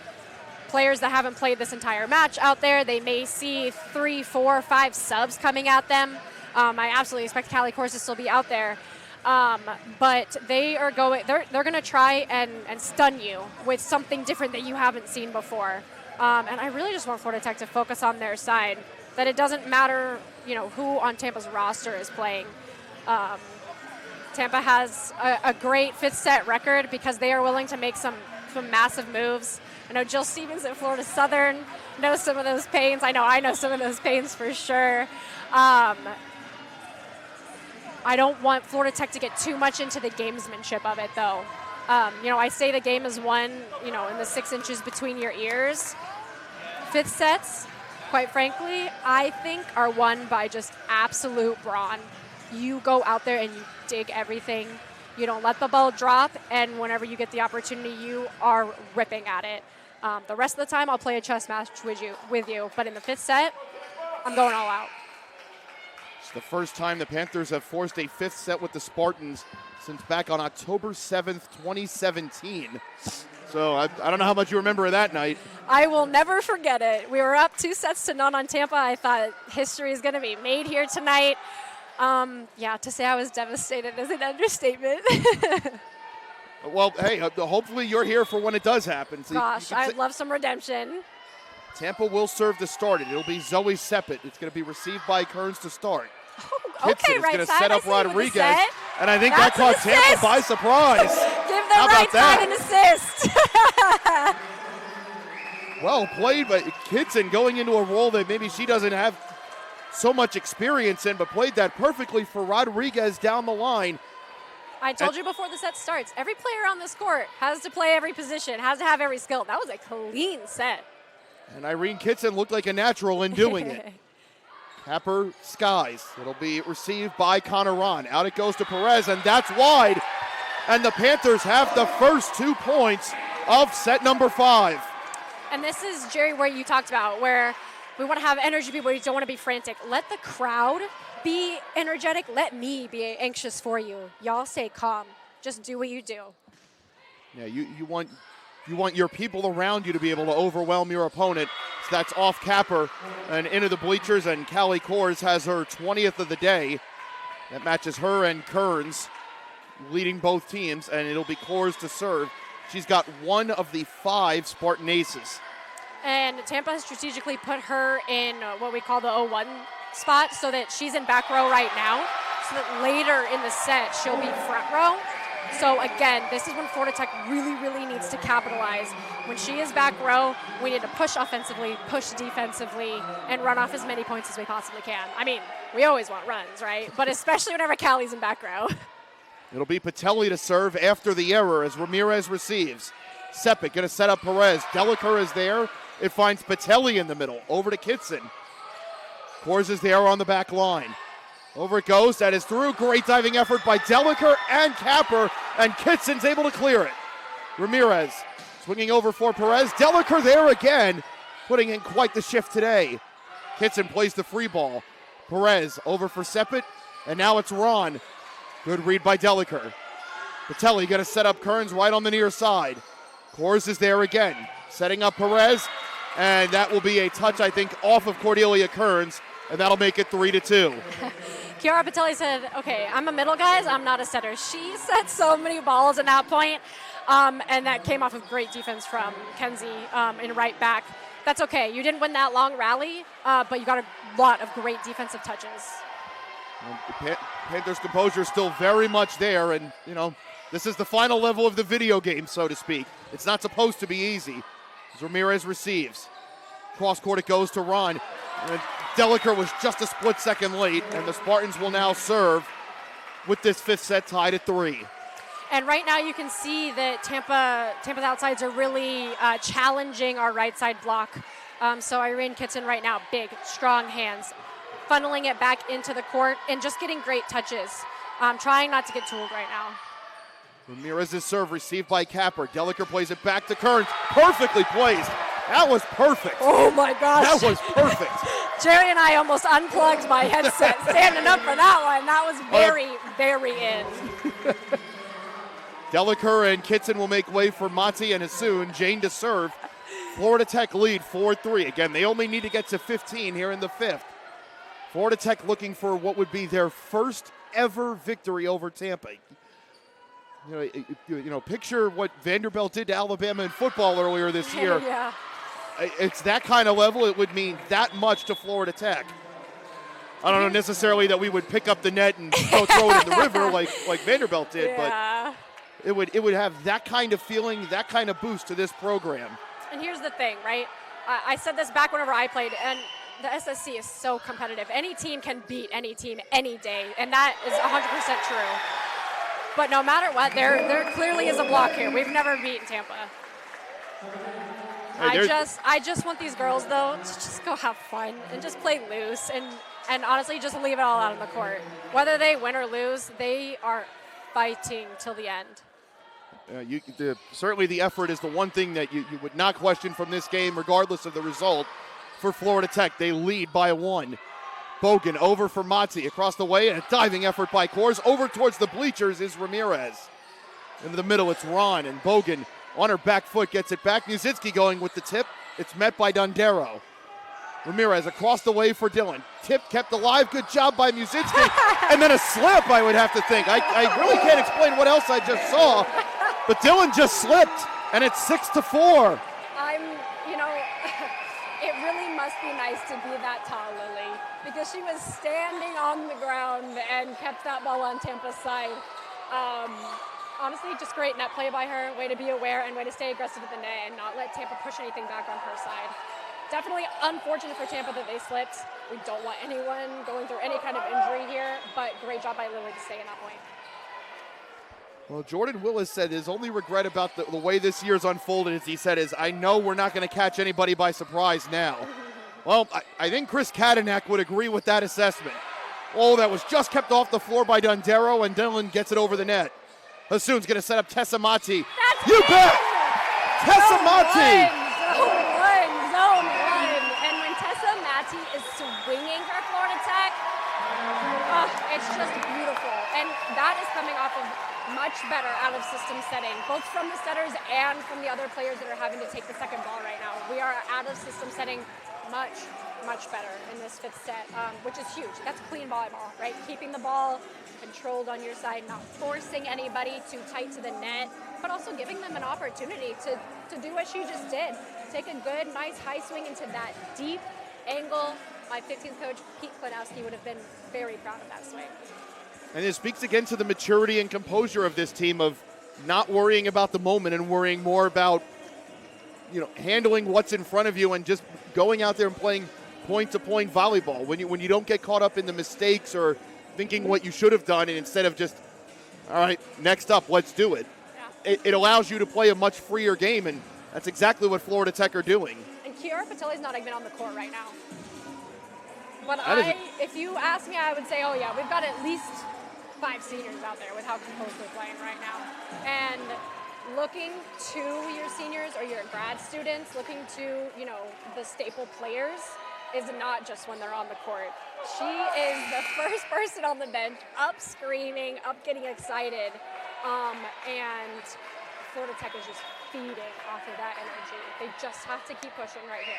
players that haven't played this entire match out there. They may see 3, 4, 5 subs coming at them. I absolutely expect Callie Kors to still be out there. But they're going to try and stun you with something different that you haven't seen before. And I really just want Florida Tech to focus on their side, that it doesn't matter, who on Tampa's roster is playing. Tampa has a great fifth set record because they are willing to make some massive moves. I know Jill Stevens at Florida Southern knows some of those pains. I know some of those pains for sure. I don't want Florida Tech to get too much into the gamesmanship of it, though. I say the game is won, in the 6 inches between your ears. Fifth sets, quite frankly, I think are won by just absolute brawn. You go out there and you dig everything. You don't let the ball drop, and whenever you get the opportunity, you are ripping at it. The rest of the time, I'll play a chess match with you. But in the fifth set, I'm going all out. It's the first time the Panthers have forced a fifth set with the Spartans since back on October 7th, 2017. So I don't know how much you remember of that night. I will never forget it. We were up 2-0 on Tampa. I thought history is going to be made here tonight. To say I was devastated is an understatement. Well, hey, hopefully you're here for when it does happen. So Gosh, I'd love some redemption. Tampa will serve to start it. It'll be Zoe Seppet. It's going to be received by Kearns to start. Oh, okay, right going to side. set up Rodriguez, and I think That's that caught Tampa by surprise. Give them right side an assist. Well played, but Kitson going into a role that maybe she doesn't have so much experience in, but played that perfectly for Rodriguez down the line. I told you before the set starts, every player on this court has to play every position, has to have every skill. That was a clean set. And Irene Kitson looked like a natural in doing it. Capper skies. It'll be received by Connor Ron. Out it goes to Perez, and that's wide. And the Panthers have the first 2 points of set number 5. And this is, Jerry, where you talked about, where we want to have energy people, you don't want to be frantic. Let the crowd be energetic. Let me be anxious for you. Y'all stay calm. Just do what you do. Yeah, you want You want your people around you to be able to overwhelm your opponent. So that's off Capper and into the bleachers, and Callie Kors has her 20th of the day. That matches her and Kearns, leading both teams, and it'll be Kors to serve. She's got one of the 5 Spartan aces. And Tampa has strategically put her in what we call the 0-1 spot so that she's in back row right now, so that later in the set she'll be front row. So again, this is when Florida Tech really, really needs to capitalize. When she is back row, we need to push offensively, push defensively, and run off as many points as we possibly can. I mean, we always want runs, right? But especially whenever Callie's in back row. It'll be Patelli to serve after the error as Ramirez receives. Sepik going to set up Perez. Delacour is there. It finds Patelli in the middle. Over to Kitson. Kors is there on the back line. Over it goes. That is through. Great diving effort by Delacour and Capper, and Kitson's able to clear it. Ramirez swinging over for Perez. Delacour there again, putting in quite the shift today. Kitson plays the free ball. Perez over for Sepik, and now it's Ron. Good read by Delacour. Patelli going to set up Kearns right on the near side. Kors is there again, setting up Perez, and that will be a touch, I think, off of Cordelia Kearns, and that'll make it 3-2. Kiara Patelli said, okay, I'm a middle, guys. I'm not a setter. She set so many balls at that point, and that came off of great defense from Kenzie in right back. That's okay. You didn't win that long rally, but you got a lot of great defensive touches. Panthers' composure is still very much there, and, this is the final level of the video game, so to speak. It's not supposed to be easy. As Ramirez receives. Cross court it goes to Ron. Delacour was just a split second late, and the Spartans will now serve with this 5th set tied at 3. And right now you can see that Tampa's outsides are really challenging our right side block. So Irene Kitson right now, big, strong hands, funneling it back into the court and just getting great touches. Trying not to get tooled right now. Ramirez's serve received by Capper. Delacour plays it back to Kearns. Perfectly placed. That was perfect. Oh my gosh. That was perfect. Jerry and I almost unplugged my headset standing up for that one. That was very, very in. Delacour and Kitson will make way for Mati and Hassoun. Jane to serve. Florida Tech lead 4-3. Again, they only need to get to 15 here in the 5th. Florida Tech looking for what would be their first ever victory over Tampa. Picture what Vanderbilt did to Alabama in football earlier this year. Yeah. It's that kind of level. It would mean that much to Florida Tech. I don't know necessarily that we would pick up the net and go throw it in the river like Vanderbilt did, but it would have that kind of feeling, that kind of boost to this program. And here's the thing, right? I said this back whenever I played, and the SSC is so competitive. Any team can beat any team any day, and that is 100% true. But no matter what, there clearly is a block here. We've never beaten Tampa. I just want these girls, though, to just go have fun and just play loose and honestly just leave it all out on the court. Whether they win or lose, they are fighting till the end. Certainly the effort is the one thing that you would not question from this game, regardless of the result. For Florida Tech, they lead by 1. Bogan over for Mati across the way, and a diving effort by Kors. Over towards the bleachers is Ramirez. Into the middle, it's Ron, and Bogan on her back foot gets it back. Musicki going with the tip. It's met by Dondero. Ramirez across the way for Dylan. Tip kept alive. Good job by Musicki. And then a slip, I would have to think. I really can't explain what else I just saw, but Dylan just slipped, and it's 6-4. It really must be nice to be that tall, Lily, because she was standing on the ground and kept that ball on Tampa's side. Honestly, just great net play by her. Way to be aware and way to stay aggressive at the net and not let Tampa push anything back on her side. Definitely unfortunate for Tampa that they slipped. We don't want anyone going through any kind of injury here, but great job by Lily to stay in that point. Well, Jordan Willis said his only regret about the way this year's unfolded, as he said, is I know we're not going to catch anybody by surprise now. Well, I think Chris Kadenak would agree with that assessment. Oh, that was just kept off the floor by Dondero, and Dylan gets it over the net. Hassoun's going to set up Tessa Mati. You bet! Tessa Mati! Zone one. And when Tessa Mati is swinging for Florida Tech, it's just beautiful. And that is coming off of much better out of system setting, both from the setters and from the other players that are having to take the second ball right now. We are out of system setting much better in this fifth set, which is huge. That's clean volleyball, right? Keeping the ball controlled on your side, not forcing anybody too tight to the net, but also giving them an opportunity to do what she just did. Take a good, nice high swing into that deep angle. My 15th coach, Pete Klinowski, would have been very proud of that swing. And it speaks again to the maturity and composure of this team, of not worrying about the moment and worrying more about, handling what's in front of you and just going out there and playing point-to-point volleyball. When you don't get caught up in the mistakes or thinking what you should have done, and instead of just, all right, next up, let's do it. Yeah. It allows you to play a much freer game, and that's exactly what Florida Tech are doing. And Kiara Patelli's not even on the court right now. But if you ask me, I would say, oh yeah, we've got at least 5 seniors out there with how composed they're playing right now. And looking to your seniors or your grad students, looking to, the staple players is not just when they're on the court. She is the first person on the bench, up screaming, up getting excited, and Florida Tech is just feeding off of that energy. They just have to keep pushing right here.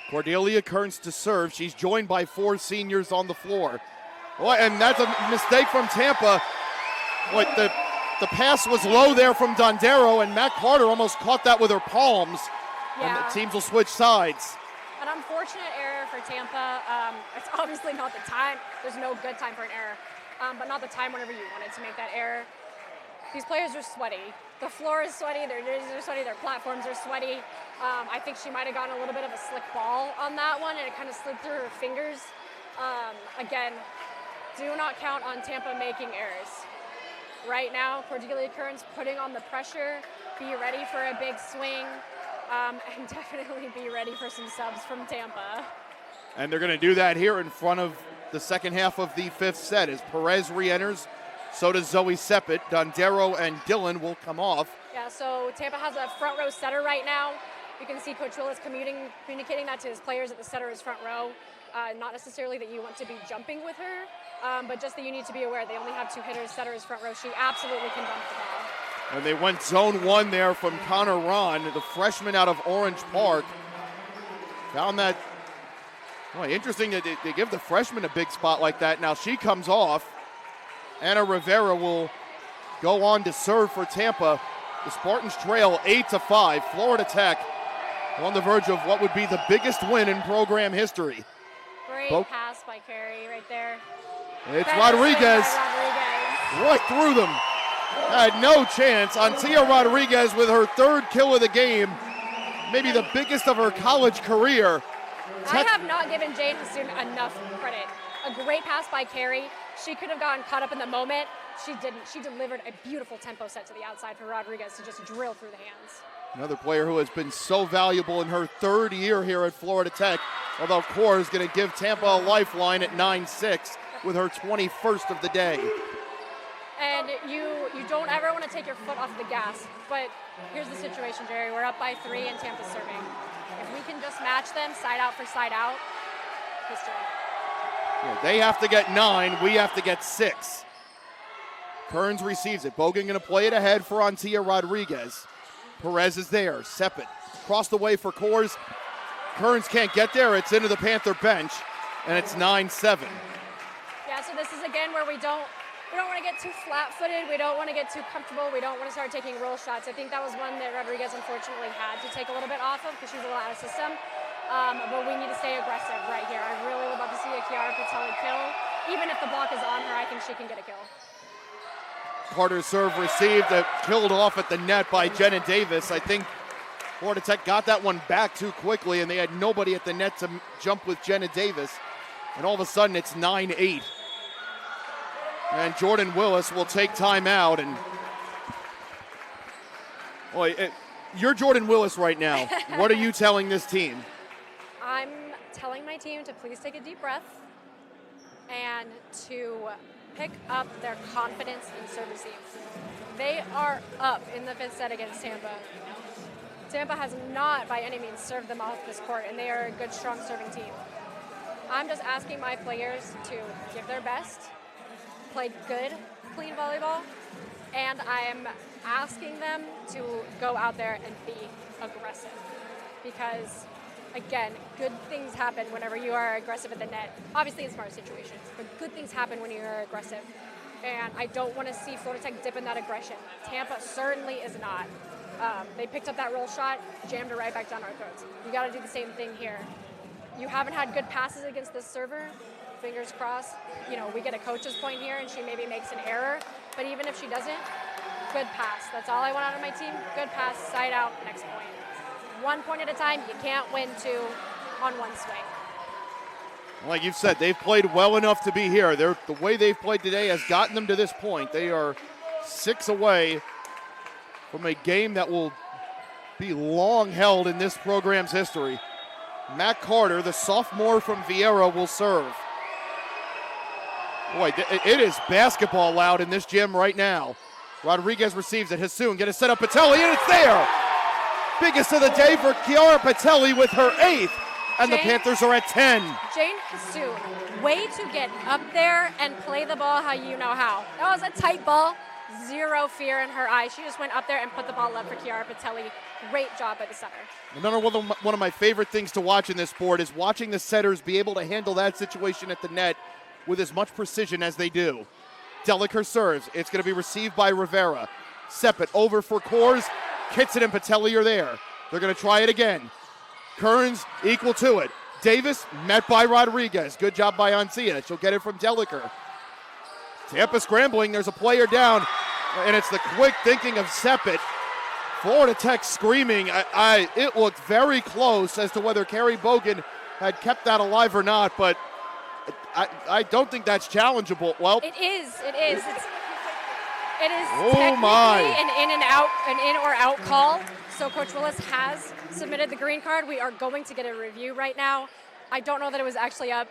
Cordelia Kearns to serve. She's joined by 4 seniors on the floor. And that's a mistake from Tampa. The pass was low there from Dondero, and Matt Carter almost caught that with her palms. Yeah. And the teams will switch sides. An unfortunate error for Tampa. It's obviously not the time. There's no good time for an error, but not the time whenever you wanted to make that error. These players are sweaty. The floor is sweaty, their jerseys are sweaty, their platforms are sweaty. I think she might have gotten a little bit of a slick ball on that one, and it kind of slid through her fingers. Again, do not count on Tampa making errors. Right now, Cordelia Kearns putting on the pressure. Be ready for a big swing, and definitely be ready for some subs from Tampa. And they're going to do that here in front of the second half of the fifth set as Perez re-enters. So does Zoe Seppet. Dondero and Dillon will come off. Yeah, so Tampa has a front row setter right now. You can see Coach Willis communicating that to his players at the setter's front row. Not necessarily that you want to be jumping with her, but just that you need to be aware they only have 2 hitters. Setter's front row. She absolutely can dump the ball. And they went zone 1 there from Connor Ron, the freshman out of Orange Park. Found that, interesting that they give the freshman a big spot like that. Now she comes off. Anna Rivera will go on to serve for Tampa. The Spartans trail 8-5. Florida Tech on the verge of what would be the biggest win in program history. Great pass by Carey right there. It's Rodriguez. Right through them. Had no chance. Antia Rodriguez with her 3rd kill of the game. Maybe the biggest of her college career. I have not given Jane Hassoun enough credit. A great pass by Carey. She could have gotten caught up in the moment. She didn't. She delivered a beautiful tempo set to the outside for Rodriguez to just drill through the hands. Another player who has been so valuable in her 3rd year here at Florida Tech, although Core is going to give Tampa a lifeline at 9-6 with her 21st of the day. And you don't ever want to take your foot off the gas, but here's the situation, Jerry. We're up by 3 and Tampa's serving. If we can just match them side out for side out, history. Yeah, they have to get 9, we have to get 6. Kearns receives it. Bogan going to play it ahead for Antia Rodriguez. Perez is there. Seppet across the way for Coors. Kearns can't get there. It's into the Panther bench, and it's 9-7. Yeah, so this is again where we don't want to get too flat-footed. We don't want to get too comfortable. We don't want to start taking roll shots. I think that was one that Rodriguez unfortunately had to take a little bit off of because she was a little out of system. But we need to stay aggressive right here. I really would love to see a Kiara Patelli kill. Even if the block is on her, I think she can get a kill. Carter's serve received, killed off at the net by Jenna Davis. I think Florida Tech got that one back too quickly, and they had nobody at the net to jump with Jenna Davis. And all of a sudden, it's 9-8. And Jordan Willis will take time out. And boy, you're Jordan Willis right now. What are you telling this team? I'm telling my team to please take a deep breath and to pick up their confidence in serve receives. They are up in the 5th set against Tampa. Tampa has not by any means served them off this court, and they are a good, strong serving team. I'm just asking my players to give their best, play good, clean volleyball, and I'm asking them to go out there and be aggressive. Because, again, good things happen whenever you are aggressive at the net. Obviously in smart situations, but good things happen when you're aggressive. And I don't want to see Florida Tech dip in that aggression. Tampa certainly is not. They picked up that roll shot, jammed it right back down our throats. You got to do the same thing here. You haven't had good passes against this server. Fingers crossed. We get a coach's point here, and she maybe makes an error. But even if she doesn't, good pass. That's all I want out of my team. Good pass, side out, next point. 1 point at a time. You can't win 2 on one swing. Like you've said, they've played well enough to be here. The way they've played today has gotten them to this point. They are 6 away from a game that will be long held in this program's history. Matt Carter, the sophomore from Vieira, will serve. Boy, it is basketball loud in this gym right now. Rodriguez receives it. Hassoun get a set up Patelli, and it's there! Biggest of the day for Chiara Patelli with her 8th, and the Panthers are at 10. Jane Hassoun, way to get up there and play the ball how you know how. That was a tight ball, 0 fear in her eyes. She just went up there and put the ball up for Chiara Patelli. Great job by the center. Another one of my favorite things to watch in this sport is watching the setters be able to handle that situation at the net with as much precision as they do. Deliker serves. It's going to be received by Rivera. Seppet over for Kors. Kitson and Patelli are there. They're going to try it again. Kearns equal to it. Davis met by Rodriguez. Good job by Ancia. She'll get it from Deliker. Tampa scrambling. There's a player down, and it's the quick thinking of Seppet. Florida Tech screaming. It looked very close as to whether Carrie Bogan had kept that alive or not, but I don't think that's challengeable. Well, it is. It is oh technically my. an in or out call. So Coach Willis has submitted the green card. We are going to get a review right now. I don't know that it was actually up.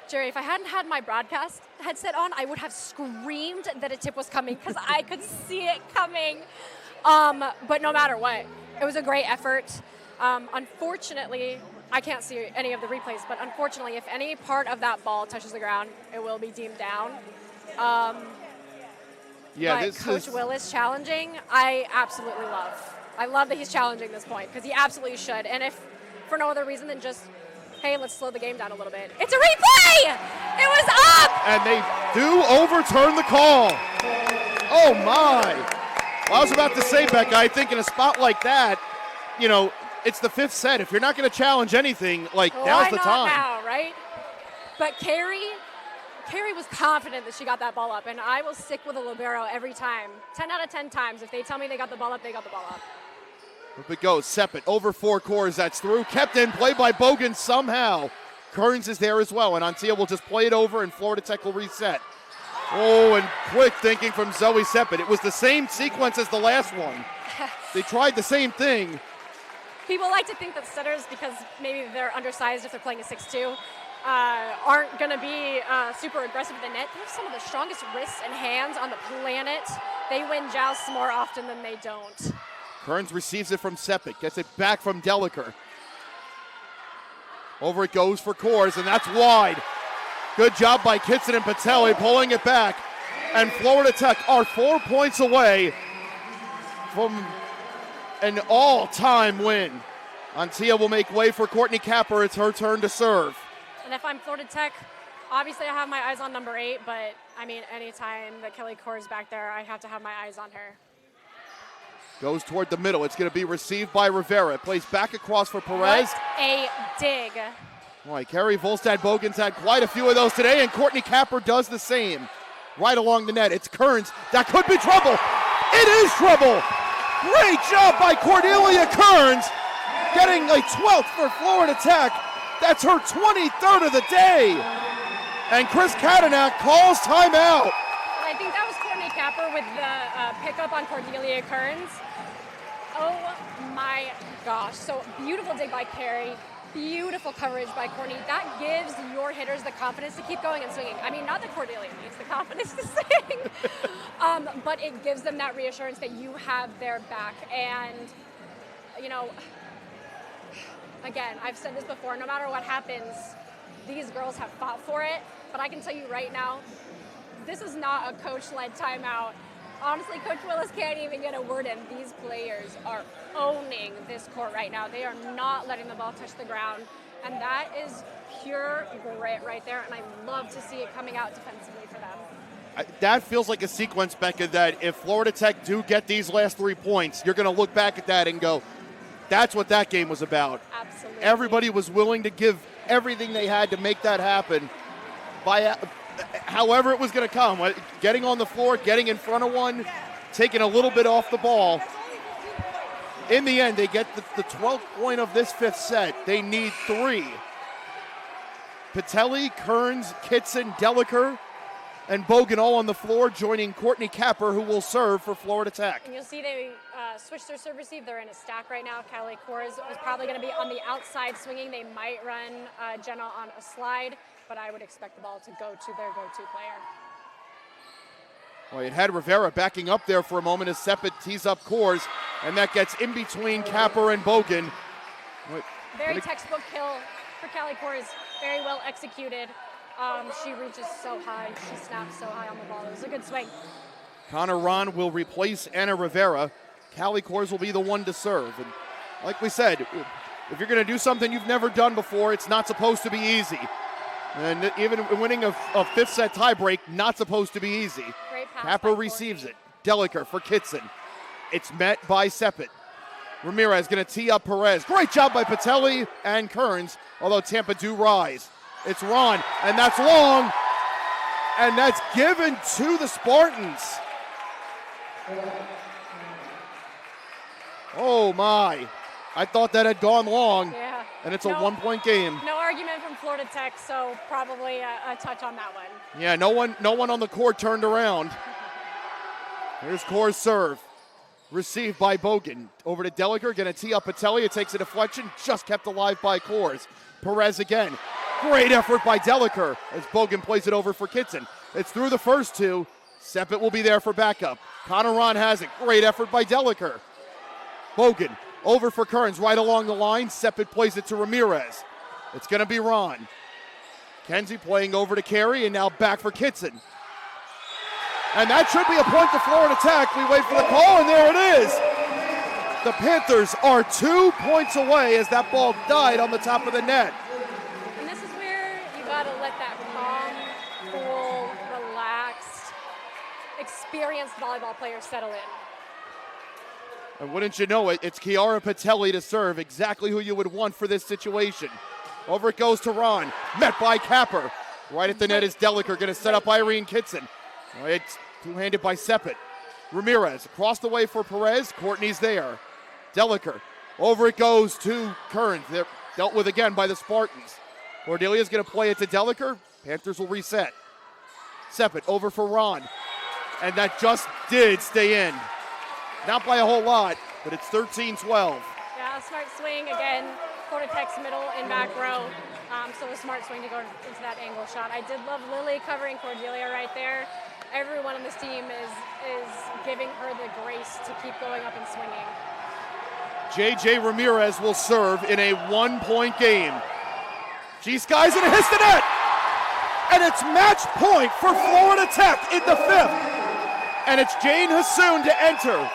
Jerry, if I hadn't had my broadcast headset on, I would have screamed that a tip was coming because I could see it coming. But no matter what, it was a great effort. Unfortunately, I can't see any of the replays, but unfortunately, if any part of that ball touches the ground, it will be deemed down. But Coach Willis challenging, I absolutely love. I love that he's challenging this point because he absolutely should. And if for no other reason than just, hey, let's slow the game down a little bit. It's a replay! It was up! And they do overturn the call. Oh, my. Well, I was about to say, Becca, I think in a spot like that, it's the 5th set. If you're not going to challenge anything, now's the time. Now, right? But Carrie was confident that she got that ball up, and I will stick with a libero every time. 10 out of 10 times. If they tell me they got the ball up, they got the ball up. Up it goes. Seppet over 4 cores. That's through. Kept in play by Bogan somehow. Kearns is there as well, and Ancia will just play it over, and Florida Tech will reset. Oh, and quick thinking from Zoe Seppet. It was the same sequence as the last one. They tried the same thing. People like to think that setters, because maybe they're undersized if they're playing a 6'2", aren't going to be super aggressive at the net. They have some of the strongest wrists and hands on the planet. They win jousts more often than they don't. Kearns receives it from Seppet, gets it back from Deliker. Over it goes for Kors, and that's wide. Good job by Kitson and Patelli pulling it back. And Florida Tech are 4 points away from an all-time win. Ancia will make way for Courtney Capper. It's her turn to serve. And if I'm Florida Tech, obviously I have my eyes on number 8, but anytime that Kelly Kors back there, I have to have my eyes on her. Goes toward the middle. It's going to be received by Rivera. Plays back across for Perez. What a dig. Boy, Carrie Volstad-Bogan's had quite a few of those today, and Courtney Capper does the same. Right along the net. It's Kearns. That could be trouble. It is trouble. Great job by Cordelia Kearns, getting a 12th for Florida Tech. That's her 23rd of the day. And Chris Kadenak calls timeout. I think that was Courtney Capper with the pickup on Cordelia Kearns. Oh my gosh. So beautiful dig by Carrie. Beautiful coverage by Courtney. That gives your hitters the confidence to keep going and swinging. Not that Cordelia needs the confidence to swing, but it gives them that reassurance that you have their back. And, again, I've said this before, no matter what happens, these girls have fought for it. But I can tell you right now, this is not a coach-led timeout. Honestly, Coach Willis can't even get a word in. These players are owning this court right now. They are not letting the ball touch the ground. And that is pure grit right there. And I love to see it coming out defensively for them. That feels like a sequence, Becca, that if Florida Tech do get these last 3 points, you're going to look back at that and go, that's what that game was about. Absolutely. Everybody was willing to give everything they had to make that happen by however it was going to come. Getting on the floor, getting in front of one, taking a little bit off the ball. In the end, they get the 12th point of this fifth set. They need 3. Patelli, Kearns, Kitson, Deliker, and Bogan all on the floor, joining Courtney Capper, who will serve for Florida Tech. And you'll see they switched their serve receive. They're in a stack right now. Callie Kors is probably going to be on the outside swinging. They might run Jenna on a slide, but I would expect the ball to go to their go-to player. Well, it had Rivera backing up there for a moment as Seppet tees up Kors, and that gets in between Capper and Bogan. Very textbook kill for Callie Kors. Very well executed. She reaches so high. She snaps so high on the ball. It was a good swing. Connor Ron will replace Anna Rivera. Callie Kors will be the one to serve. And like we said, if you're going to do something you've never done before, it's not supposed to be easy. And even winning a fifth set tiebreak, not supposed to be easy. Great pass. Capper receives it. Deliker for Kitson. It's met by Seppet. Ramirez going to tee up Perez. Great job by Patelli and Kearns, although Tampa do rise. It's Ron, and that's long, and that's given to the Spartans. Oh my, I thought that had gone long, Yeah. And it's a 1 point game. No argument from Florida Tech, so probably a touch on that one. Yeah, no one on the court turned around. Here's Kors' serve. Received by Bogan. Over to Deliker, going to tee up Patelli. It takes a deflection, just kept alive by Kors. Perez again. Great effort by Deliker as Bogan plays it over for Kitson. It's through the first 2. Seppet will be there for backup. Connor Ron has it. Great effort by Deliker. Bogan over for Kearns right along the line. Seppet plays it to Ramirez. It's going to be Ron. Kenzie playing over to Carey and now back for Kitson. And that should be a point to Florida Tech. We wait for the call, and there it is. The Panthers are 2 points away as that ball died on the top of the net. And this is where you got to let that calm, cool, relaxed, experienced volleyball player settle in. And wouldn't you know it, it's Chiara Patelli to serve, exactly who you would want for this situation. Over it goes to Ron, met by Capper. Right at the net is Deliker, going to set up Irene Kitson. It's two-handed by Seppet. Ramirez across the way for Perez. Courtney's there. Deliker. Over it goes to Kearns. They're dealt with again by the Spartans. Cordelia's going to play it to Deliker. Panthers will reset. Seppet over for Ron. And that just did stay in. Not by a whole lot, but it's 13-12. Yeah, smart swing again. Florida Tech's middle and back row. So a smart swing to go into that angle shot. I did love Lily covering Cordelia right there. Everyone on this team is giving her the grace to keep going up and swinging. J.J. Ramirez will serve in a 1 point game. She skies and it hits the net! And it's match point for Florida Tech in the fifth. And it's Jane Hassoun to enter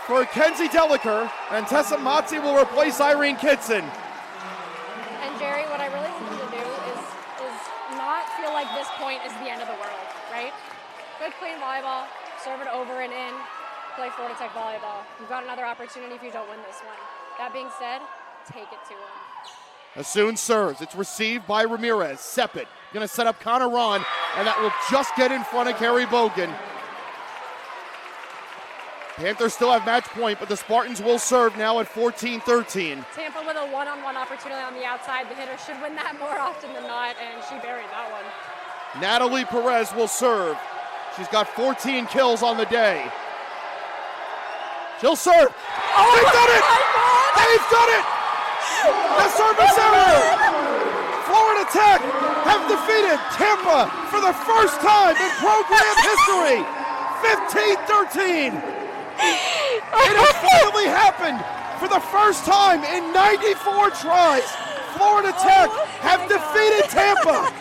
for Kenzie Deliker, and Tessa Mazzi will replace Irene Kitson. And Jerry, what I really want them to do is not feel like this point is the end of the world, right? Good clean volleyball, serve it over and in, play Florida Tech volleyball. You've got another opportunity if you don't win this one. That being said, take it to them. Hassoun serves. It's received by Ramirez. Seppet going to set up Connor Ron, and that will just get in front of Carrie Bogan. Panthers still have match point, but the Spartans will serve now at 14-13. Tampa with a one-on-one opportunity on the outside. The hitter should win that more often than not, and she buried that one. Natalie Perez will serve. She's got 14 kills on the day. She'll serve. Oh, they've done it! They've done it! The service error! Florida Tech have defeated Tampa for the first time in program history. 15-13. It has finally happened for the first time in 94 tries. Florida Tech have defeated Tampa.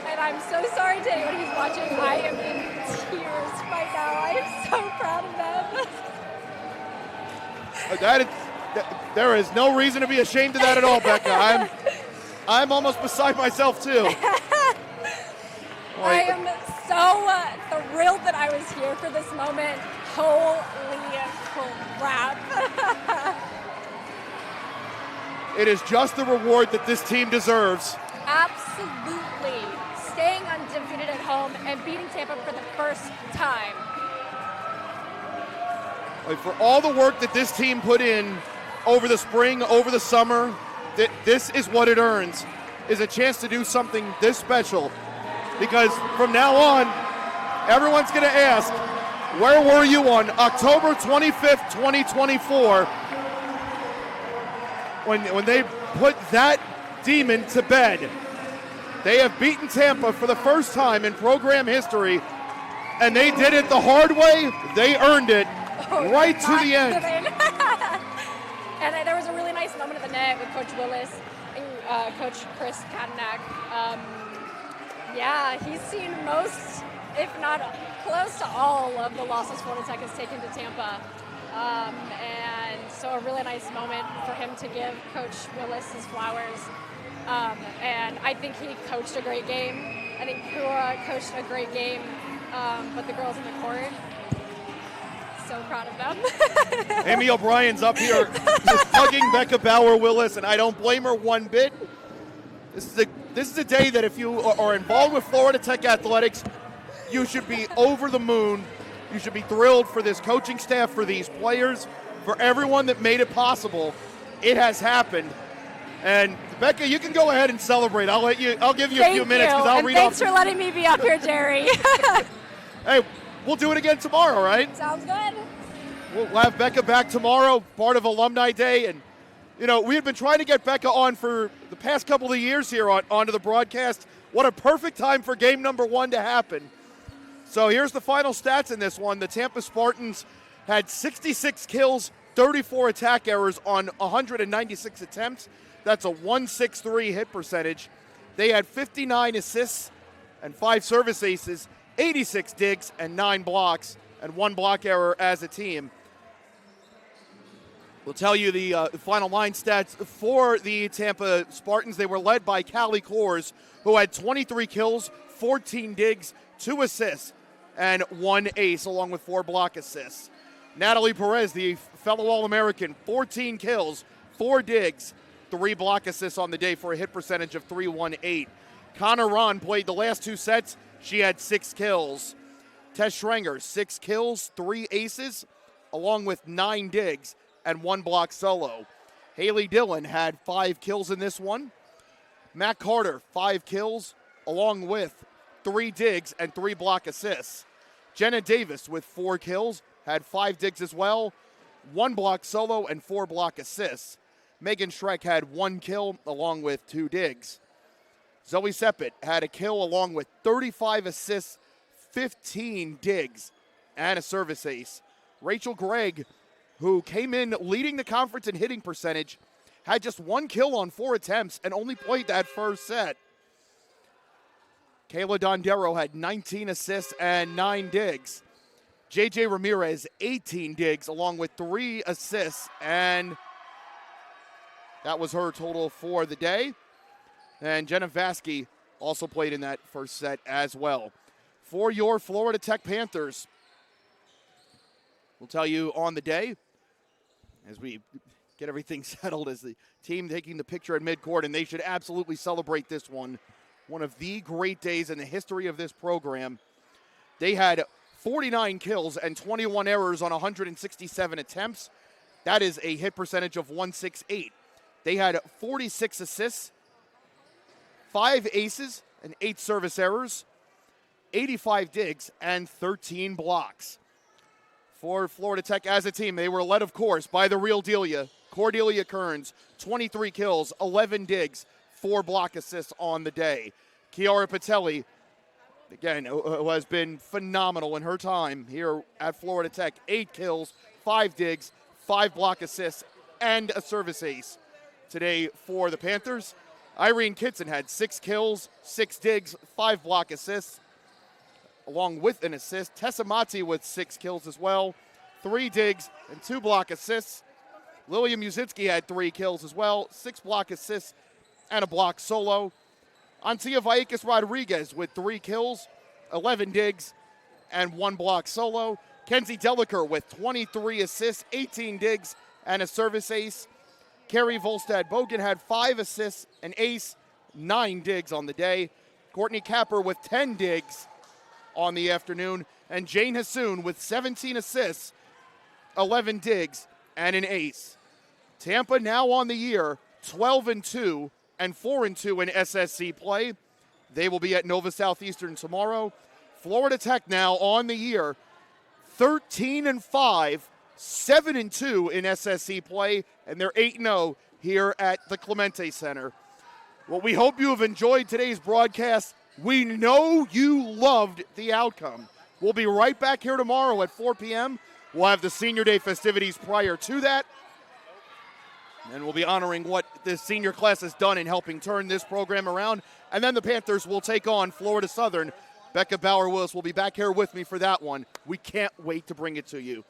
And I'm so sorry to anyone who's watching. I am in tears right now. I am so proud of them. There is no reason to be ashamed of that at all, Becca. I'm almost beside myself too. I am so thrilled that I was here for this moment. Holy crap. It is just the reward that this team deserves. Absolutely. Staying undefeated at home and beating Tampa for the first time. For all the work that this team put in over the spring, over the summer, this is what it earns, is a chance to do something this special. Because from now on, everyone's going to ask, where were you on October 25th, 2024, when they put that demon to bed? They have beaten Tampa for the first time in program history, and they did it the hard way. They earned it right to the end. And there was a really nice moment at the net with Coach Willis and Coach Chris Kadanak. Yeah, he's seen most, if not close to all, of the losses Florida Tech has taken to Tampa. And so a really nice moment for him to give Coach Willis his flowers. And I think he coached a great game. I think Kua coached a great game, but the girls in the court, so proud of them. Amy O'Brien's up here just hugging Becca Bauer-Willis, and I don't blame her one bit. This is a day that if you are involved with Florida Tech athletics, you should be over the moon. You should be thrilled for this coaching staff, for these players, for everyone that made it possible. It has happened. And Becca, you can go ahead and celebrate. I'll give you a few minutes because I'll read off. Thanks for letting me be up here, Jerry. Hey, we'll do it again tomorrow, right? Sounds good. We'll have Becca back tomorrow, part of Alumni Day. And, we had been trying to get Becca on for the past couple of years here onto the broadcast. What a perfect time for game number 1 to happen. So here's the final stats in this one. The Tampa Spartans had 66 kills, 34 attack errors on 196 attempts. That's a 163 hit percentage. They had 59 assists and 5 service aces, 86 digs and 9 blocks, and 1 block error as a team. We'll tell you the final line stats for the Tampa Spartans. They were led by Callie Kors, who had 23 kills, 14 digs, 2 assists, and 1 ace, along with 4 block assists. Natalie Perez, the fellow All-American, 14 kills, 4 digs, 3 block assists on the day for a hit percentage of .318. Connor Ron played the last 2 sets. She had 6 kills. Tess Schrenger, 6 kills, 3 aces, along with 9 digs and 1 block solo. Haley Dillon had 5 kills in this one. Matt Carter, 5 kills, along with 3 digs and 3 block assists. Jenna Davis with 4 kills, had 5 digs as well, 1 block solo and 4 block assists. Megan Schreck had 1 kill along with 2 digs. Zoe Seppet had a kill along with 35 assists, 15 digs, and a service ace. Rachel Gregg, who came in leading the conference in hitting percentage, had just 1 kill on 4 attempts and only played that first set. Kayla Dondero had 19 assists and 9 digs. JJ Ramirez, 18 digs along with 3 assists, and that was her total for the day. And Jenna Vasky also played in that first set as well. For your Florida Tech Panthers, we'll tell you on the day as we get everything settled as the team taking the picture at midcourt, and they should absolutely celebrate this one. One of the great days in the history of this program. They had 49 kills and 21 errors on 167 attempts. That is a hit percentage of .168. They had 46 assists, 5 aces, and 8 service errors, 85 digs, and 13 blocks. For Florida Tech as a team, they were led, of course, by the real Delia, Cordelia Kearns, 23 kills, 11 digs, 4 block assists on the day. Kiara Patelli, again, who has been phenomenal in her time here at Florida Tech, 8 kills, 5 digs, 5 block assists, and a service ace today for the Panthers. Irene Kitson had 6 kills, 6 digs, 5 block assists, along with an assist. Tessa Mati with 6 kills as well, 3 digs, and 2 block assists. Lilia Musinski had 3 kills as well, 6 block assists, and a block solo. Antia Vallecas Rodriguez with 3 kills, 11 digs, and 1 block solo. Kenzie Deliker with 23 assists, 18 digs, and a service ace. Carrie Volstad Bogan had 5 assists, an ace, 9 digs on the day. Courtney Capper with 10 digs on the afternoon. And Jane Hassoun with 17 assists, 11 digs, and an ace. Tampa now on the year, 12-2 and 4-2 in SSC play. They will be at Nova Southeastern tomorrow. Florida Tech now on the year, 13-5, 7-2 in SSC play, and they're 8-0 here at the Clemente Center. Well, we hope you have enjoyed today's broadcast. We know you loved the outcome. We'll be right back here tomorrow at 4 p.m. We'll have the Senior Day festivities prior to that, and we'll be honoring what this senior class has done in helping turn this program around. And then the Panthers will take on Florida Southern. Becca Bauer-Willis will be back here with me for that one. We can't wait to bring it to you.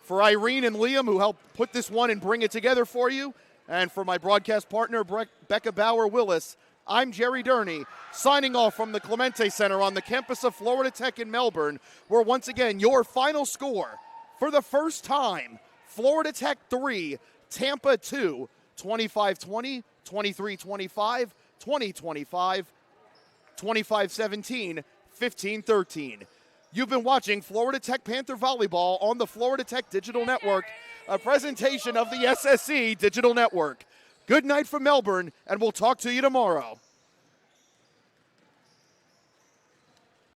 For Irene and Liam, who helped put this one and bring it together for you, and for my broadcast partner, Becca Bauer-Willis, I'm Jerry Durney, signing off from the Clemente Center on the campus of Florida Tech in Melbourne, where once again your final score for the first time, Florida Tech 3, Tampa 2, 25-20, 23-25, 20-25, 25-17, 15-13. You've been watching Florida Tech Panther Volleyball on the Florida Tech Digital Network, a presentation of the SSC Digital Network. Good night from Melbourne, and we'll talk to you tomorrow.